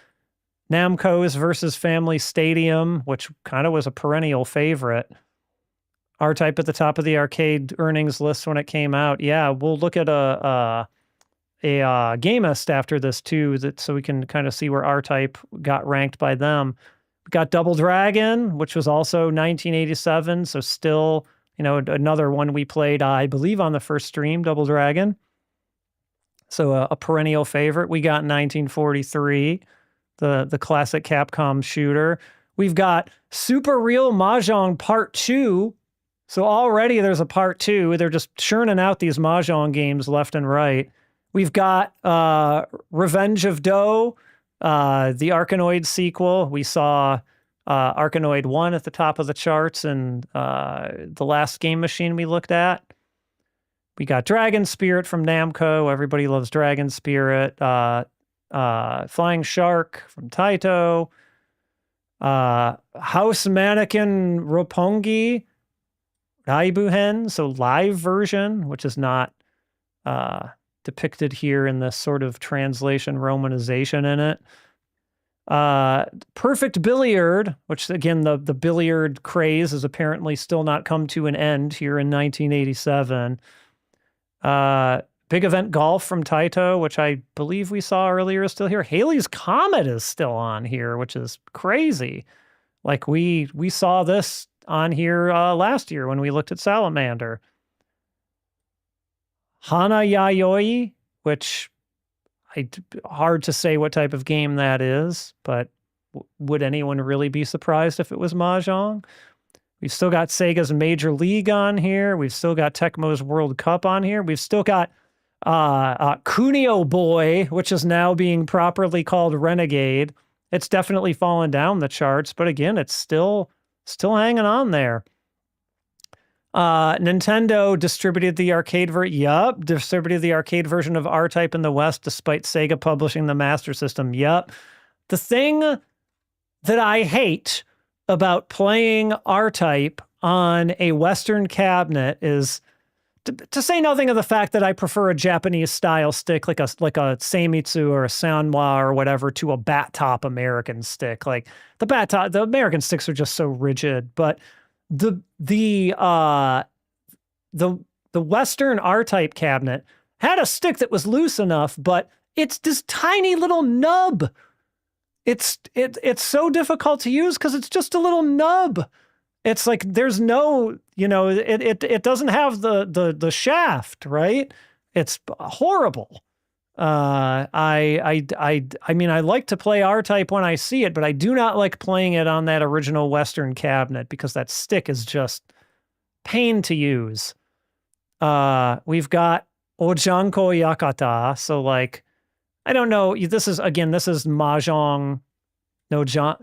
Namco's versus Family Stadium, which kind of was a perennial favorite. R-Type at the top of the arcade earnings list when it came out. Yeah, we'll look at a Gamist after this too, so we can kind of see where R-Type got ranked by them. We got Double Dragon, which was also 1987, so still, you know, another one we played, I believe, on the first stream, Double Dragon. So a perennial favorite. We got 1943, the classic Capcom shooter. We've got Super Real Mahjong Part 2. So already there's a Part 2. They're just churning out these Mahjong games left and right. We've got Revenge of Doe, the Arkanoid sequel. We saw Arkanoid 1 at the top of the charts and the last Game Machine we looked at. We got Dragon Spirit from Namco. Everybody loves Dragon Spirit. Flying Shark from Taito. House Mannequin Roppongi. Raibuhen, so live version, which is not depicted here in this sort of translation romanization in it. Perfect Billiard, which again, the billiard craze has apparently still not come to an end here in 1987. Big Event Golf from Taito, which I believe we saw earlier, is still here. Halley's Comet is still on here, which is crazy. Like we saw this on here last year when we looked at Salamander. Hana Yayoi, which hard to say what type of game that is, but would anyone really be surprised if it was Mahjong? We've still got Sega's Major League on here. We've still got Tecmo's World Cup on here. We've still got Kunio Boy, which is now being properly called Renegade. It's definitely fallen down the charts, but again, it's still hanging on there. Nintendo distributed the arcade distributed the arcade version of R-Type in the West, despite Sega publishing the Master System. Yup. The thing that I hate about playing R-Type on a Western cabinet is, to say nothing of the fact that I prefer a Japanese style stick, like a Seimitsu or a Sanwa or whatever, to a bat top American stick. Like the American sticks are just so rigid, but the Western R-Type cabinet had a stick that was loose enough, but it's this tiny little nub. It's so difficult to use because it's just a little nub. It's like there's no, it doesn't have the shaft, right? It's horrible. I mean, I like to play R-Type when I see it, but I do not like playing it on that original Western cabinet because that stick is just pain to use. We've got Ojanko Yakata, so like, I don't know. This is Mahjong no Jang,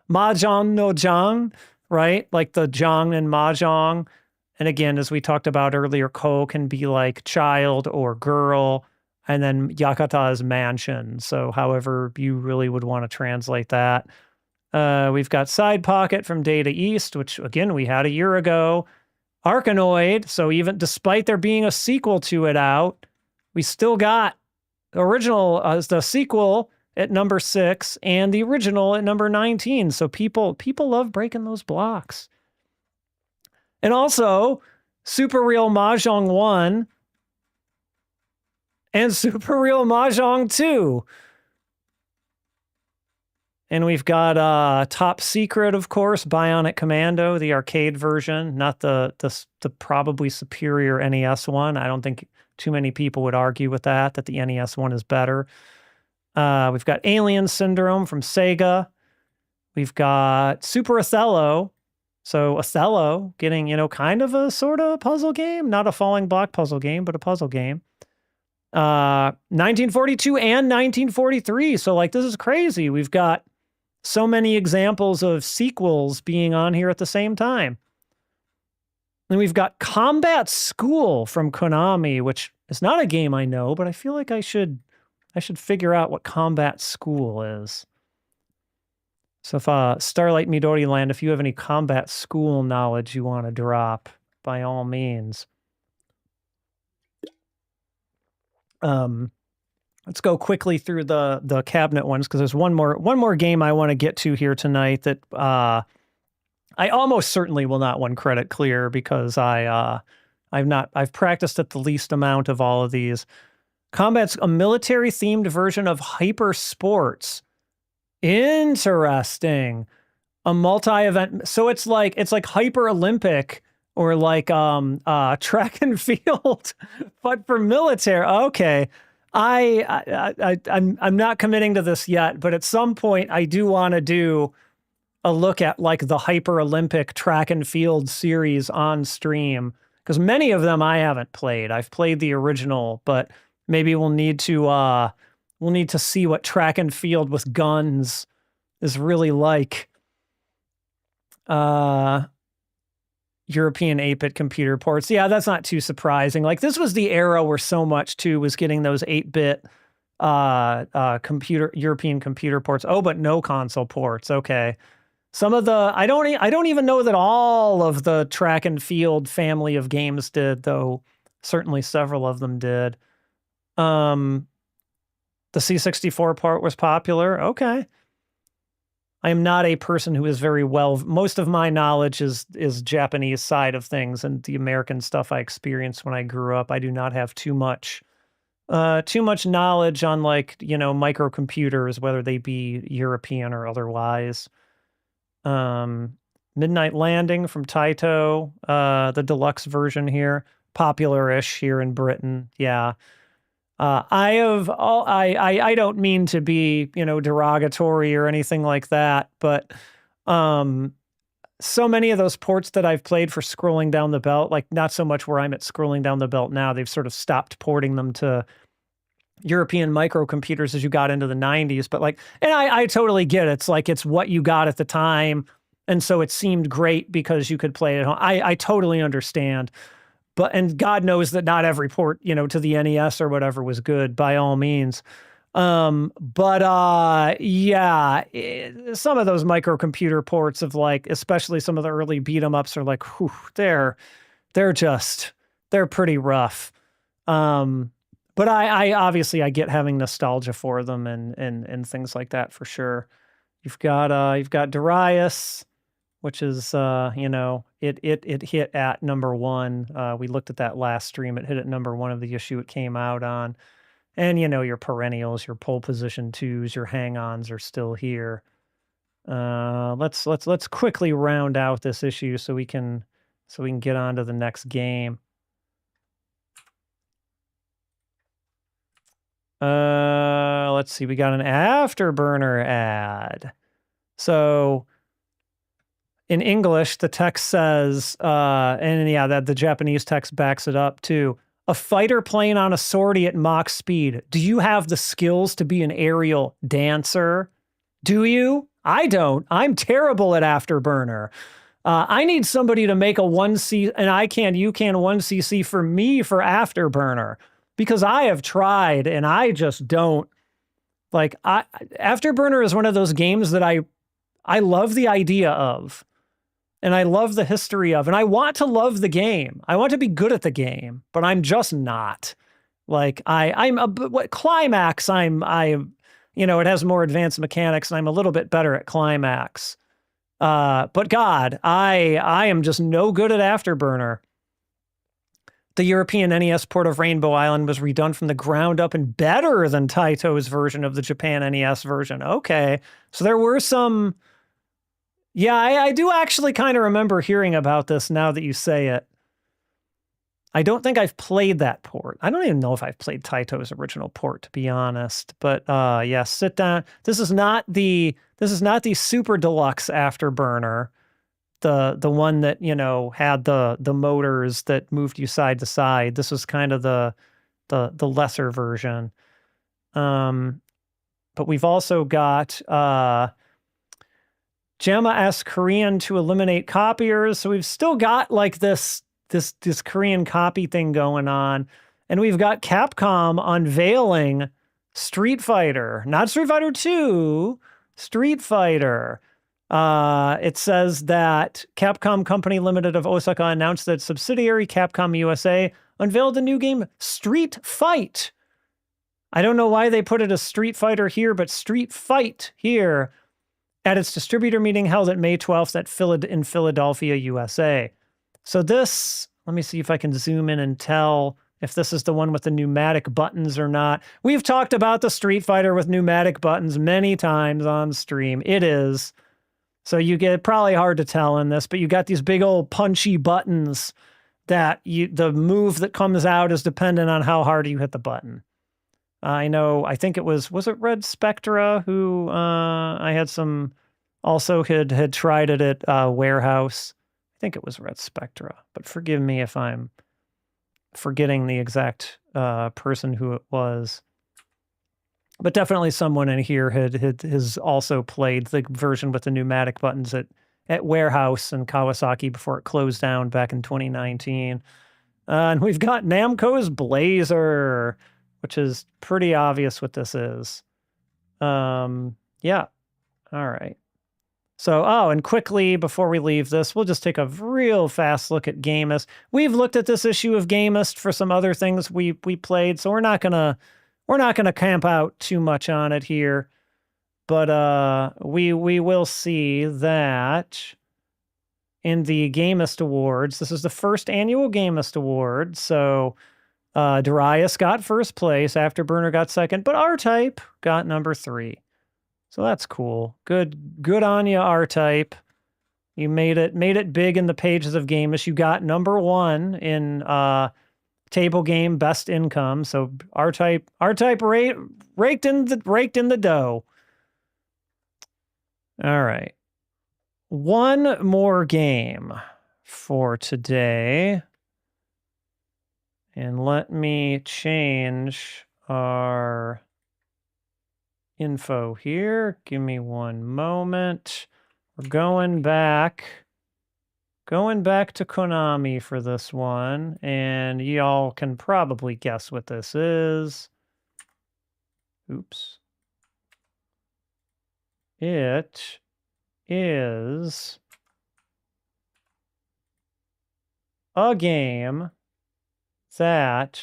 Mahjong no Jang, right? Like the Jang and Mahjong. And again, as we talked about earlier, Ko can be like child or girl, and then Yakata is mansion. So however you really would want to translate that. We've got Side Pocket from Data East, which again, we had a year ago. Arkanoid, so even despite there being a sequel to it out, we still got original as the sequel at number 6 and the original at number 19. So people love breaking those blocks. And also Super Real Mahjong 1 and Super Real Mahjong 2. And we've got Top Secret, of course, Bionic Commando, the arcade version, not the probably superior NES one. I don't think too many people would argue with that the NES one is better. We've got Alien Syndrome from Sega. We've got Super Othello. So Othello getting, kind of a sort of puzzle game, not a falling block puzzle game, but a puzzle game. 1942 and 1943. So like, this is crazy. We've got so many examples of sequels being on here at the same time. And we've got Combat School from Konami, which is not a game I know, but I feel like I should figure out what Combat School is. So if Starlight Midori Land, if you have any Combat School knowledge you want to drop, by all means. Let's go quickly through the cabinet ones because there's one more game I want to get to here tonight that I almost certainly will not win credit clear because I've practiced at the least amount of all of these. Combat's a military themed version of Hyper Sports. Interesting. A multi-event. So it's like Hyper Olympic or like track and field, but for military. Okay. I'm not committing to this yet, but at some point I do want to do a look at like the Hyper Olympic track and field series on stream because many of them I haven't played. I've played the original, but maybe we'll need to see what track and field with guns is really like. European 8-bit computer ports. Yeah, that's not too surprising. Like this was the era where so much too was getting those 8-bit European computer ports. Oh, but no console ports. Okay. Some of the I don't even know that all of the track and field family of games did, though certainly several of them did. The C64 port was popular. Okay. I am not a person who is very well. Most of my knowledge is Japanese side of things and the American stuff I experienced when I grew up. I do not have too much knowledge on like, microcomputers, whether they be European or otherwise. Midnight Landing from Taito, the deluxe version here, popular-ish here in Britain. Yeah. I don't mean to be, derogatory or anything like that, but so many of those ports that I've played for Scrolling Down the Belt, like not so much where I'm at Scrolling Down the Belt now, they've sort of stopped porting them to European microcomputers as you got into the 90s, but like, and I totally get it. It's like, it's what you got at the time. And so it seemed great because you could play it at home. I totally understand. And God knows that not every port, to the NES or whatever was good by all means. Yeah, some of those microcomputer ports of like, especially some of the early beat 'em ups are like, whew, they're pretty rough. But I obviously I get having nostalgia for them and things like that for sure. You've got Darius, which is, it hit at number 1. We looked at that last stream. It hit at number 1 of the issue it came out on. And, your perennials, your pole position 2s, your hang-ons are still here. Let's quickly round out this issue so we can get on to the next game. Let's see. We got an Afterburner ad. So in English, the text says, and yeah, that the Japanese text backs it up too. A fighter plane on a sortie at Mach speed. Do you have the skills to be an aerial dancer? Do you? I don't. I'm terrible at Afterburner. I need somebody to make a 1C, and I can, you can 1cc for me for Afterburner, because I have tried and I just don't. Like, Afterburner is one of those games that I love the idea of, and I love the history of, and I want to love the game. I want to be good at the game, but I'm just not. Like, Climax, you know, it has more advanced mechanics, and I'm a little bit better at Climax. But God, I am just no good at Afterburner. The European NES port of Rainbow Island was redone from the ground up and better than Taito's version of the Japan NES version. Okay, so there were some... Yeah, I do actually kind of remember hearing about this now that you say it. I don't think I've played that port. I don't even know if I've played Taito's original port, to be honest. But yeah, sit down. This is not the super deluxe Afterburner, the one that, you know, had the motors that moved you side to side. This was kind of the lesser version. But we've also got Gemma asks Korean to eliminate copiers. So we've still got like this Korean copy thing going on. And we've got Capcom unveiling Street Fighter, not Street Fighter 2, Street Fighter. It says that Capcom Company Limited of Osaka announced that subsidiary Capcom USA unveiled the new game Street Fight. I don't know why they put it as Street Fighter here, but Street Fight here at its distributor meeting held at May 12th in Philadelphia, USA. So this, let me see if I can zoom in and tell if this is the one with the pneumatic buttons or not. We've talked about the Street Fighter with pneumatic buttons many times on stream. It is. So you get, probably hard to tell in this, but you got these big old punchy buttons that the move that comes out is dependent on how hard you hit the button. I know, I think it was it Red Spectra who I had some, also had tried it at Warehouse. I think it was Red Spectra, but forgive me if I'm forgetting the exact person who it was. But definitely someone in here has also played the version with the pneumatic buttons at Warehouse in Kawasaki before it closed down back in 2019. And we've got Namco's Blazer, which is pretty obvious what this is. Yeah. All right. So, and quickly, before we leave this, we'll just take a real fast look at Gamist. We've looked at this issue of Gamist for some other things we played, so we're not gonna camp out too much on it here. But we will see that in the Gamist Awards, this is the first annual Gamist Award, so Darius got first place, Afterburner got second, but R-Type got number 3. So that's cool. Good on you, R-Type. You made it big in the pages of Gamist. You got number 1 in table game best income. So R-Type raked in the dough. All right. One more game for today. And let me change our info here. Give me one moment. We're going back to Konami for this one, and y'all can probably guess what this is. Oops. It is a game that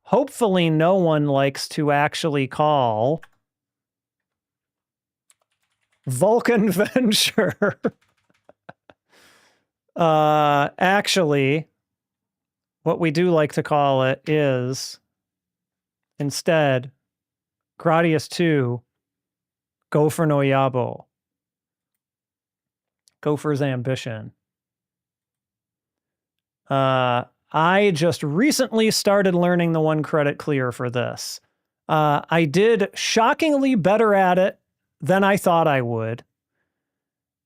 hopefully no one likes to actually call Vulcan Venture. Actually, what we do like to call it is instead Gradius 2 Gopher no Yabo. Gopher's Ambition. I just recently started learning the 1 credit clear for this. I did shockingly better at it than I thought I would.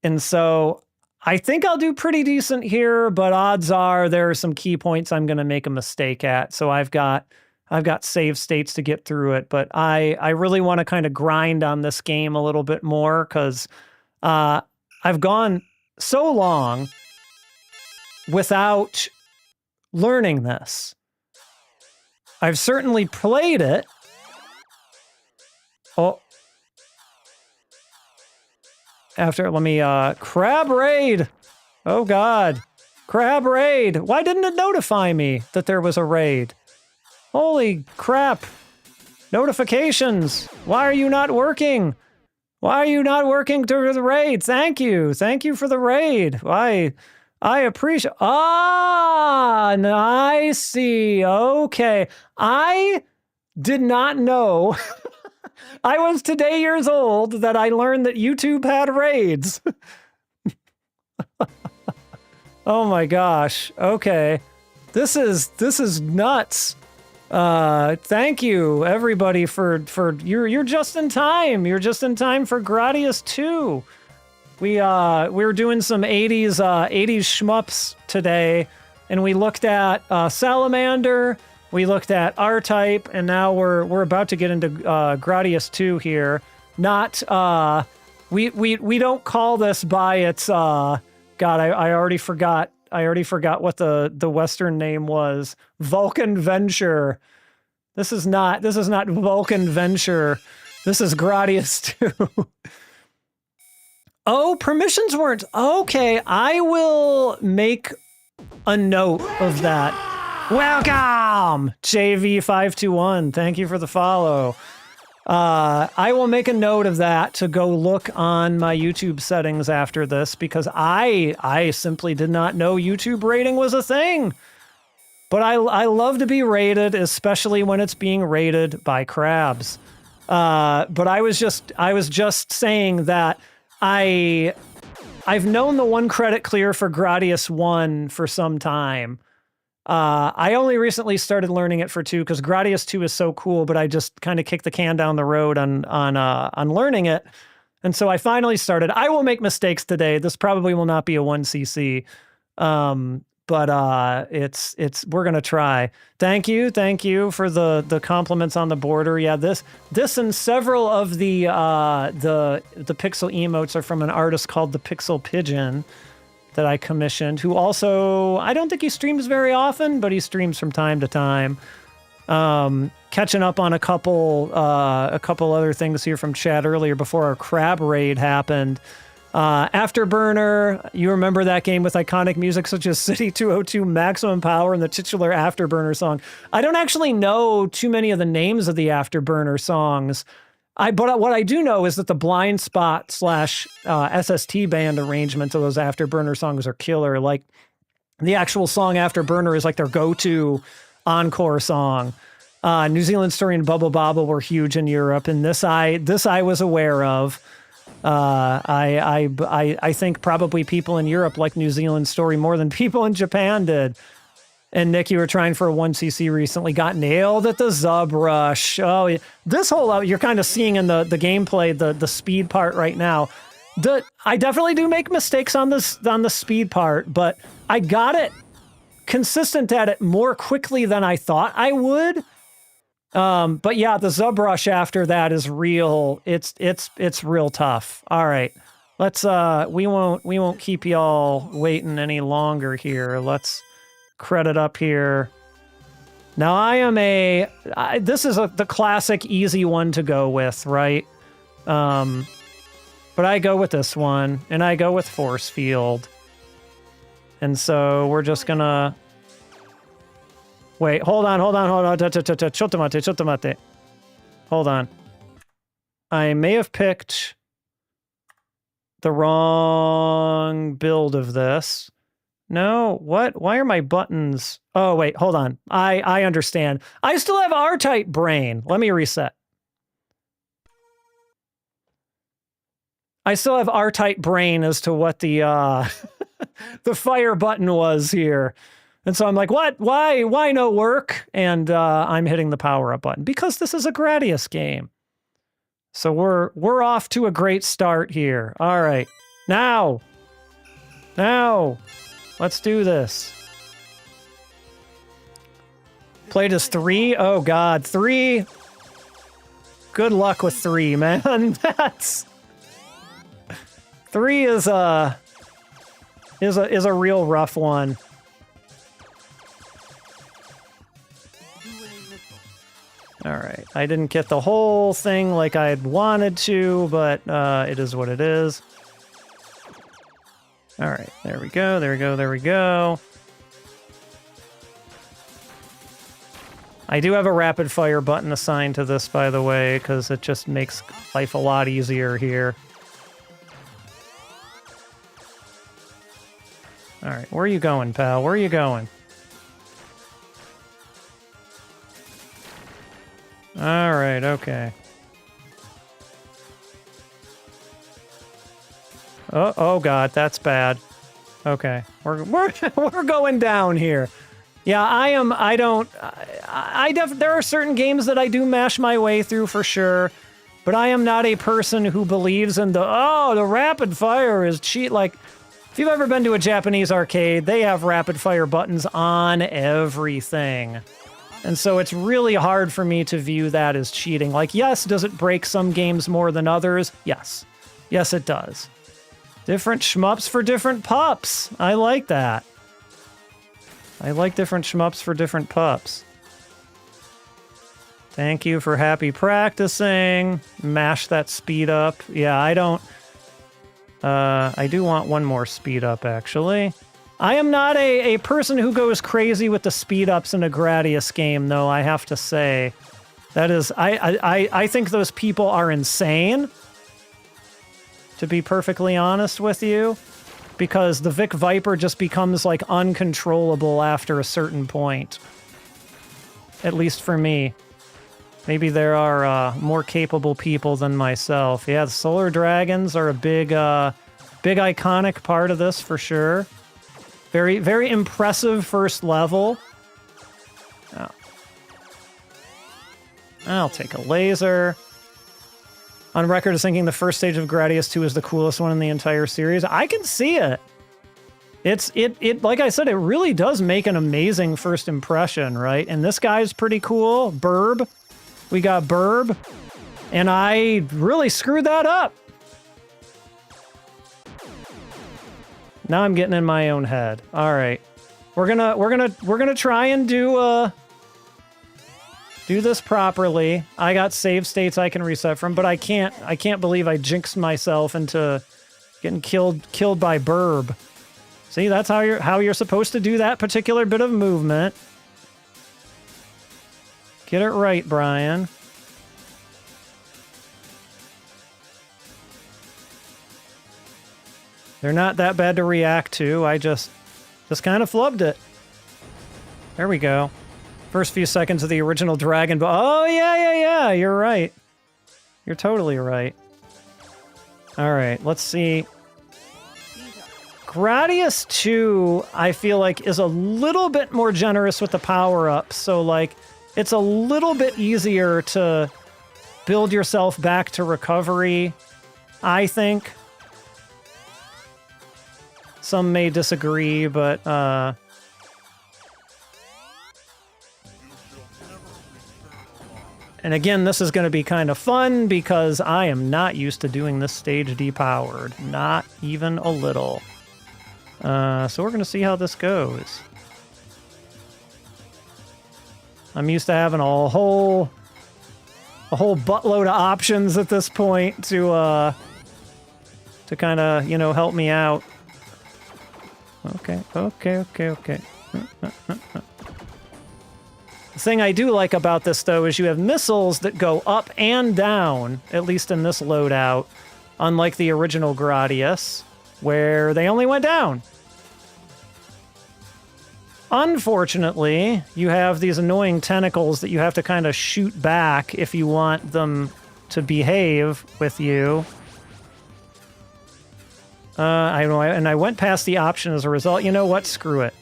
And so I think I'll do pretty decent here, but odds are there are some key points I'm going to make a mistake at. So I've got save states to get through it, but I really want to kind of grind on this game a little bit more because I've gone so long without learning this. I've certainly played it. Oh. Let me, Crab Raid! Oh God. Crab Raid! Why didn't it notify me that there was a raid? Holy crap. Notifications! Why are you not working? Why are you not working through the raid? Thank you. Thank you for the raid. I appreciate... Ah, I see. Okay. I did not know... I was today years old that I learned that YouTube had raids. Oh my gosh. Okay. This is nuts. Thank you everybody for you're just in time. You're just in time for Gradius 2. We were doing some 80s shmups today, and we looked at Salamander. We looked at R-Type, and now we're about to get into Gradius 2 here. Not we don't call this by its God, I already forgot what the Western name was. Vulcan Venture. This is not Vulcan Venture. This is Gradius 2. Oh, permissions weren't okay. I will make a note of that. Welcome, JV521. Thank you for the follow. I will make a note of that to go look on my YouTube settings after this because I simply did not know YouTube rating was a thing. But I love to be rated, especially when it's being rated by crabs. But I was just saying that I've known the 1 credit clear for Gradius 1 for some time. I only recently started learning it for 2 because Gradius 2 is so cool, but I just kind of kicked the can down the road on learning it. And so I finally started. I will make mistakes today. This probably will not be a 1cc. But we're going to try. Thank you for the compliments on the border. Yeah, this and several of the pixel emotes are from an artist called the Pixel Pigeon that I commissioned, who also, I don't think he streams very often, but he streams from time to time. Catching up on a couple other things here from chat earlier before our crab raid happened. Afterburner, you remember that game with iconic music such as City 202, Maximum Power, and the titular Afterburner song. I don't actually know too many of the names of the Afterburner songs. But what I do know is that the blind spot / SST band arrangements of those Afterburner songs are killer. Like, the actual song Afterburner is like their go-to encore song. New Zealand Story and Bubble Bobble were huge in Europe, and this I was aware of. I think probably people in Europe like New Zealand Story more than people in Japan did. And Nick, you were trying for a 1cc recently, got nailed at the Zub Rush. Oh, yeah. This whole, you're kind of seeing in the gameplay, the speed part right now. I definitely do make mistakes on the speed part, but I got it consistent at it more quickly than I thought I would. But yeah, the Zub Rush after that is real. It's real tough. All right. Let's, we won't keep y'all waiting any longer here. Let's credit up here. Now this is the classic easy one to go with, right? But I go with this one, and I go with Force Field. And so we're just gonna... Wait, hold on. Chottomate. Hold on. I may have picked the wrong build of this. No, what? Why are my buttons? Oh, wait, hold on. I understand. I still have R-Type brain. Let me reset. I still have R-Type brain as to what the the fire button was here. And so I'm like, what? Why no work? And I'm hitting the power-up button because this is a Gradius game. So we're off to a great start here. All right. Now, let's do this. Played as 3? Oh God, 3. Good luck with 3, man. That's 3 is a real rough one. All right, I didn't get the whole thing like I had wanted to, but it is what it is. All right, there we go, there we go, there we go. I do have a rapid fire button assigned to this, by the way, because it just makes life a lot easier here. All right, where are you going, pal? Where are you going? All right, okay. Oh God, that's bad. Okay, we're going down here. Yeah, there are certain games that I do mash my way through for sure, but I am not a person who believes in the rapid fire is cheat. Like, if you've ever been to a Japanese arcade, they have rapid fire buttons on everything. And so it's really hard for me to view that as cheating. Like, yes, does it break some games more than others? Yes. Yes, it does. Different shmups for different pups. I like that. I like different shmups for different pups. Thank you for happy practicing. Mash that speed up. Yeah, I don't... I do want one more speed up, actually. I am not a person who goes crazy with the speed ups in a Gradius game, though, I have to say. That is... I think those people are insane, to be perfectly honest with you. Because the Vic Viper just becomes, like, uncontrollable after a certain point. At least for me. Maybe there are more capable people than myself. Yeah, the Solar Dragons are a big iconic part of this, for sure. Very, very impressive first level. Oh. I'll take a laser. On record as thinking the first stage of Gradius 2 is the coolest one in the entire series. I can see it. It like I said, it really does make an amazing first impression, right? And this guy's pretty cool. Burb. We got Burb. And I really screwed that up. Now I'm getting in my own head. All right. We're gonna try and do this properly. I got save states I can reset from, but I can't believe I jinxed myself into getting killed by Burb. See, that's how you're supposed to do that particular bit of movement. Get it right, Brian. They're not that bad to react to. I just kind of flubbed it. There we go. First few seconds of the original Dragon Ball. Oh, yeah, you're right. You're totally right. All right, let's see. Gradius 2, I feel like, is a little bit more generous with the power-ups. So, like, it's a little bit easier to build yourself back to recovery, I think. Some may disagree, but, and again, this is going to be kind of fun because I am not used to doing this stage depowered. Not even a little. So we're going to see how this goes. I'm used to having a whole buttload of options at this point to kind of, you know, help me out. Okay. The thing I do like about this, though, is you have missiles that go up and down, at least in this loadout, unlike the original Gradius, where they only went down. Unfortunately, you have these annoying tentacles that you have to kind of shoot back if you want them to behave with you. I went past the option as a result. You know what? Screw it.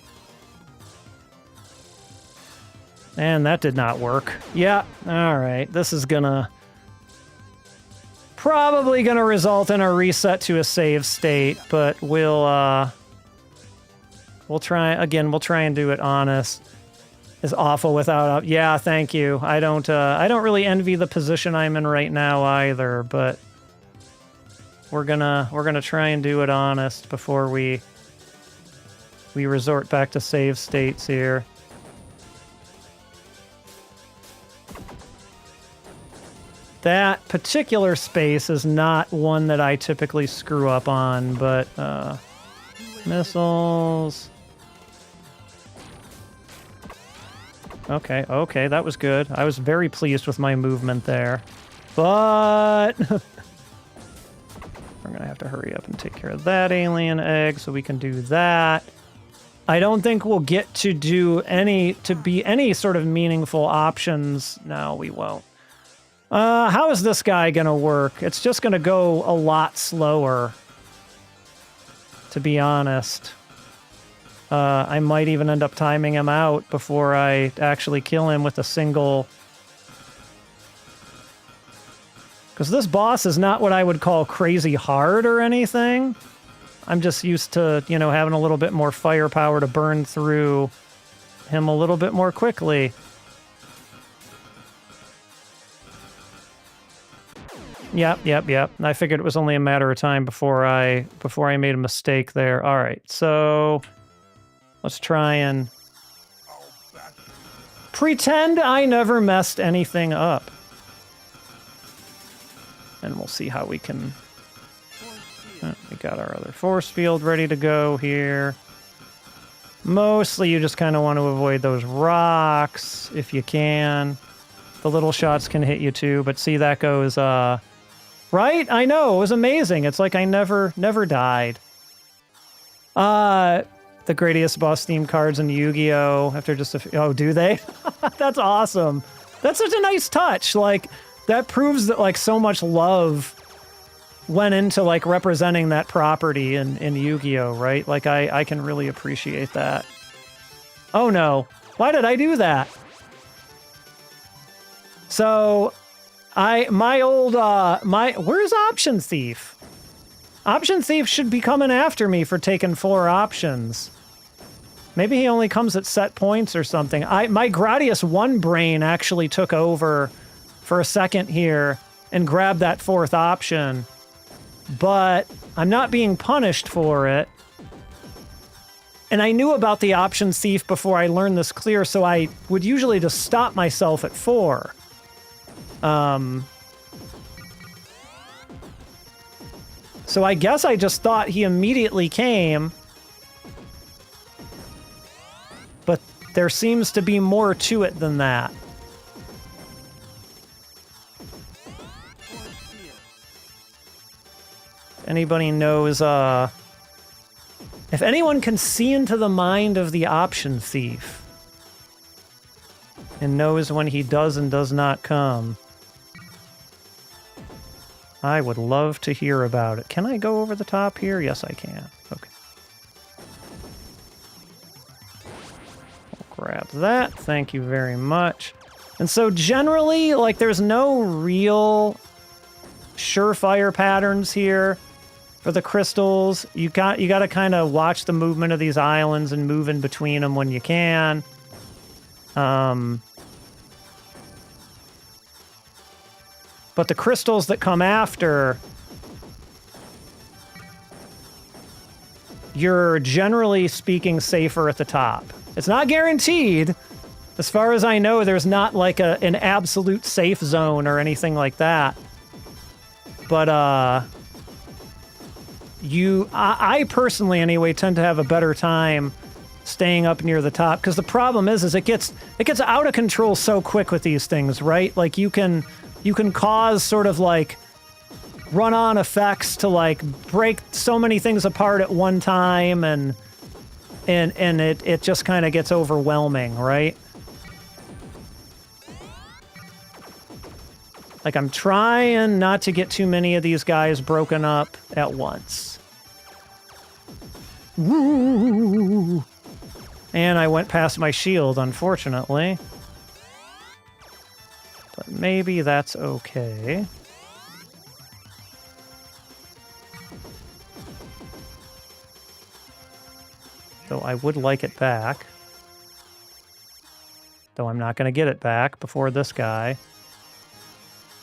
And that did not work. Yeah, all right. This is probably gonna result in a reset to a save state, but we'll try again. We'll try and do it honest. Is awful without. Yeah, thank you. I don't really envy the position I'm in right now either, but we're gonna try and do it honest before we resort back to save states here. That particular space is not one that I typically screw up on, but missiles. Okay, that was good. I was very pleased with my movement there. But we're gonna have to hurry up and take care of that alien egg so we can do that. I don't think we'll get to be any sort of meaningful options. No, we won't. How is this guy gonna work? It's just gonna go a lot slower, to be honest. I might even end up timing him out before I actually kill him with a single... Because this boss is not what I would call crazy hard or anything. I'm just used to, having a little bit more firepower to burn through him a little bit more quickly. Yep. I figured it was only a matter of time before I made a mistake there. All right, so let's try and pretend I never messed anything up. And we'll see how we can... we got our other force field ready to go here. Mostly you just kind of want to avoid those rocks if you can. The little shots can hit you too, but see, that goes... Right? I know, it was amazing. It's like I never died. The Gradius boss theme cards in Yu-Gi-Oh! After just a few... Oh, do they? That's awesome. That's such a nice touch. Like, that proves that, like, so much love went into, like, representing that property in Yu-Gi-Oh!, right? Like, I can really appreciate that. Oh, no. Why did I do that? So... where's Option Thief? Option Thief should be coming after me for taking 4 options. Maybe he only comes at set points or something. My Gradius 1 brain actually took over for a second here and grabbed that 4th option. But I'm not being punished for it. And I knew about the Option Thief before I learned this clear, so I would usually just stop myself at 4. So I guess I just thought he immediately came, but there seems to be more to it than that. Anybody knows, if anyone can see into the mind of the Option Thief and knows when he does and does not come, I would love to hear about it. Can I go over the top here? Yes, I can. Okay. I'll grab that. Thank you very much. And so generally, like, there's no real surefire patterns here for the crystals. You got to kind of watch the movement of these islands and move in between them when you can. But the crystals that come after, you're generally speaking safer at the top. It's not guaranteed. As far as I know, there's not like an absolute safe zone or anything like that. But I personally anyway tend to have a better time staying up near the top, because the problem is it gets out of control so quick with these things, right? Like you can cause sort of like run-on effects to like break so many things apart at one time, and it just kind of gets overwhelming, right? Like, I'm trying not to get too many of these guys broken up at once. Woo! And I went past my shield, unfortunately. But maybe that's okay. Though I would like it back. Though I'm not going to get it back before this guy.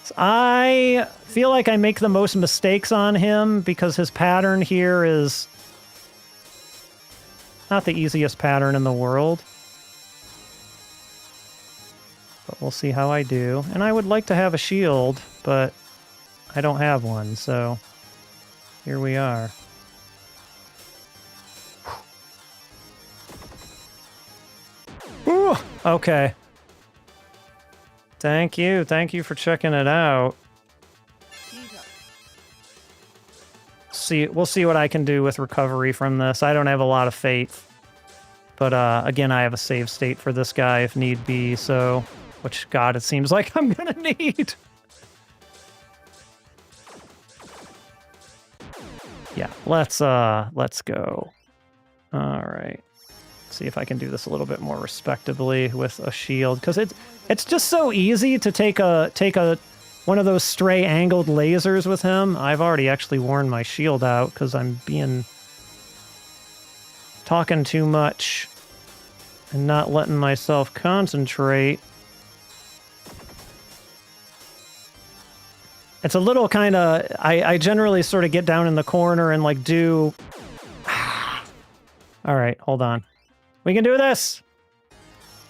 So I feel like I make the most mistakes on him because his pattern here is not the easiest pattern in the world. But we'll see how I do. And I would like to have a shield, but I don't have one, so here we are. Ooh, okay. Thank you for checking it out. We'll see what I can do with recovery from this. I don't have a lot of faith. But again, I have a save state for this guy if need be, so... Which, God, it seems like I'm gonna need. Yeah, let's go. All right. See if I can do this a little bit more respectably with a shield, because it's just so easy to take one of those stray angled lasers with him. I've already actually worn my shield out because I'm talking too much and not letting myself concentrate. It's a little kind of... I generally sort of get down in the corner and, like, do... All right, hold on. We can do this!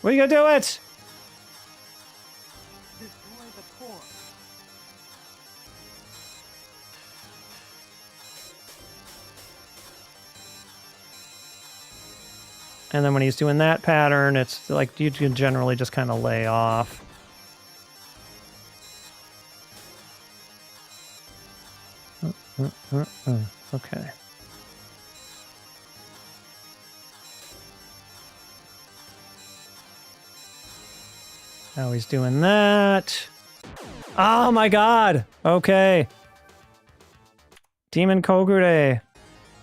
We can do it! And then when he's doing that pattern, it's like you can generally just kind of lay off. Okay. Now he's doing that. Oh my god! Okay. Demon Kogure.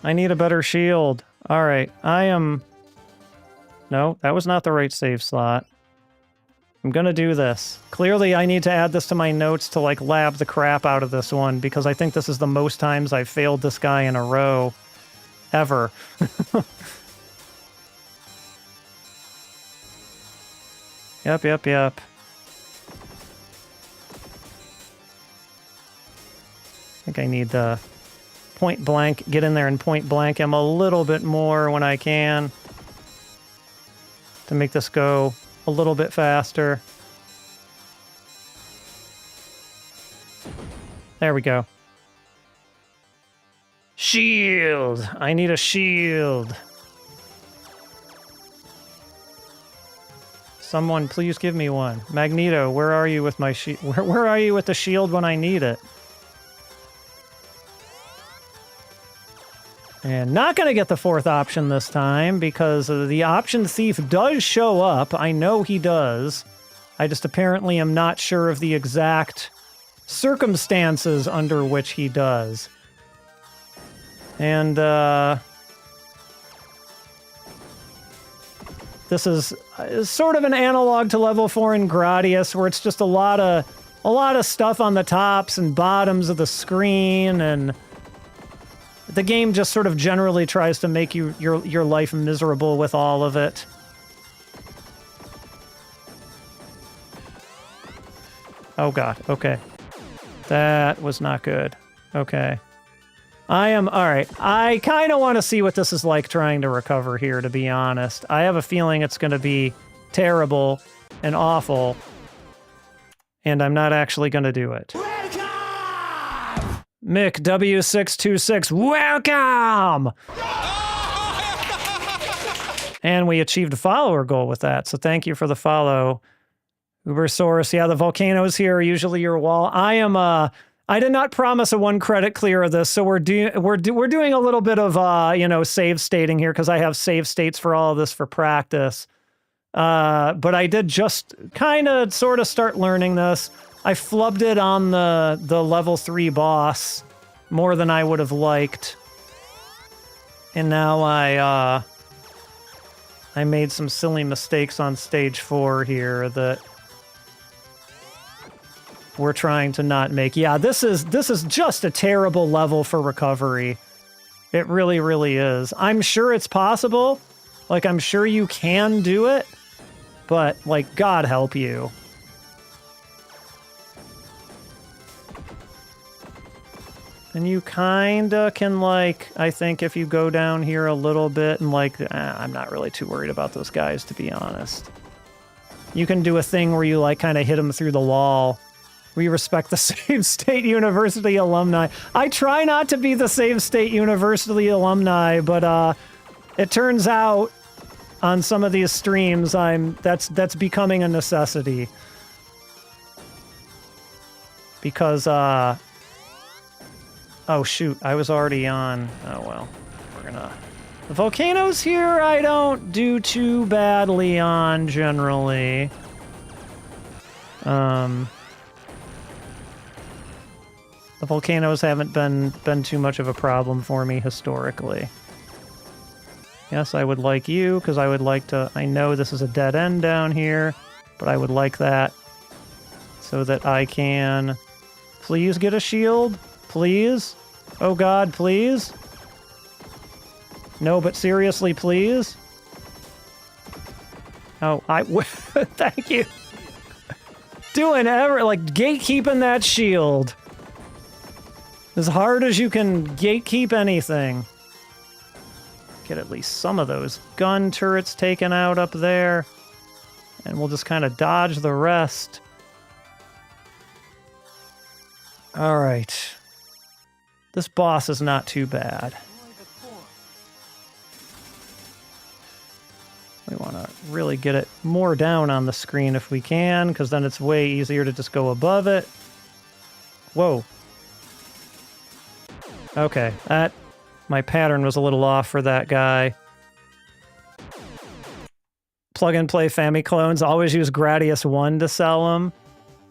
I need a better shield. Alright, I am... No, that was not the right save slot. I'm gonna do this. Clearly, I need to add this to my notes to, like, lab the crap out of this one, because I think this is the most times I've failed this guy in a row. Ever. Yep. I think I need the point blank, get in there and point blank him a little bit more when I can to make this go a little bit faster. There we go. Shield! I need a shield. Someone please give me one. Magneto, where are you with my shield? Where are you with the shield when I need it? And not going to get the fourth option this time because the option thief does show up. I know he does. I just apparently am not sure of the exact circumstances under which he does. And this is sort of an analog to level 4 in Gradius, where it's just a lot of stuff on the tops and bottoms of the screen, and the game just sort of generally tries to make your life miserable with all of it. Oh god, okay. That was not good. Okay. Alright, I kind of want to see what this is like trying to recover here, to be honest. I have a feeling it's going to be terrible and awful, and I'm not actually going to do it. Mick W626, welcome! And we achieved a follower goal with that, so thank you for the follow. Ubersaurus, yeah, the volcanoes here are usually your wall. I did not promise a 1 credit clear of this, so we're doing a little bit of save stating here, because I have save states for all of this for practice. But I did just kind of sort of start learning this. I flubbed it on the level 3 boss more than I would have liked. And now I made some silly mistakes on stage 4 here that we're trying to not make. Yeah, this is just a terrible level for recovery. It really, really is. I'm sure it's possible. Like, I'm sure you can do it, but, like, God help you. And you kinda can, like, I think if you go down here a little bit and, like, I'm not really too worried about those guys, to be honest. You can do a thing where you, like, kind of hit them through the wall. We respect the same state university alumni. I try not to be the same state university alumni, but, it turns out on some of these streams, that's becoming a necessity. Because, oh, shoot, I was already on. Oh, well, we're gonna... The volcanoes here, I don't do too badly on, generally. The volcanoes haven't been too much of a problem for me historically. Yes, I would like you, because I would like to... I know this is a dead end down here, but I would like that so that I can... Please get a shield? Please? Oh God, please? No, but seriously, please? Oh, thank you. Doing like, gatekeeping that shield. As hard as you can gatekeep anything. Get at least some of those gun turrets taken out up there. And we'll just kind of dodge the rest. Alright. This boss is not too bad. We want to really get it more down on the screen if we can, because then it's way easier to just go above it. Whoa. Okay, my pattern was a little off for that guy. Plug and play Famiclones. Always use Gradius 1 to sell them.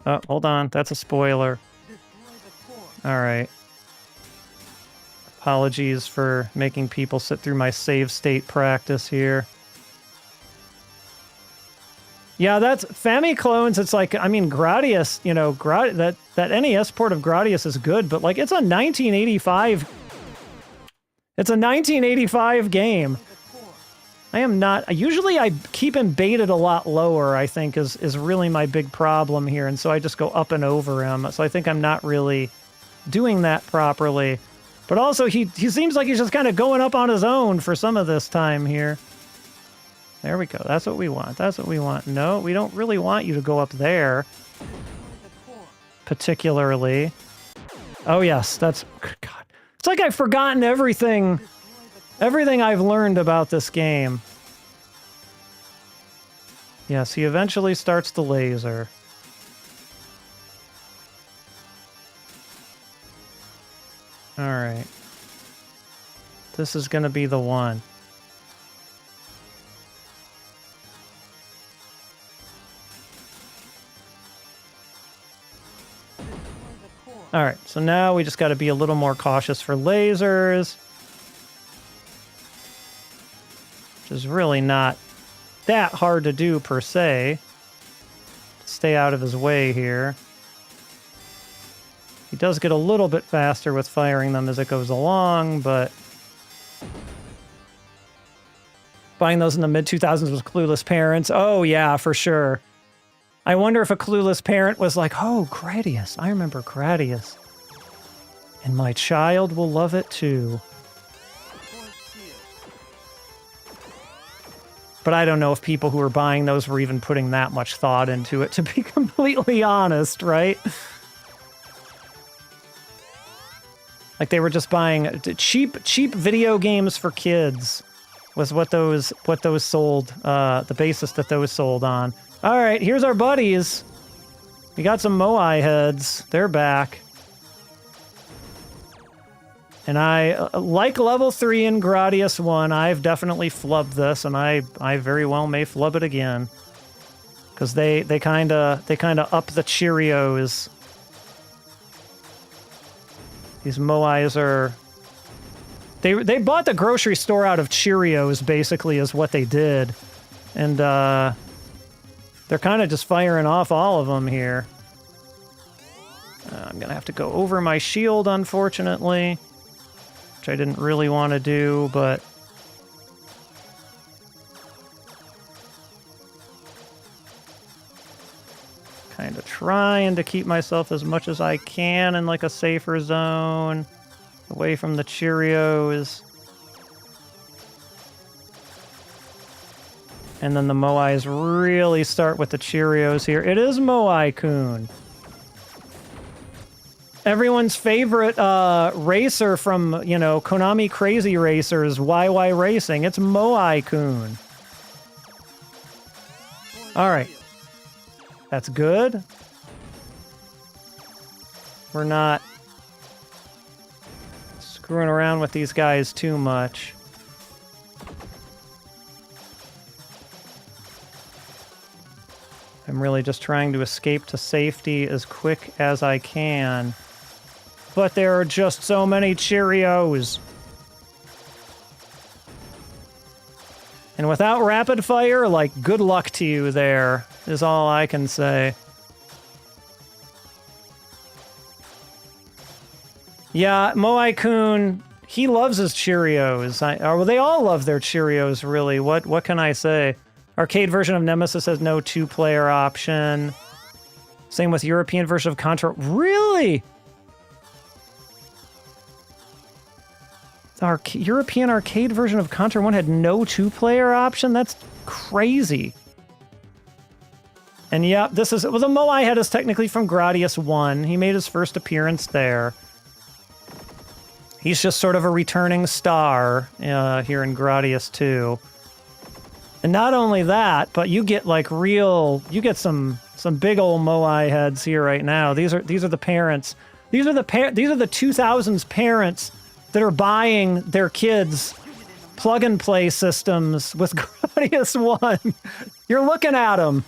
Oh, hold on. That's a spoiler. Alright. Apologies for making people sit through my save state practice here. Yeah, that's Famiclones. It's like, I mean, Gradius, you know, that NES port of Gradius is good, but like, it's a 1985. It's a 1985 game. I am not... Usually I keep him baited a lot lower, I think, is really my big problem here, and so I just go up and over him. So I think I'm not really doing that properly. But also, he seems like he's just kind of going up on his own for some of this time here. There we go. That's what we want. That's what we want. No, we don't really want you to go up there. Particularly. Oh, yes. That's... God. It's like I've forgotten everything I've learned about this game. Yes, he eventually starts the laser. Alright. This is gonna be the one. Alright, so now we just gotta be a little more cautious for lasers. Which is really not that hard to do, per se. Stay out of his way here. He does get a little bit faster with firing them as it goes along, but... Buying those in the mid-2000s with clueless parents. Oh, yeah, for sure. I wonder if a clueless parent was like, oh, Gradius. I remember Gradius. And my child will love it, too. But I don't know if people who were buying those were even putting that much thought into it, to be completely honest, right? Like they were just buying cheap video games for kids was what those sold, the basis that those sold on. All right, here's our buddies. We got some Moai heads. They're back. And I, like level 3 in Gradius 1, I've definitely flubbed this, and I very well may flub it again. Because they kinda up the Cheerios. These Moais are... They bought the grocery store out of Cheerios, basically, is what they did. And, they're kind of just firing off all of them here. I'm gonna have to go over my shield, unfortunately, which I didn't really want to do, but kind of trying to keep myself as much as I can in like a safer zone, away from the Cheerios. And then the Moais really start with the Cheerios here. It is Moai-kun. Everyone's favorite racer from, you know, Konami Crazy Racers, YY Racing. It's Moai-kun. All right. That's good. We're not screwing around with these guys too much. I'm really just trying to escape to safety as quick as I can. But there are just so many Cheerios. And without rapid fire, like, good luck to you there, is all I can say. Yeah, Moai-kun, he loves his Cheerios. Well, they all love their Cheerios, really. What can I say? Arcade version of Nemesis has no two-player option. Same with European version of Contra. Really? The European arcade version of Contra 1 had no two-player option? That's crazy. And yeah, this is... Well, the Moai head is technically from Gradius 1. He made his first appearance there. He's just sort of a returning star here in Gradius 2. And not only that, but you get like real... You get some big old Moai heads here right now. These are the parents. These are the 2000s parents that are buying their kids plug-and-play systems with Gradius 1. You're looking at them.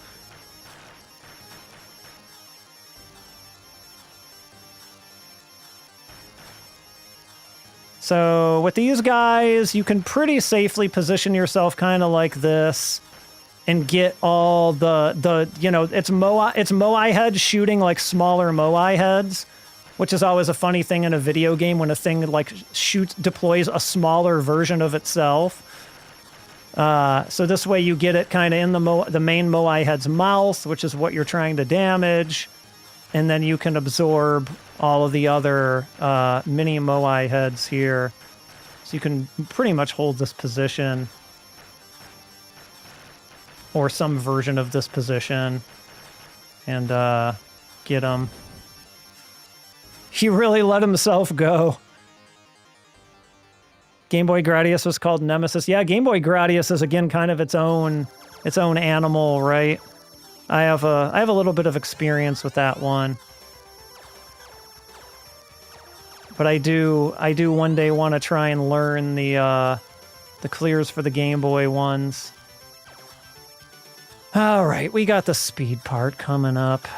So with these guys, you can pretty safely position yourself kind of like this and get all the you know, it's Moai heads shooting like smaller Moai heads, which is always a funny thing in a video game when a thing like deploys a smaller version of itself. So this way you get it kind of in the main Moai head's mouth, which is what you're trying to damage, and then you can absorb all of the other mini Moai heads here. So you can pretty much hold this position, or some version of this position, and get him. He really let himself go. Game Boy Gradius was called Nemesis. Yeah, Game Boy Gradius is again kind of its own animal, right? I have a little bit of experience with that one. But I do one day want to try and learn the clears for the Game Boy ones. All right, we got the speed part coming up.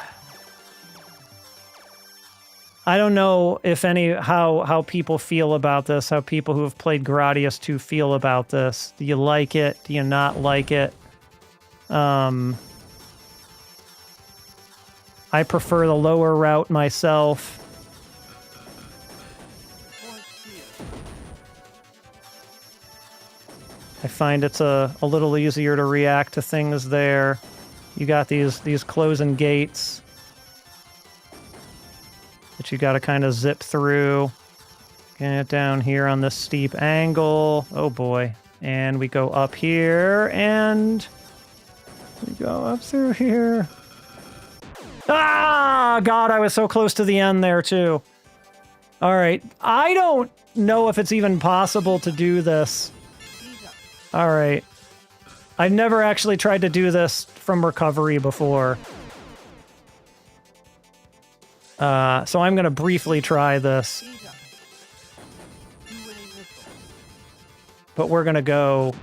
I don't know if how people feel about this, how people who have played Gradius 2 feel about this. Do you like it? Do you not like it? I prefer the lower route myself. I find it's a little easier to react to things there. You got these closing gates that you got to kind of zip through. Get down here on this steep angle. Oh boy. And we go up here, and we go up through here. Ah, God, I was so close to the end there too. All right. I don't know if it's even possible to do this. All right. I've never actually tried to do this from recovery before. So I'm going to briefly try this. But we're going to go...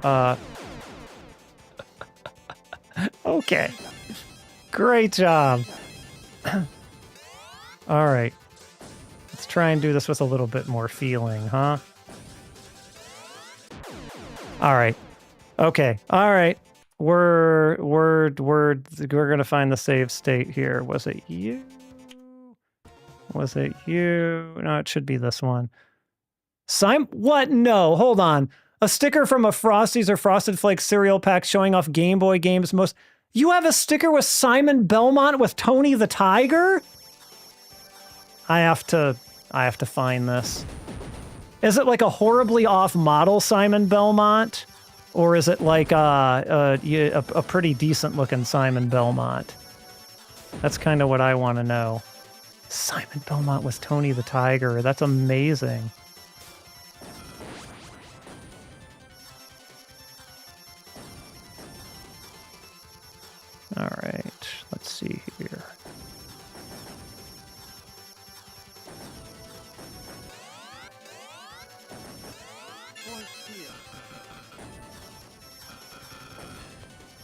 Okay. Great job. All right. Let's try and do this with a little bit more feeling, huh? All right. Okay. All right. We're gonna find the save state here. Was it you? Was it you? No, it should be this one. What? No, hold on. A sticker from a Frosties or Frosted Flakes cereal pack showing off Game Boy games most... You have a sticker with Simon Belmont with Tony the Tiger? I have to find this. Is it like a horribly off-model Simon Belmont? Or is it like a pretty decent-looking Simon Belmont? That's kind of what I want to know. Simon Belmont with Tony the Tiger. That's amazing. All right, let's see here.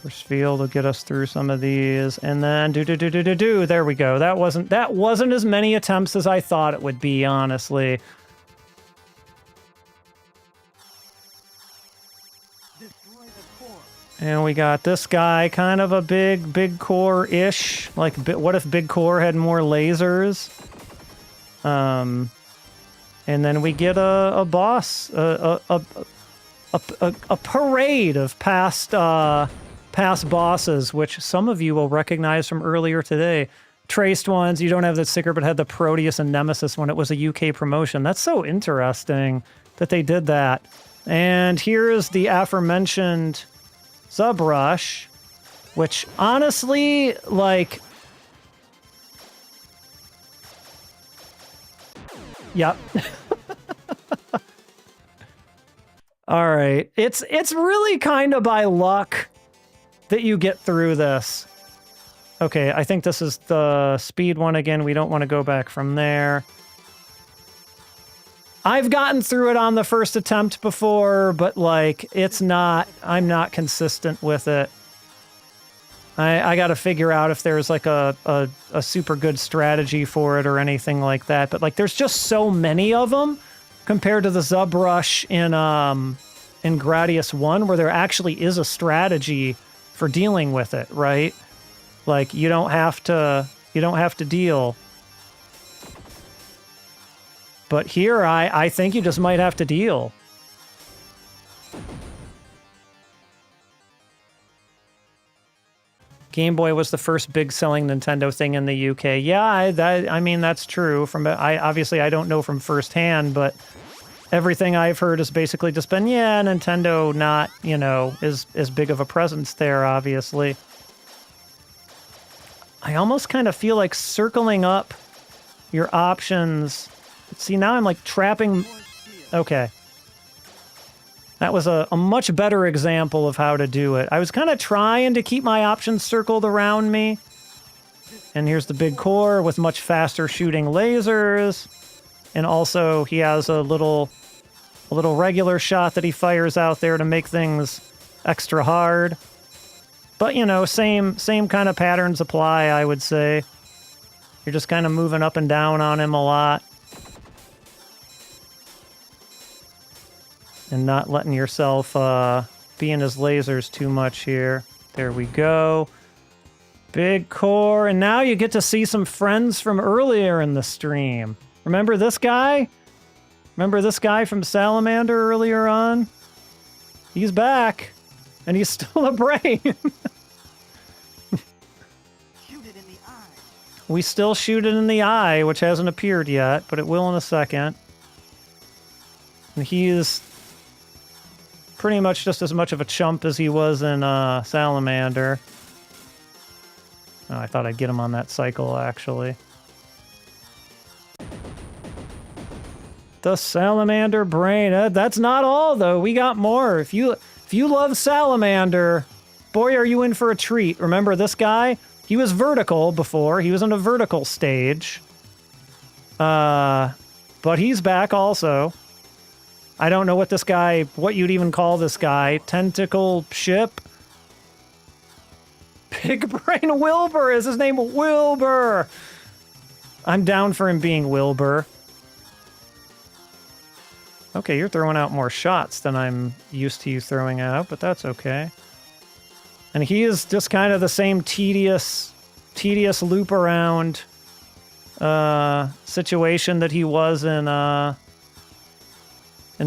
Force field will get us through some of these, and then do. There we go. That wasn't as many attempts as I thought it would be, honestly. And we got this guy, kind of a big core-ish. Like, what if Big Core had more lasers? And then we get a boss, a parade of past bosses, which some of you will recognize from earlier today. Traced ones. You don't have the sticker, but had the Proteus and Nemesis when it was a UK promotion. That's so interesting that they did that. And here is the aforementioned Zubrush, which honestly, like... Yep. All right. It's really kind of by luck that you get through this. Okay, I think this is the speed one again. We don't want to go back from there. I've gotten through it on the first attempt before, but like, I'm not consistent with it. I got to figure out if there's like a super good strategy for it or anything like that. But like, there's just so many of them compared to the Zubrush in Gradius 1, where there actually is a strategy for dealing with it, right? Like, you don't have to deal. But here, I think you just might have to deal. Game Boy was the first big selling Nintendo thing in the UK. Yeah, I mean, that's true. Obviously, I don't know from firsthand, but everything I've heard has basically just been, yeah, Nintendo not, as big of a presence there, obviously. I almost kind of feel like circling up your options. See, now I'm like trapping... Okay. That was a much better example of how to do it. I was kind of trying to keep my options circled around me. And here's the Big Core with much faster shooting lasers. And also, he has a little regular shot that he fires out there to make things extra hard. But, same kind of patterns apply, I would say. You're just kind of moving up and down on him a lot. And not letting yourself be in his lasers too much here. There we go. Big Core. And now you get to see some friends from earlier in the stream. Remember this guy? Remember this guy from Salamander earlier on? He's back. And he's still a brain. We still shoot it in the eye, which hasn't appeared yet, but it will in a second. And he is pretty much just as much of a chump as he was in Salamander. Oh, I thought I'd get him on that cycle, actually. The Salamander brain. That's not all, though. We got more. If you love Salamander, boy, are you in for a treat. Remember this guy? He was vertical before. He was in a vertical stage. But he's back also. I don't know what you'd even call this guy. Tentacle ship? Big Brain Wilbur is his name. Wilbur! I'm down for him being Wilbur. Okay, you're throwing out more shots than I'm used to you throwing out, but that's okay. And he is just kind of the same tedious loop around situation that he was in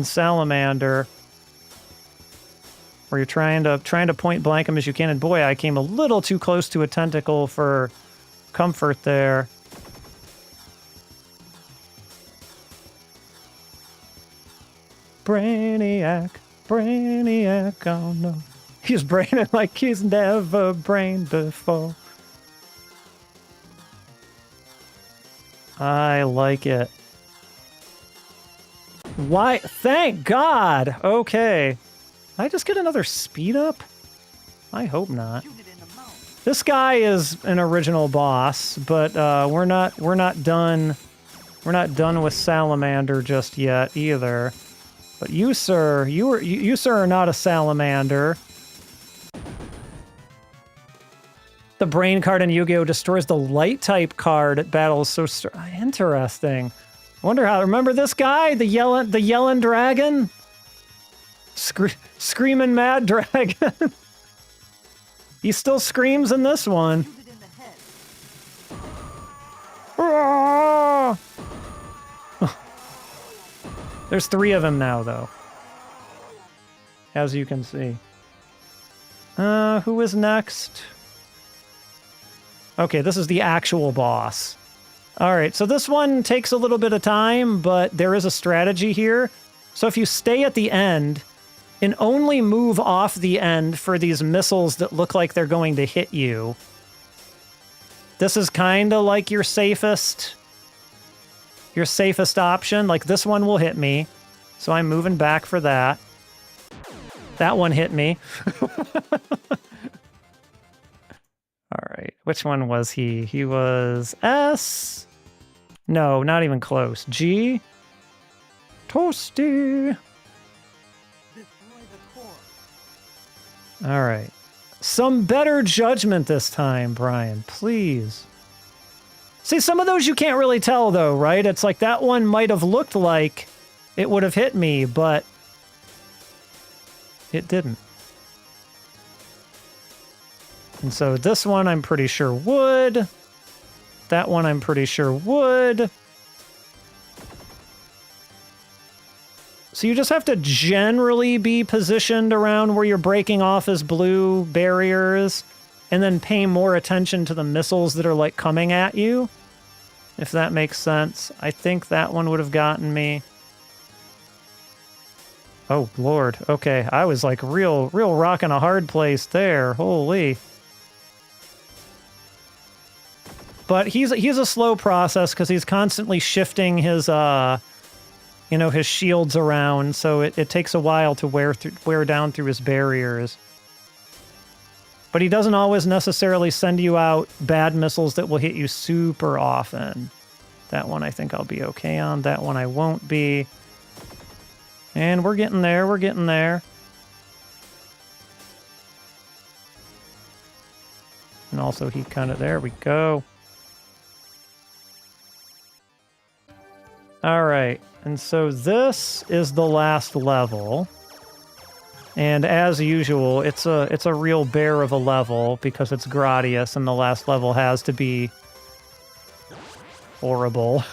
Salamander, where you're trying to point blank him as you can. And boy, I came a little too close to a tentacle for comfort there. Brainiac, Brainiac, oh no. He's braining like he's never brained before. I like it. Why? Thank God! Okay. Did I just get another speed up? I hope not. This guy is an original boss, but we're not done. We're not done with Salamander just yet either. But you, sir, you sir are not a Salamander. The brain card in Yu-Gi-Oh! Destroys the light type card at battles. So interesting. I wonder how. Remember this guy, the yelling dragon, screaming mad dragon. He still screams in this one. There's 3 of them now, though, as you can see. Who is next? Okay, this is the actual boss. All right, so this one takes a little bit of time, but there is a strategy here. So if you stay at the end and only move off the end for these missiles that look like they're going to hit you, this is kind of like your safest option. Like, this one will hit me, so I'm moving back for that. That one hit me. All right, which one was he? He was S? No, not even close. G? Toasty. All right. Some better judgment this time, Brian, please. See, some of those you can't really tell, though, right? It's like that one might have looked like it would have hit me, but it didn't. And so this one I'm pretty sure would. That one I'm pretty sure would. So you just have to generally be positioned around where you're breaking off as blue barriers, and then pay more attention to the missiles that are like coming at you, if that makes sense. I think that one would have gotten me. Oh, Lord. Okay, I was like real rocking a hard place there. Holy. But he's a slow process because he's constantly shifting his his shields around, so it takes a while to wear down through his barriers. But he doesn't always necessarily send you out bad missiles that will hit you super often. That one I think I'll be okay on. That one I won't be. And we're getting there. We're getting there. And also he kind of... There we go. All right. And so this is the last level. And as usual, it's a real bear of a level because it's Gradius, and the last level has to be horrible.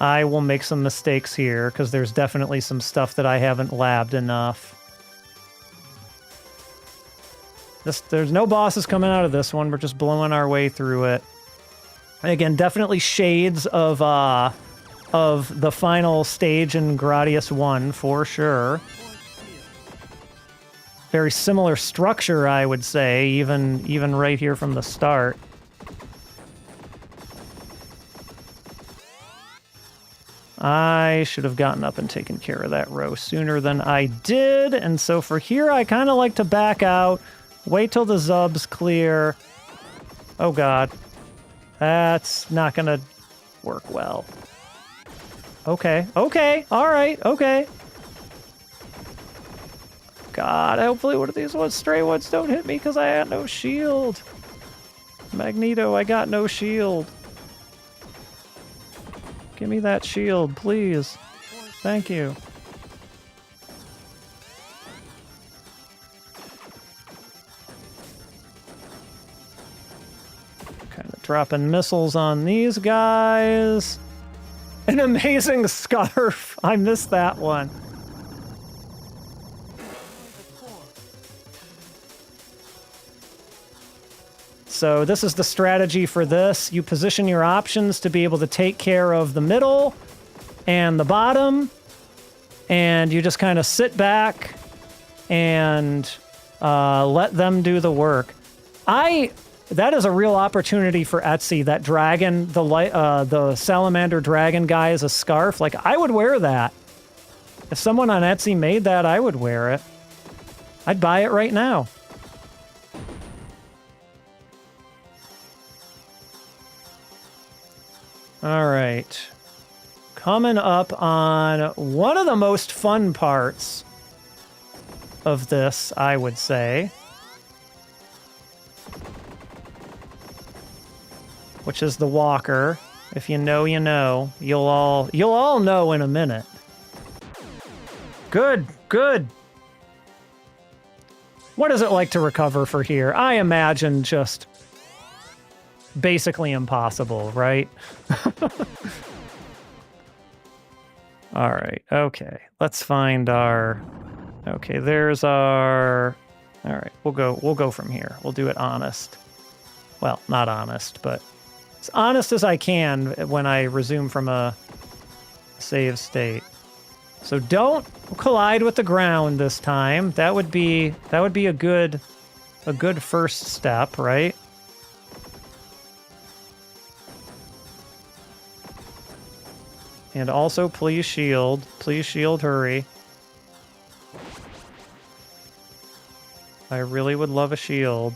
I will make some mistakes here because there's definitely some stuff that I haven't labbed enough. There's no bosses coming out of this one. We're just blowing our way through it. And again, definitely shades of the final stage in Gradius 1, for sure. Very similar structure, I would say, even right here from the start. I should have gotten up and taken care of that row sooner than I did, and so for here, I kind of like to back out, wait till the Zubs clear. Oh god. That's not gonna work well. Okay, okay, alright, okay. God, hopefully one of these stray ones don't hit me because I had no shield. Magneto, I got no shield. Give me that shield, please. Thank you. Kind of Dropping missiles on these guys. An amazing scarf. I missed that one. So this is the strategy for this. You position your options to be able to take care of the middle and the bottom. And you just kind of sit back and let them do the work. That is a real opportunity for Etsy. That dragon, the salamander dragon guy is a scarf. Like, I would wear that. If someone on Etsy made that, I would wear it. I'd buy it right now. All right. Coming up on one of the most fun parts of this, I would say, which is the walker. If you know, you know. You'll all know in a minute. Good, good. What is it like to recover for here? I imagine just basically impossible, right? All right, okay. Let's find our... Okay, there's our... All right, we'll go from here. We'll do it honest. Well, not honest, but as honest as I can when I resume from a save state. So don't collide with the ground this time. That would be a good first step, right? And also, please shield. Please shield, hurry. I really would love a shield.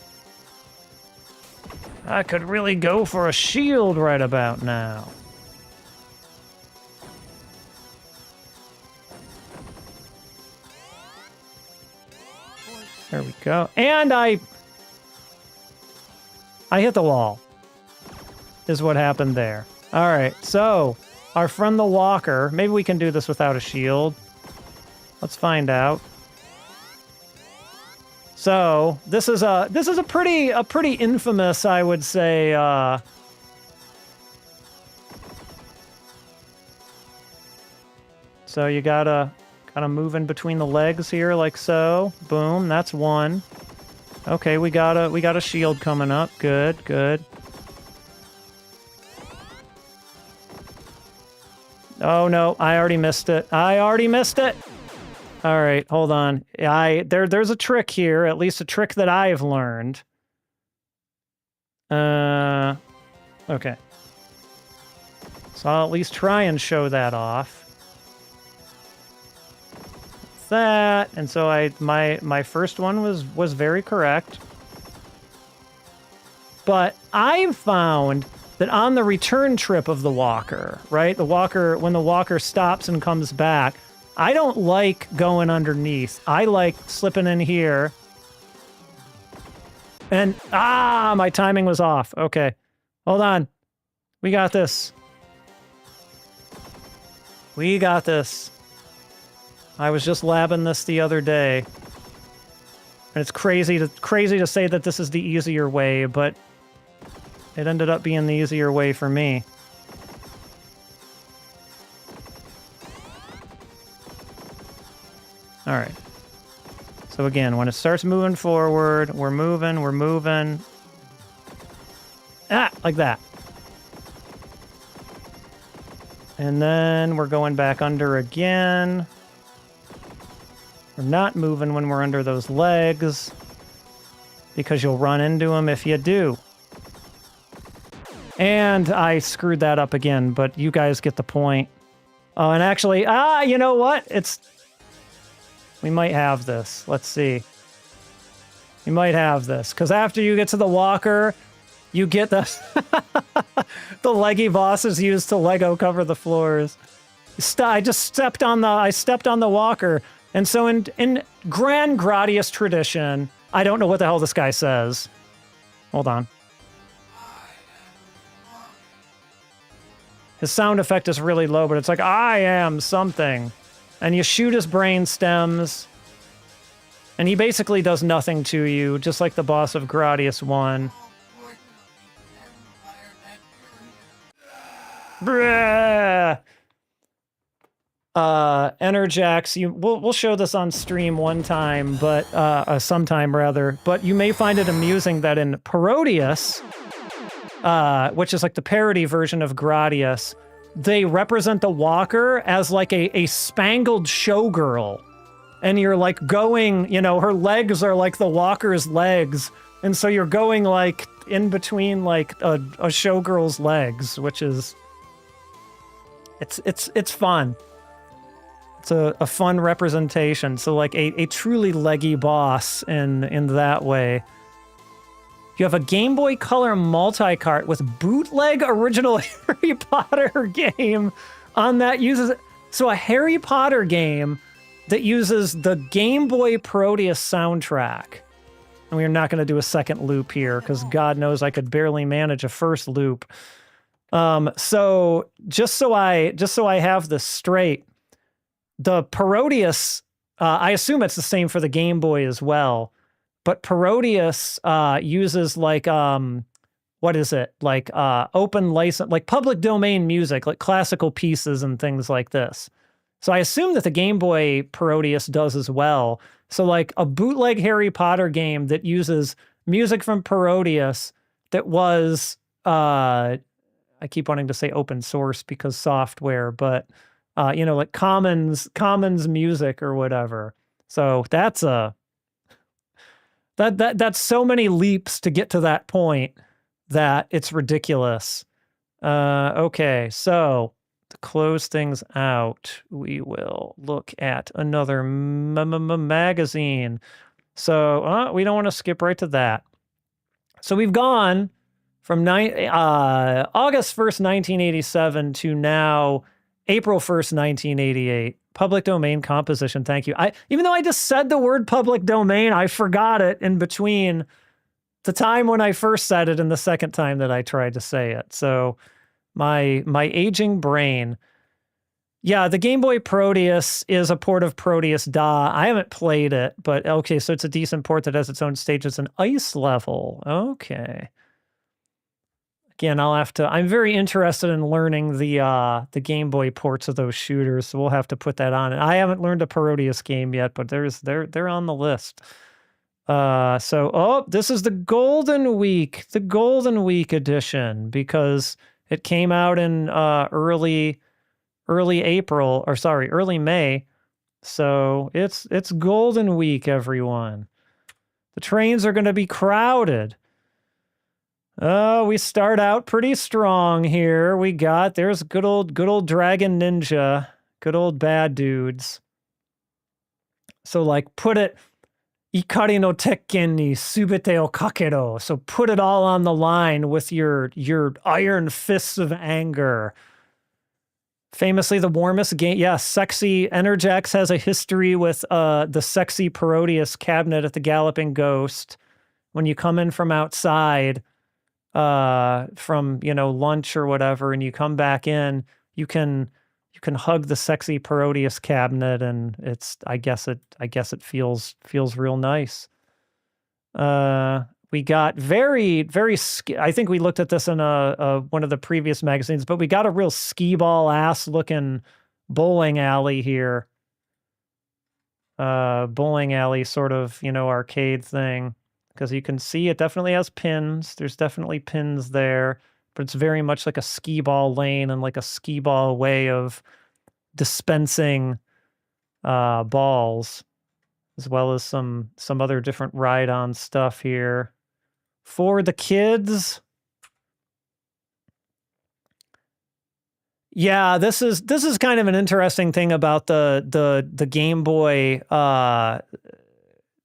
I could really go for a shield right about now. There we go. And I hit the wall. Is what happened there. All right, so our friend the walker. Maybe we can do this without a shield. Let's find out. So this is a pretty infamous, I would say. So you gotta kind of move in between the legs here, like so. Boom, that's one. Okay, we got a shield coming up. Good, good. Oh no, I already missed it. I already missed it. All right, hold on. There's a trick here, at least a trick that I've learned. Okay. So I'll at least try and show that off. That, and so my first one was very correct. But I've found that on the return trip of the walker, right? When the walker stops and comes back, I don't like going underneath. I like slipping in here. And, my timing was off. Okay. Hold on. We got this. We got this. I was just labbing this the other day. And it's crazy to say that this is the easier way, but it ended up being the easier way for me. All right. So again, when it starts moving forward, we're moving. Like that. And then we're going back under again. We're not moving when we're under those legs, because you'll run into them if you do. And I screwed that up again, but you guys get the point. Oh, and actually, you know what? We might have this. Let's see. We might have this, because after you get to the walker, you get the the leggy bosses used to Lego cover the floors. I stepped on the walker, and so in Grand Gradius tradition, I don't know what the hell this guy says. Hold on. His sound effect is really low, but it's like, I am something. And you shoot his brain stems, and he basically does nothing to you, just like the boss of Gradius 1. Bruh. Enerjax, we'll show this on stream one time, but sometime rather. But you may find it amusing that in Parodius, which is like the parody version of Gradius, they represent the walker as like a spangled showgirl. And you're like going, her legs are like the walker's legs. And so you're going like in between like a showgirl's legs, which is, it's fun. It's a fun representation. So like a truly leggy boss in that way. You have a Game Boy Color multi-cart with bootleg original Harry Potter game on that uses... So a Harry Potter game that uses the Game Boy Proteus soundtrack. And we're not going to do a second loop here because God knows I could barely manage a first loop. So just so I have this straight, the Parodius, I assume it's the same for the Game Boy as well, but Parodius uses like, what is it? Like open license, like public domain music, like classical pieces and things like this. So I assume that the Game Boy Parodius does as well. So like a bootleg Harry Potter game that uses music from Parodius that was, I keep wanting to say open source because software, but like Commons music or whatever. So that's that's so many leaps to get to that point that it's ridiculous. Okay, so to close things out, we will look at another magazine. So we don't want to skip right to that. So we've gone from August 1st, 1987 to now April 1st, 1988. Public domain composition. Thank you. Even though I just said the word public domain, I forgot it in between the time when I first said it and the second time that I tried to say it. So my aging brain. Yeah, the Game Boy Proteus is a port of Proteus Da. I haven't played it, but okay, so it's a decent port that has its own stages and ice level. Okay. Again, I'm very interested in learning the Game Boy ports of those shooters, so we'll have to put that on. And I haven't learned a Parodius game yet, but they're on the list. This is the Golden Week edition, because it came out in early May. So it's Golden Week, everyone. The trains are going to be crowded. We start out pretty strong here. There's good old Dragon Ninja, good old bad dudes. So like put it, Ikari no Tekken ni subete o kakero. So put it all on the line with your iron fists of anger. Famously the warmest game. Yeah, sexy Enerjax has a history with the sexy Parodius cabinet at the Galloping Ghost. When you come in from outside, from lunch or whatever, and you come back in, you can hug the sexy Parodius cabinet, and I guess it feels real nice. We got very I think we looked at this in one of the previous magazines, but we got a real skee ball ass looking bowling alley here. Bowling alley sort of arcade thing. Because you can see it definitely has pins. There's definitely pins there, but it's very much like a skee ball lane and like a skee ball way of dispensing balls, as well as some other different ride-on stuff here for the kids. Yeah, this is kind of an interesting thing about the Game Boy.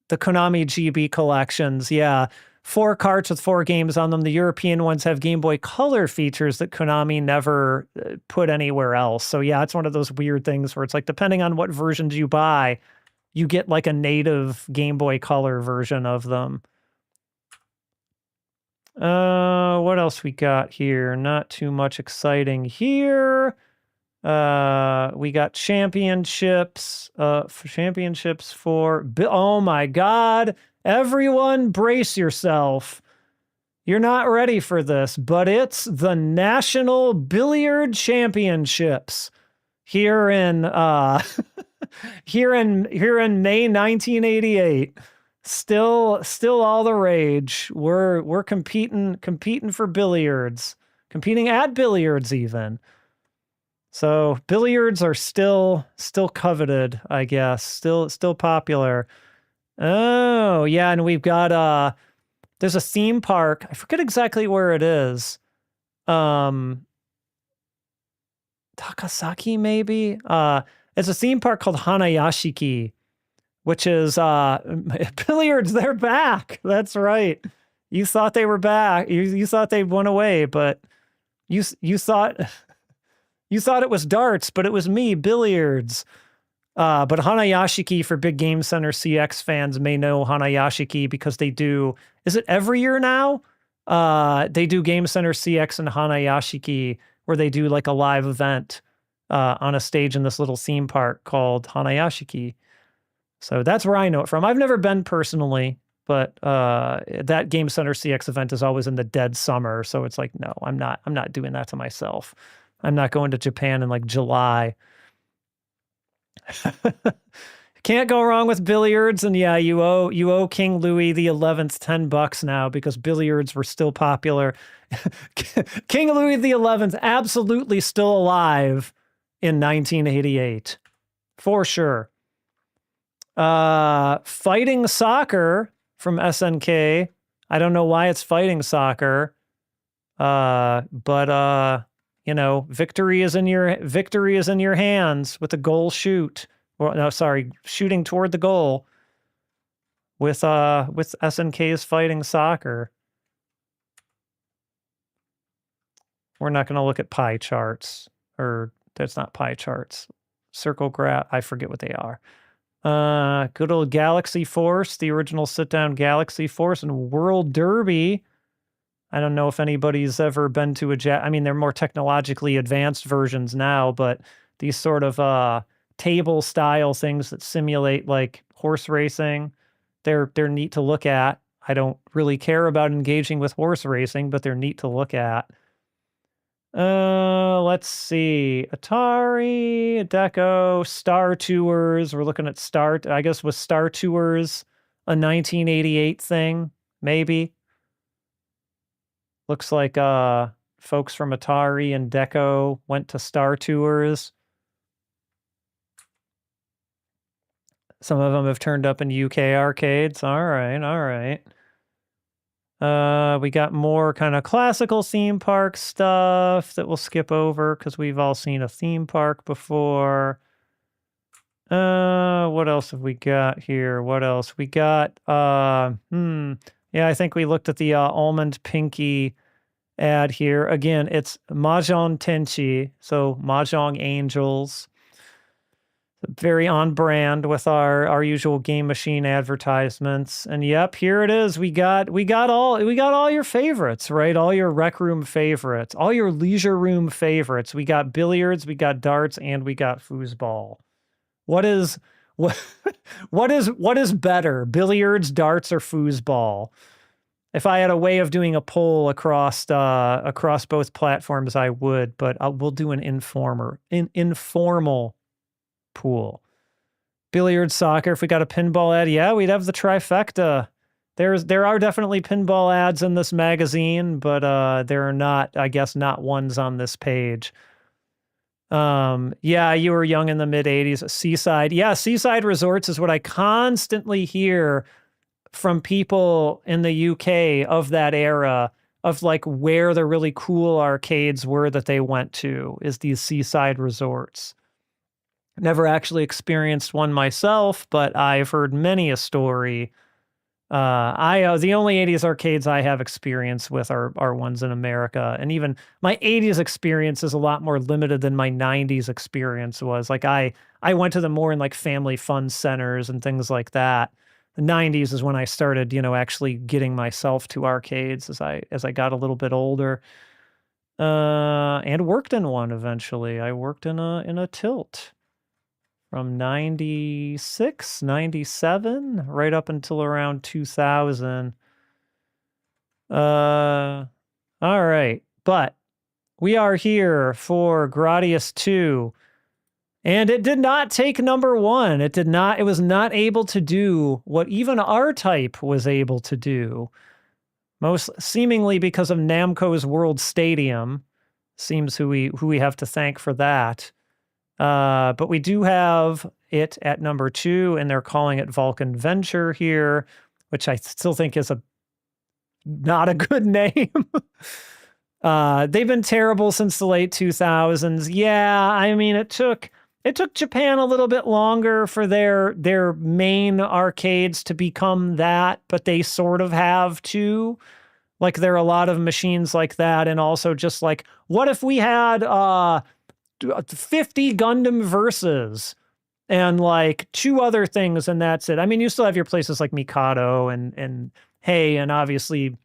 The Konami GB collections, yeah. 4 carts with 4 games on them. The European ones have Game Boy Color features that Konami never put anywhere else. So yeah, it's one of those weird things where it's like, depending on what versions you buy, you get like a native Game Boy Color version of them. What else we got here? Not too much exciting here. We got championships for, oh my God, everyone brace yourself. You're not ready for this, but it's the National Billiard Championships here in here in May 1988. Still all the rage. We're competing for billiards, competing at billiards even. So billiards are still coveted, I guess. Still popular. Oh, yeah, and we've got there's a theme park. I forget exactly where it is. Takasaki maybe? It's a theme park called Hanayashiki, which is billiards, they're back. That's right. You thought they were back. You thought they went away, but you thought you thought it was darts, but it was me, billiards. But Hanayashiki, for big Game Center CX fans, may know Hanayashiki because they do, is it every year now? They do Game Center CX and Hanayashiki, where they do like a live event on a stage in this little theme park called Hanayashiki. So that's where I know it from. I've never been personally, but that Game Center CX event is always in the dead summer. So it's like, no, I'm not doing that to myself. I'm not going to Japan in like July. Can't go wrong with billiards, and yeah, you owe King Louis the 11th $10 now because billiards were still popular. King Louis the 11th absolutely still alive in 1988, for sure. Fighting soccer from SNK. I don't know why it's fighting soccer, but you know, victory is in your hands with a goal shoot. Or no, sorry, shooting toward the goal with SNK's fighting soccer. We're not going to look at pie charts, or that's not pie charts. Circle graph, I forget what they are. Good old Galaxy Force, the original sit-down Galaxy Force, and World Derby. I don't know if anybody's ever been to I mean, they're more technologically advanced versions now, but these sort of table style things that simulate like horse racing, they're neat to look at. I don't really care about engaging with horse racing, but they're neat to look at. Let's see. Atari, Deco, Star Tours. We're looking at I guess was Star Tours a 1988 thing? Maybe. Looks like folks from Atari and Deco went to Star Tours. Some of them have turned up in UK arcades. All right. We got more kind of classical theme park stuff that we'll skip over because we've all seen a theme park before. What else have we got here? What else? We got, yeah, I think we looked at the Almond Pinky ad here. Again, it's Mahjong Tenchi, so Mahjong Angels. Very on brand with our usual Game Machine advertisements. And yep, here it is. We got all your favorites, right? All your rec room favorites, all your leisure room favorites. We got billiards, we got darts, and we got foosball. What is better, billiards, darts, or foosball? If I had a way of doing a poll across both platforms, I would, but we'll do an informal pool. Billiards, soccer. If we got a pinball ad, yeah, we'd have the trifecta. There are definitely pinball ads in this magazine, but there are not, I guess, not ones on this page. Yeah, you were young in the mid 80s. Seaside. Yeah, seaside resorts is what I constantly hear from people in the UK of that era, of like where the really cool arcades were that they went to, is these seaside resorts. Never actually experienced one myself, but I've heard many a story. The only 80s arcades I have experience with are ones in America. And even my 80s experience is a lot more limited than my 90s experience was. Like I went to them more in like family fun centers and things like that. The 90s is when I started, actually getting myself to arcades as I got a little bit older. And worked in one eventually. I worked in a Tilt from 96, 97, right up until around 2000. All right. But we are here for Gradius 2. And it did not take number 1. It was not able to do what even R-Type was able to do. Most seemingly because of Namco's World Stadium. Seems who we have to thank for that. But we do have it at number 2, and they're calling it Vulcan Venture here, which I still think is not a good name. They've been terrible since the late 2000s. Yeah, I mean, it took Japan a little bit longer for their main arcades to become that, but they sort of have too. Like, there are a lot of machines like that, and also just like, what if we had 50 Gundam Versus and like 2 other things, and that's it. I mean, you still have your places like Mikado and Hey, and obviously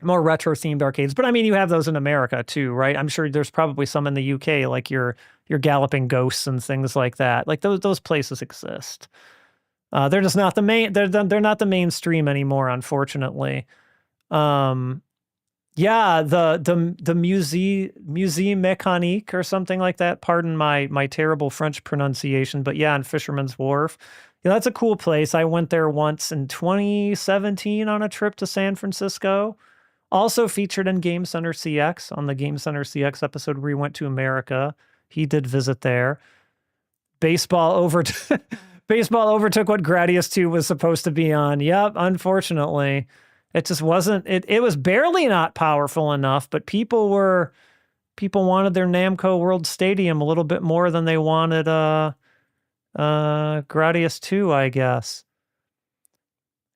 more retro-themed arcades, but I mean, you have those in America too, right? I'm sure there's probably some in the UK, like your Galloping Ghosts and things like that. Like those places exist. They're just not the main. They're not the mainstream anymore, unfortunately. Yeah, the Musée Mécanique or something like that. Pardon my terrible French pronunciation, but yeah, on Fisherman's Wharf. Yeah, that's a cool place. I went there once in 2017 on a trip to San Francisco. Also featured in Game Center CX on the Game Center CX episode where we went to America. He did visit there. Baseball overtook what Gradius 2 was supposed to be on. Yep, unfortunately. It just wasn't, it was barely not powerful enough, but people wanted their Namco World Stadium a little bit more than they wanted Gradius 2, I guess.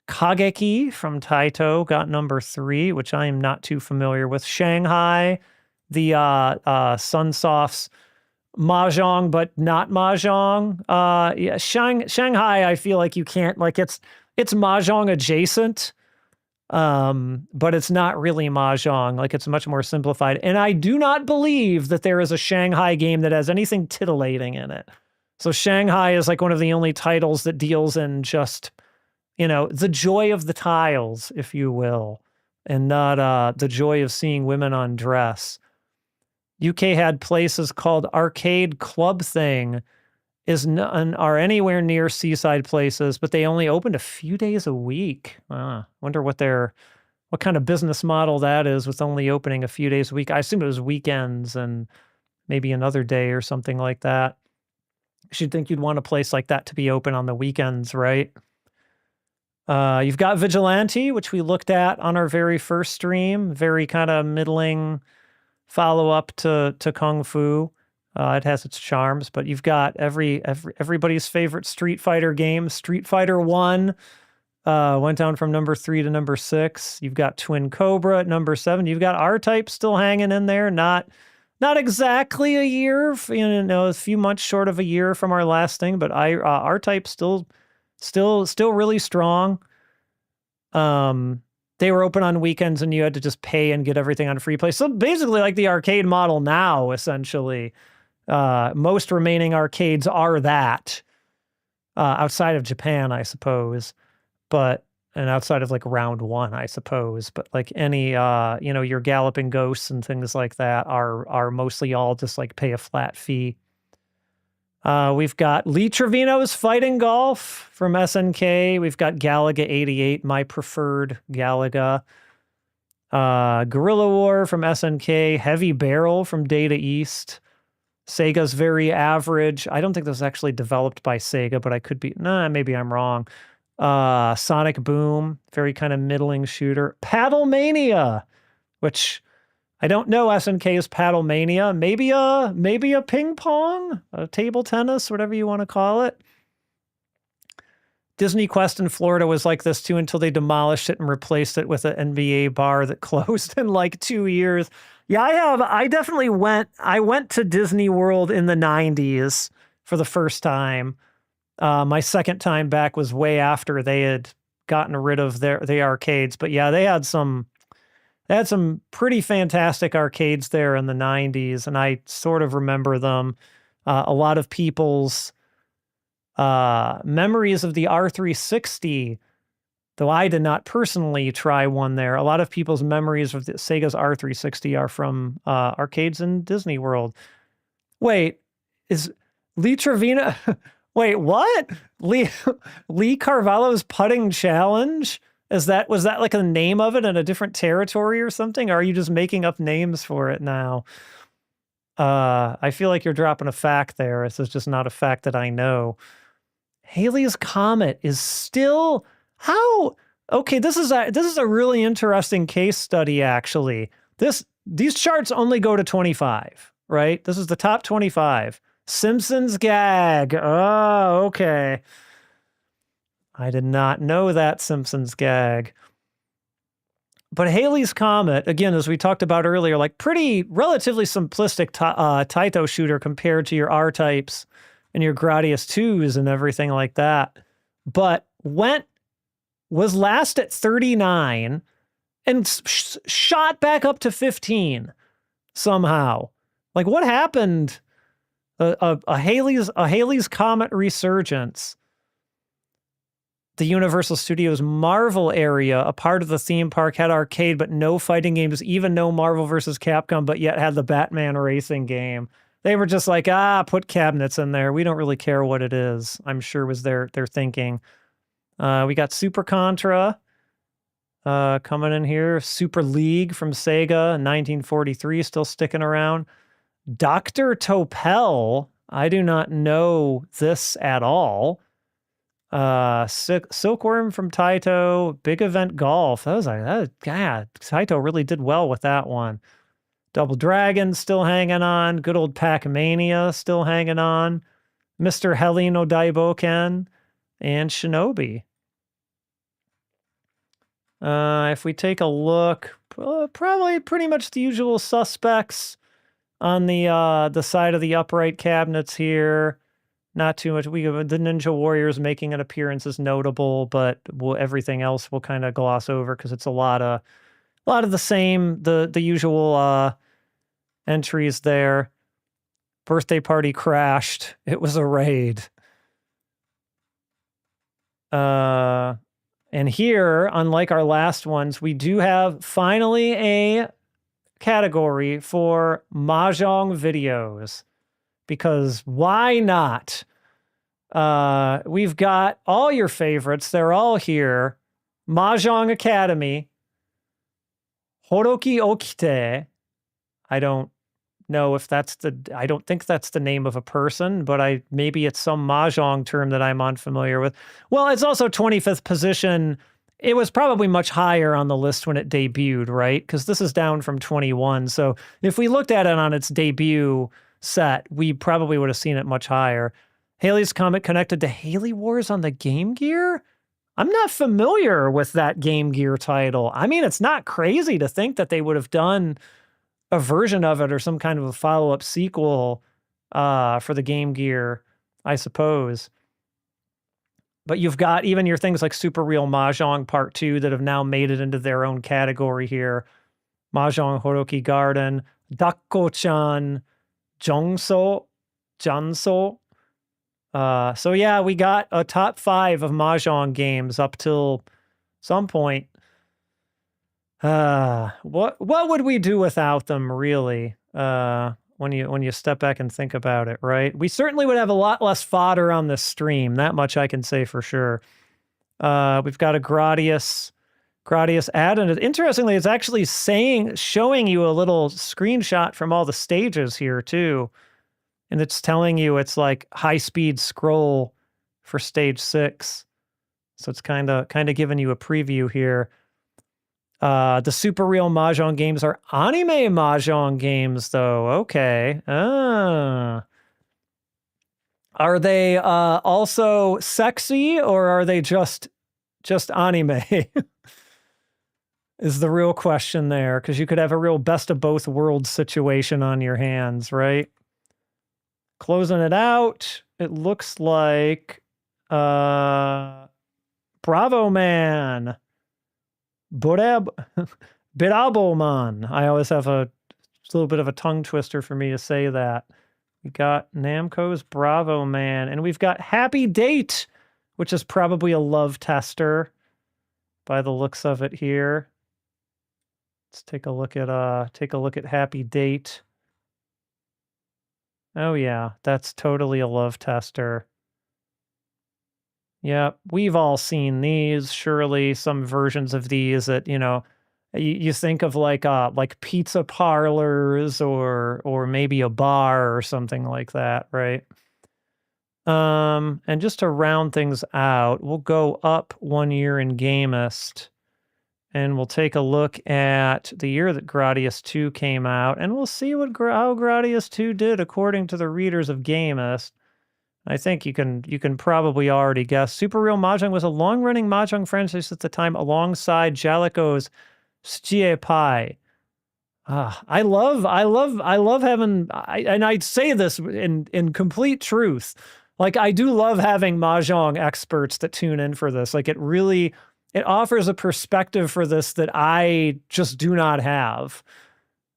Kageki from Taito got number 3, which I am not too familiar with. Shanghai, the Sunsoft's Mahjong, but not Mahjong. Yeah, Shanghai, I feel like you can't, like it's Mahjong adjacent, but it's not really Mahjong. Like, it's much more simplified. And I do not believe that there is a Shanghai game that has anything titillating in it. So Shanghai is like one of the only titles that deals in just, the joy of the tiles, if you will, and not the joy of seeing women undress. UK had places called Arcade Club Thing, are anywhere near seaside places, but they only opened a few days a week. Wonder what kind of business model that is with only opening a few days a week. I assume it was weekends and maybe another day or something like that. You'd think you'd want a place like that to be open on the weekends, right? You've got Vigilante, which we looked at on our very first stream. Very kind of middling follow-up to Kung Fu. It has its charms, but you've got everybody's favorite Street Fighter game, Street Fighter 1, went down from number 3 to number 6. You've got Twin Cobra at number 7. You've got R-Type still hanging in there, not exactly a year, a few months short of a year from our last thing, but R-Type still really strong. They were open on weekends and you had to just pay and get everything on free play. So basically like the arcade model now, essentially. Most remaining arcades are that, outside of Japan, I suppose, and outside of like round 1, I suppose, but like any, your Galloping Ghosts and things like that are mostly all just like pay a flat fee. We've got Lee Trevino's Fighting Golf from SNK. We've got Galaga 88, my preferred Galaga. Guerrilla War from SNK. Heavy Barrel from Data East. Sega's Very Average. I don't think this was actually developed by Sega, but I could be... maybe I'm wrong. Sonic Boom. Very kind of middling shooter. Paddle Mania, which... I don't know SNK's Paddle Mania. Maybe a ping pong, a table tennis, whatever you want to call it. Disney Quest in Florida was like this too until they demolished it and replaced it with an NBA bar that closed in like 2 years. Yeah, I definitely went to Disney World in the 90s for the first time. My second time back was way after they had gotten rid of the arcades. But yeah, they had some pretty fantastic arcades there in the 90s, and I sort of remember them. A lot of people's memories of the R360 though I did not personally try one there. A lot of people's memories of the Sega's R360 are from arcades in Disney World. Wait, is Lee Trevino? Wait, what? Lee Carvalho's putting challenge? Was that like the name of it in a different territory or something? Or are you just making up names for it now? I feel like you're dropping a fact there. This is just not a fact that I know. Halley's Comet is still how? Okay, this is a really interesting case study. Actually, these charts only go to 25, right? This is the top 25. Simpsons gag. Oh, okay. I did not know that Simpsons gag. But Halley's Comet, again, as we talked about earlier, like pretty relatively simplistic Taito shooter compared to your R-types and your Gradius 2s and everything like that. But was last at 39 and shot back up to 15 somehow. Like what happened? A Halley's Comet resurgence. The Universal Studios Marvel area, a part of the theme park, had arcade, but no fighting games, even no Marvel versus Capcom, but yet had the Batman racing game. They were just like, put cabinets in there. We don't really care what it is, I'm sure was their thinking. We got Super Contra coming in here. Super League from Sega, 1943, still sticking around. Dr. Topel, I do not know this at all. Silkworm from Taito, Big Event Golf. Taito really did well with that one. Double Dragon still hanging on. Good old Pac-Mania still hanging on. Mr. Heli no Daiboken and Shinobi. If we take a look, probably pretty much the usual suspects on the side of the upright cabinets here. Not too much. We have the Ninja Warriors making an appearance is notable, but everything else we'll kind of gloss over because it's a lot of the same, the usual entries there. Birthday party crashed. It was a raid. And here, unlike our last ones, we do have finally a category for Mahjong videos. Because why not? We've got all your favorites. They're all here. Mahjong Academy. Horoki Okite. I don't know if that's I don't think that's the name of a person, but maybe it's some Mahjong term that I'm unfamiliar with. Well, it's also 25th position. It was probably much higher on the list when it debuted, right? Because this is down from 21. So if we looked at it on its debut set, we probably would have seen it much higher. Halley's Comet connected to Halley Wars on the Game Gear? I'm not familiar with that Game Gear title. I mean, it's not crazy to think that they would have done a version of it or some kind of a follow-up sequel for the Game Gear, I suppose. But you've got even your things like Super Real Mahjong Part 2 that have now made it into their own category here. Mahjong Horoki Garden, Dakko-chan, Janso. So yeah, we got a top 5 of Mahjong games up till some point. What would we do without them, really? When you step back and think about it, right? We certainly would have a lot less fodder on this stream. That much I can say for sure. We've got a Gradius ad, and interestingly, it's actually showing you a little screenshot from all the stages here too. And it's telling you it's like high-speed scroll for stage 6. So it's kind of giving you a preview here. The Super Real Mahjong games are anime Mahjong games, though. Okay. Are they also sexy, or are they just anime? Is the real question there, because you could have a real best of both worlds situation on your hands, right? Closing it out, it looks like Bravo Man. Birabo Man. I always have a little bit of a tongue twister for me to say that. We got Namco's Bravo Man, and we've got Happy Date, which is probably a love tester. by the looks of it here. Let's take a look at Happy Date. Oh yeah, that's totally a love tester. Yep, we've all seen these, surely some versions of these that, you think of like pizza parlors or maybe a bar or something like that, right? And just to round things out, we'll go up 1 year in Gamist, and we'll take a look at the year that Gradius 2 came out, and we'll see how Gradius 2 did according to the readers of Gamist. I think you can probably already guess. Super Real Mahjong was a long-running mahjong franchise at the time, alongside Jaleco's Stie Pai. I love having, and I say this in complete truth. Like, I do love having mahjong experts that tune in for this. Like, it offers a perspective for this that I just do not have.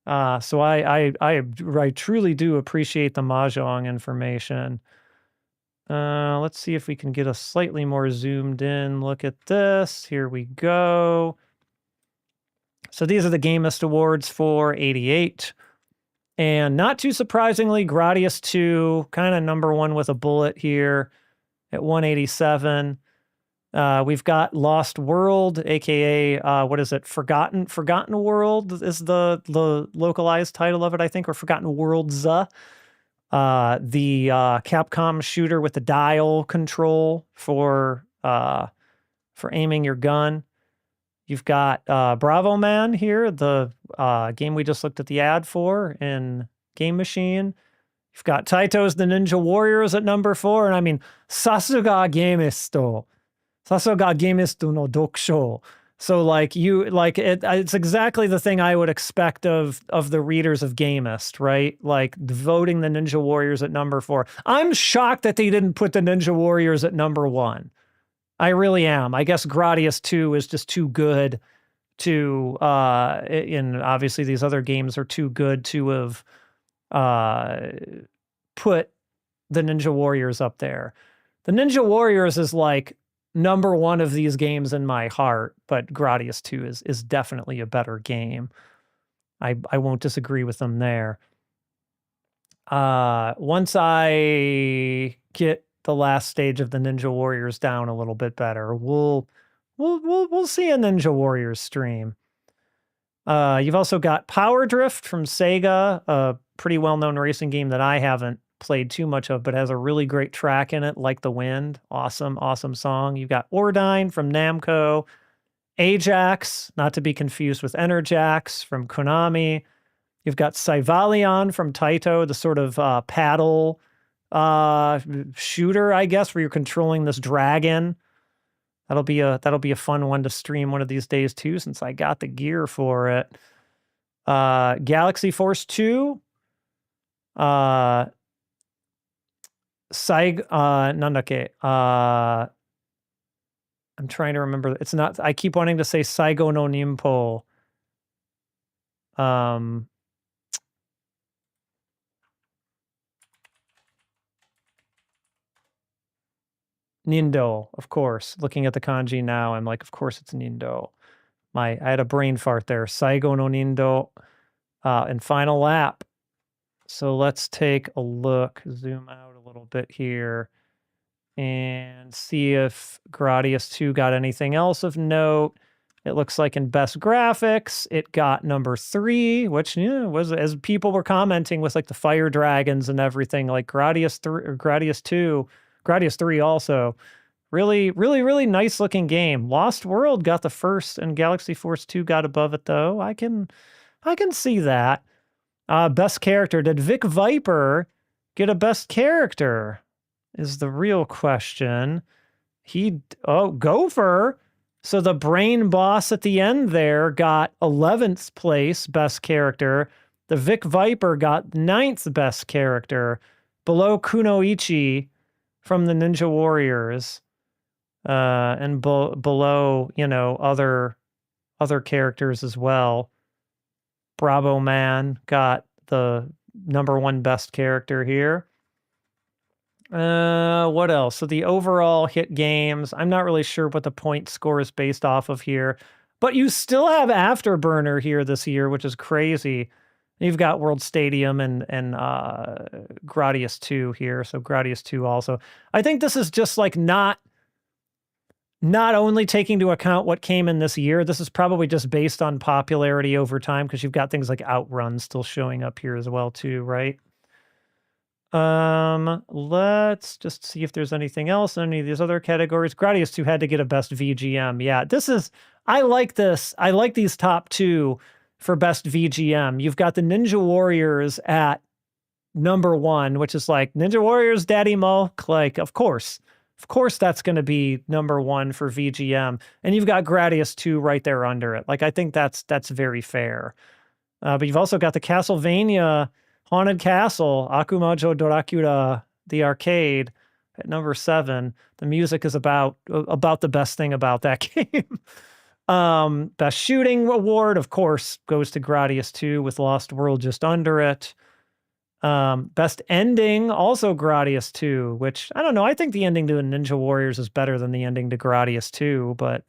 So I truly do appreciate the mahjong information. Let's see if we can get a slightly more zoomed in look at this. Here we go. So these are the Gamist Awards for 88. And not too surprisingly, Gradius 2, kind of number one with a bullet here at 187. We've got Lost World, aka what is it? Forgotten World is the localized title of it, I think, or Forgotten Worlds. The Capcom shooter with the dial control for aiming your gun. You've got Bravo Man here, the game we just looked at the ad for in Game Machine. You've got Taito's The Ninja Warriors at number 4, and I mean, Sasuga Gamisto no Dokusho. So it's exactly the thing I would expect of the readers of Gamist, right? Like voting the Ninja Warriors at number 4. I'm shocked that they didn't put the Ninja Warriors at number 1. I really am. I guess Gradius 2 is just too good to, and obviously these other games are too good to have put the Ninja Warriors up there. The Ninja Warriors is like number 1 of these games in my heart, but Gradius 2 is definitely a better game. I won't disagree with them there. Once I get the last stage of the Ninja Warriors down a little bit better, we'll see a Ninja Warriors stream. You've also got Power Drift from Sega, a pretty well-known racing game that I haven't played too much of, but has a really great track in it, Like the Wind. Awesome song. You've got Ordyne from Namco, Ajax, not to be confused with Enerjax from Konami. You've got Sivalion from Taito, the sort of paddle shooter, I guess, where you're controlling this dragon. That'll be a fun one to stream one of these days too, since I got the gear for it. Galaxy Force 2. I'm trying to remember. It's not, I keep wanting to say Saigo no Nimpo. Nindo, of course. Looking at the kanji now, I'm like, of course it's Nindo. I had a brain fart there. Saigo no Nindo. And Final Lap. So let's take a look, zoom out a little bit here, and see if Gradius 2 got anything else of note. It looks like in Best Graphics, it got number 3, which was, as people were commenting, with like the fire dragons and everything, like Gradius 3 also. Really nice looking game. Lost World got the first, and Galaxy Force 2 got above it though. I can see that. Best character. Did Vic Viper get a best character? Is the real question. Gopher. So the brain boss at the end there got 11th place best character. The Vic Viper got 9th best character, below Kunoichi from the Ninja Warriors, and below, other characters as well. Bravo Man got the number 1 best character here. What else? So the overall hit games, I'm not really sure what the point score is based off of here, but you still have Afterburner here this year, which is crazy. You've got World Stadium and Gradius 2 here, so Gradius 2 also. I think this is just like not only taking into account what came in this year, this is probably just based on popularity over time, because you've got things like Outrun still showing up here as well too, right? Let's just see if there's anything else in any of these other categories. Gradius 2 had to get a best VGM. Yeah, I like this. I like these top two for best VGM. You've got the Ninja Warriors at number 1, which is like Ninja Warriors, Daddy Mulk. Like, of course that's going to be number 1 for VGM. And you've got Gradius 2 right there under it. Like, I think that's very fair. But you've also got the Castlevania Haunted Castle, Akumajo Dracula, the arcade at number 7. The music is about the best thing about that game. Best shooting award, of course, goes to Gradius 2 with Lost World just under it. Best ending, also Gradius 2, which, I don't know, I think the ending to Ninja Warriors is better than the ending to Gradius 2, but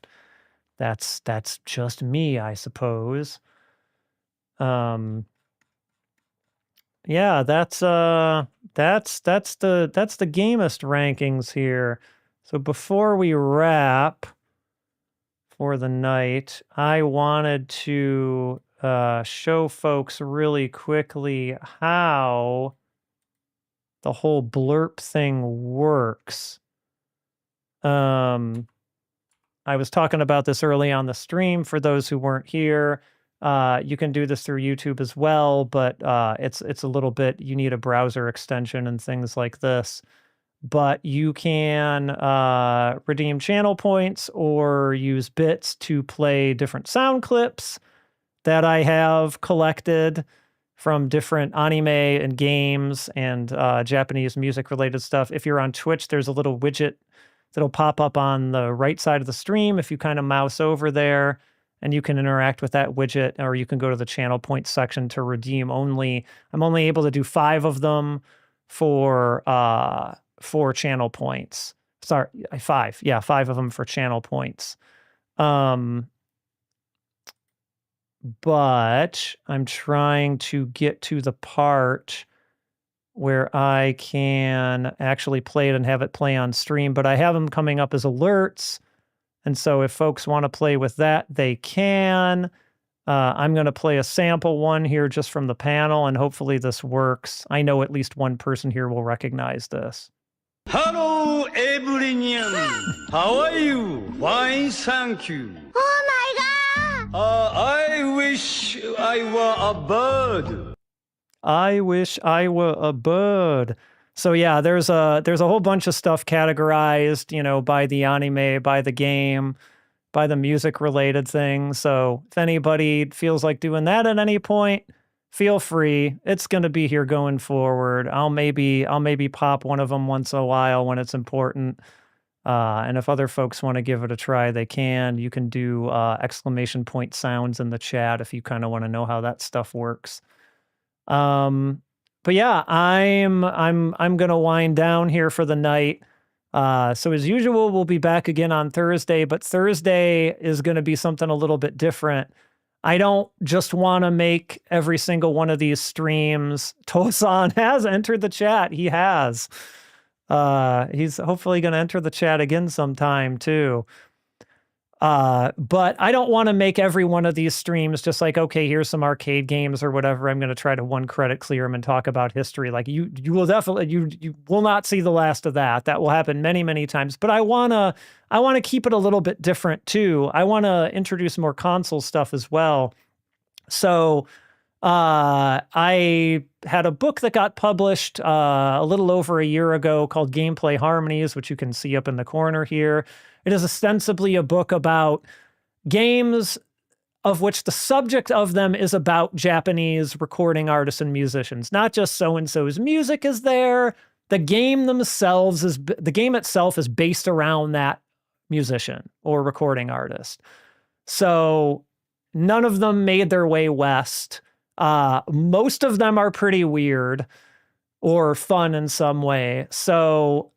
that's just me, I suppose. Yeah, that's the Gamist rankings here. So before we wrap for the night, I wanted to show folks really quickly how the whole blurb thing works. I was talking about this early on the stream for those who weren't here. You can do this through YouTube as well, but it's a little bit, you need a browser extension and things like this. But you can redeem channel points or use bits to play different sound clips that I have collected from different anime and games and Japanese music-related stuff. If you're on Twitch, there's a little widget that'll pop up on the right side of the stream if you kind of mouse over there, and you can interact with that widget, or you can go to the channel points section to redeem only. I'm only able to do 5 of them for 4 channel points. Sorry, 5. Yeah, 5 of them for channel points. But I'm trying to get to the part where I can actually play it and have it play on stream, but I have them coming up as alerts. And so if folks want to play with that, they can. I'm going to play a sample one here just from the panel, and hopefully this works. I know at least one person here will recognize this. Hello, everyone. How are you? Fine, thank you. Oh my god! I wish I were a bird. I wish I were a bird. So yeah, there's a whole bunch of stuff categorized, by the anime, by the game, by the music related things. So if anybody feels like doing that at any point, feel free. It's going to be here going forward. I'll maybe pop one of them once in a while when it's important. And if other folks want to give it a try, they can. You can do exclamation point sounds in the chat if you kind of want to know how that stuff works. But yeah, I'm gonna wind down here for the night. So as usual, we'll be back again on Thursday, but Thursday is gonna be something a little bit different. I don't just want to make every single one of these streams. Tosan has entered the chat. He has. He's hopefully gonna enter the chat again sometime too. But I don't want to make every one of these streams just like, okay, here's some arcade games or whatever. I'm going to try to one credit clear them and talk about history. Like you will definitely, you will not see the last of that. That will happen many, many times, but I want to keep it a little bit different too. I want to introduce more console stuff as well. So, I had a book that got published, a little over a year ago called Gameplay Harmonies, which you can see up in the corner here. It is ostensibly a book about games of which the subject of them is about Japanese recording artists and musicians. Not just so-and-so's music is there. The game itself is based around that musician or recording artist. So none of them made their way west. Most of them are pretty weird. or fun in some way. So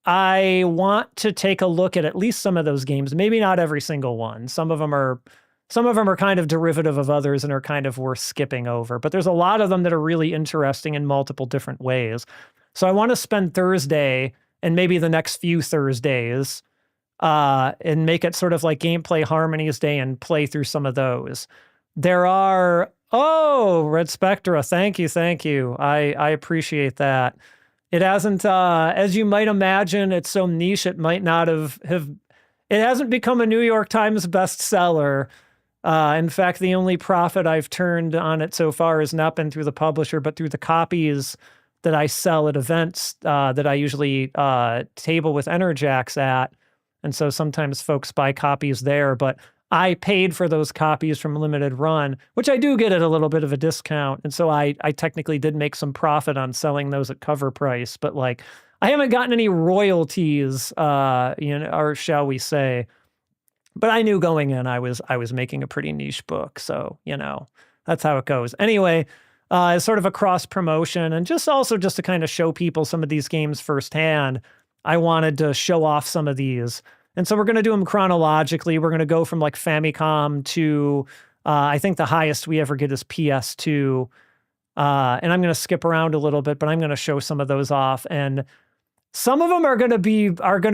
I want to take a look at least some of those games. Maybe not every single one. Some of them are kind of derivative of others and are kind of worth skipping over. But there's a lot of them that are really interesting in multiple different ways. So I want to spend Thursday and maybe the next few Thursdays and make it sort of like Gameplay Harmonies Day and play through some of those. There are, Red Spectra, thank you. I appreciate that. It hasn't, as you might imagine, it's so niche it might not have it hasn't become a New York Times bestseller. In fact, the only profit I've turned on it so far has not been through the publisher, but through the copies that I sell at events that I usually table with Enerjax at. And so sometimes folks buy copies there, but I paid for those copies from Limited Run, which I do get at a little bit of a discount. And so I technically did make some profit on selling those at cover price, but like I haven't gotten any royalties, or shall we say. But I knew going in I was making a pretty niche book. So, that's how it goes. Anyway, as sort of a cross promotion and just to kind of show people some of these games firsthand, I wanted to show off some of these. And so we're going to do them chronologically. We're going to go from like Famicom to, I think the highest we ever get is PS2. And I'm going to skip around a little bit, but I'm going to show some of those off. And some of them are going to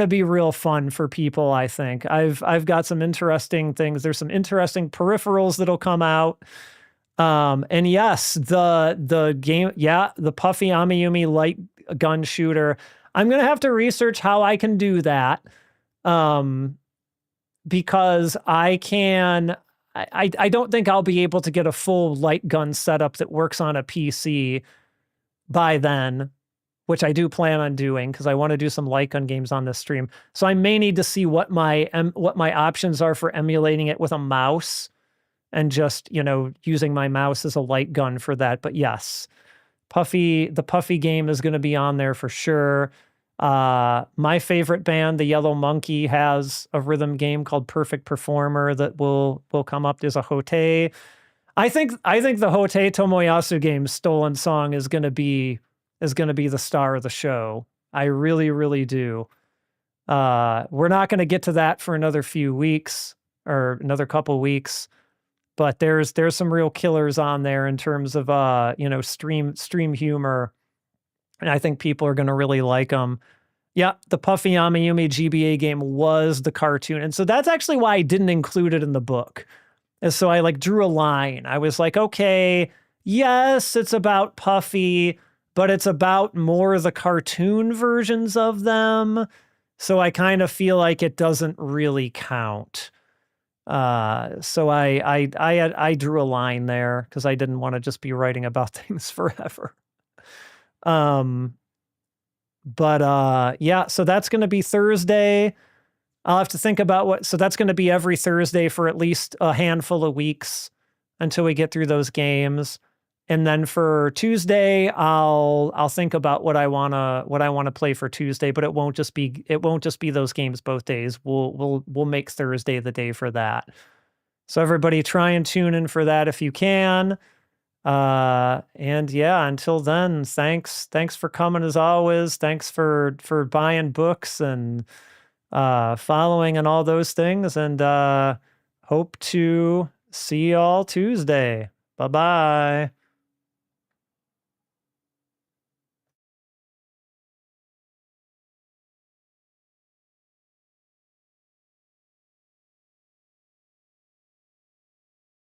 be real fun for people, I think. I've got some interesting things. There's some interesting peripherals that'll come out. And yes, the game, the Puffy Amiyumi light gun shooter. I'm going to have to research how I can do that. Because I don't think I'll be able to get a full light gun setup that works on a PC by then, which I do plan on doing because I want to do some light gun games on this stream. So I may need to see what my options are for emulating it with a mouse and just, using my mouse as a light gun for that. But yes, the Puffy game is going to be on there for sure. My favorite band, the Yellow Monkey, has a rhythm game called Perfect Performer that will come up. There's a Hote. I think the Hote Tomoyasu game, Stolen Song, is gonna be the star of the show. I really, really do. We're not gonna get to that for another few weeks or another couple weeks, but there's some real killers on there in terms of stream humor. And I think people are going to really like them. Yeah, the Puffy Amiyumi GBA game was the cartoon. And so that's actually why I didn't include it in the book. And so I drew a line. I was like, okay, yes, it's about Puffy, but it's about more the cartoon versions of them. So I kind of feel like it doesn't really count. So I drew a line there because I didn't want to just be writing about things forever. So that's going to be Thursday. I'll have to think about so that's going to be every Thursday for at least a handful of weeks until we get through those games. And then for Tuesday, I'll think about what I want to play for Tuesday, but it won't just be those games both days. We'll make Thursday the day for that. So everybody try and tune in for that if you can. And yeah, until then, thanks for coming as always. Thanks for buying books and following and all those things, and hope to see you all Tuesday. Bye-bye.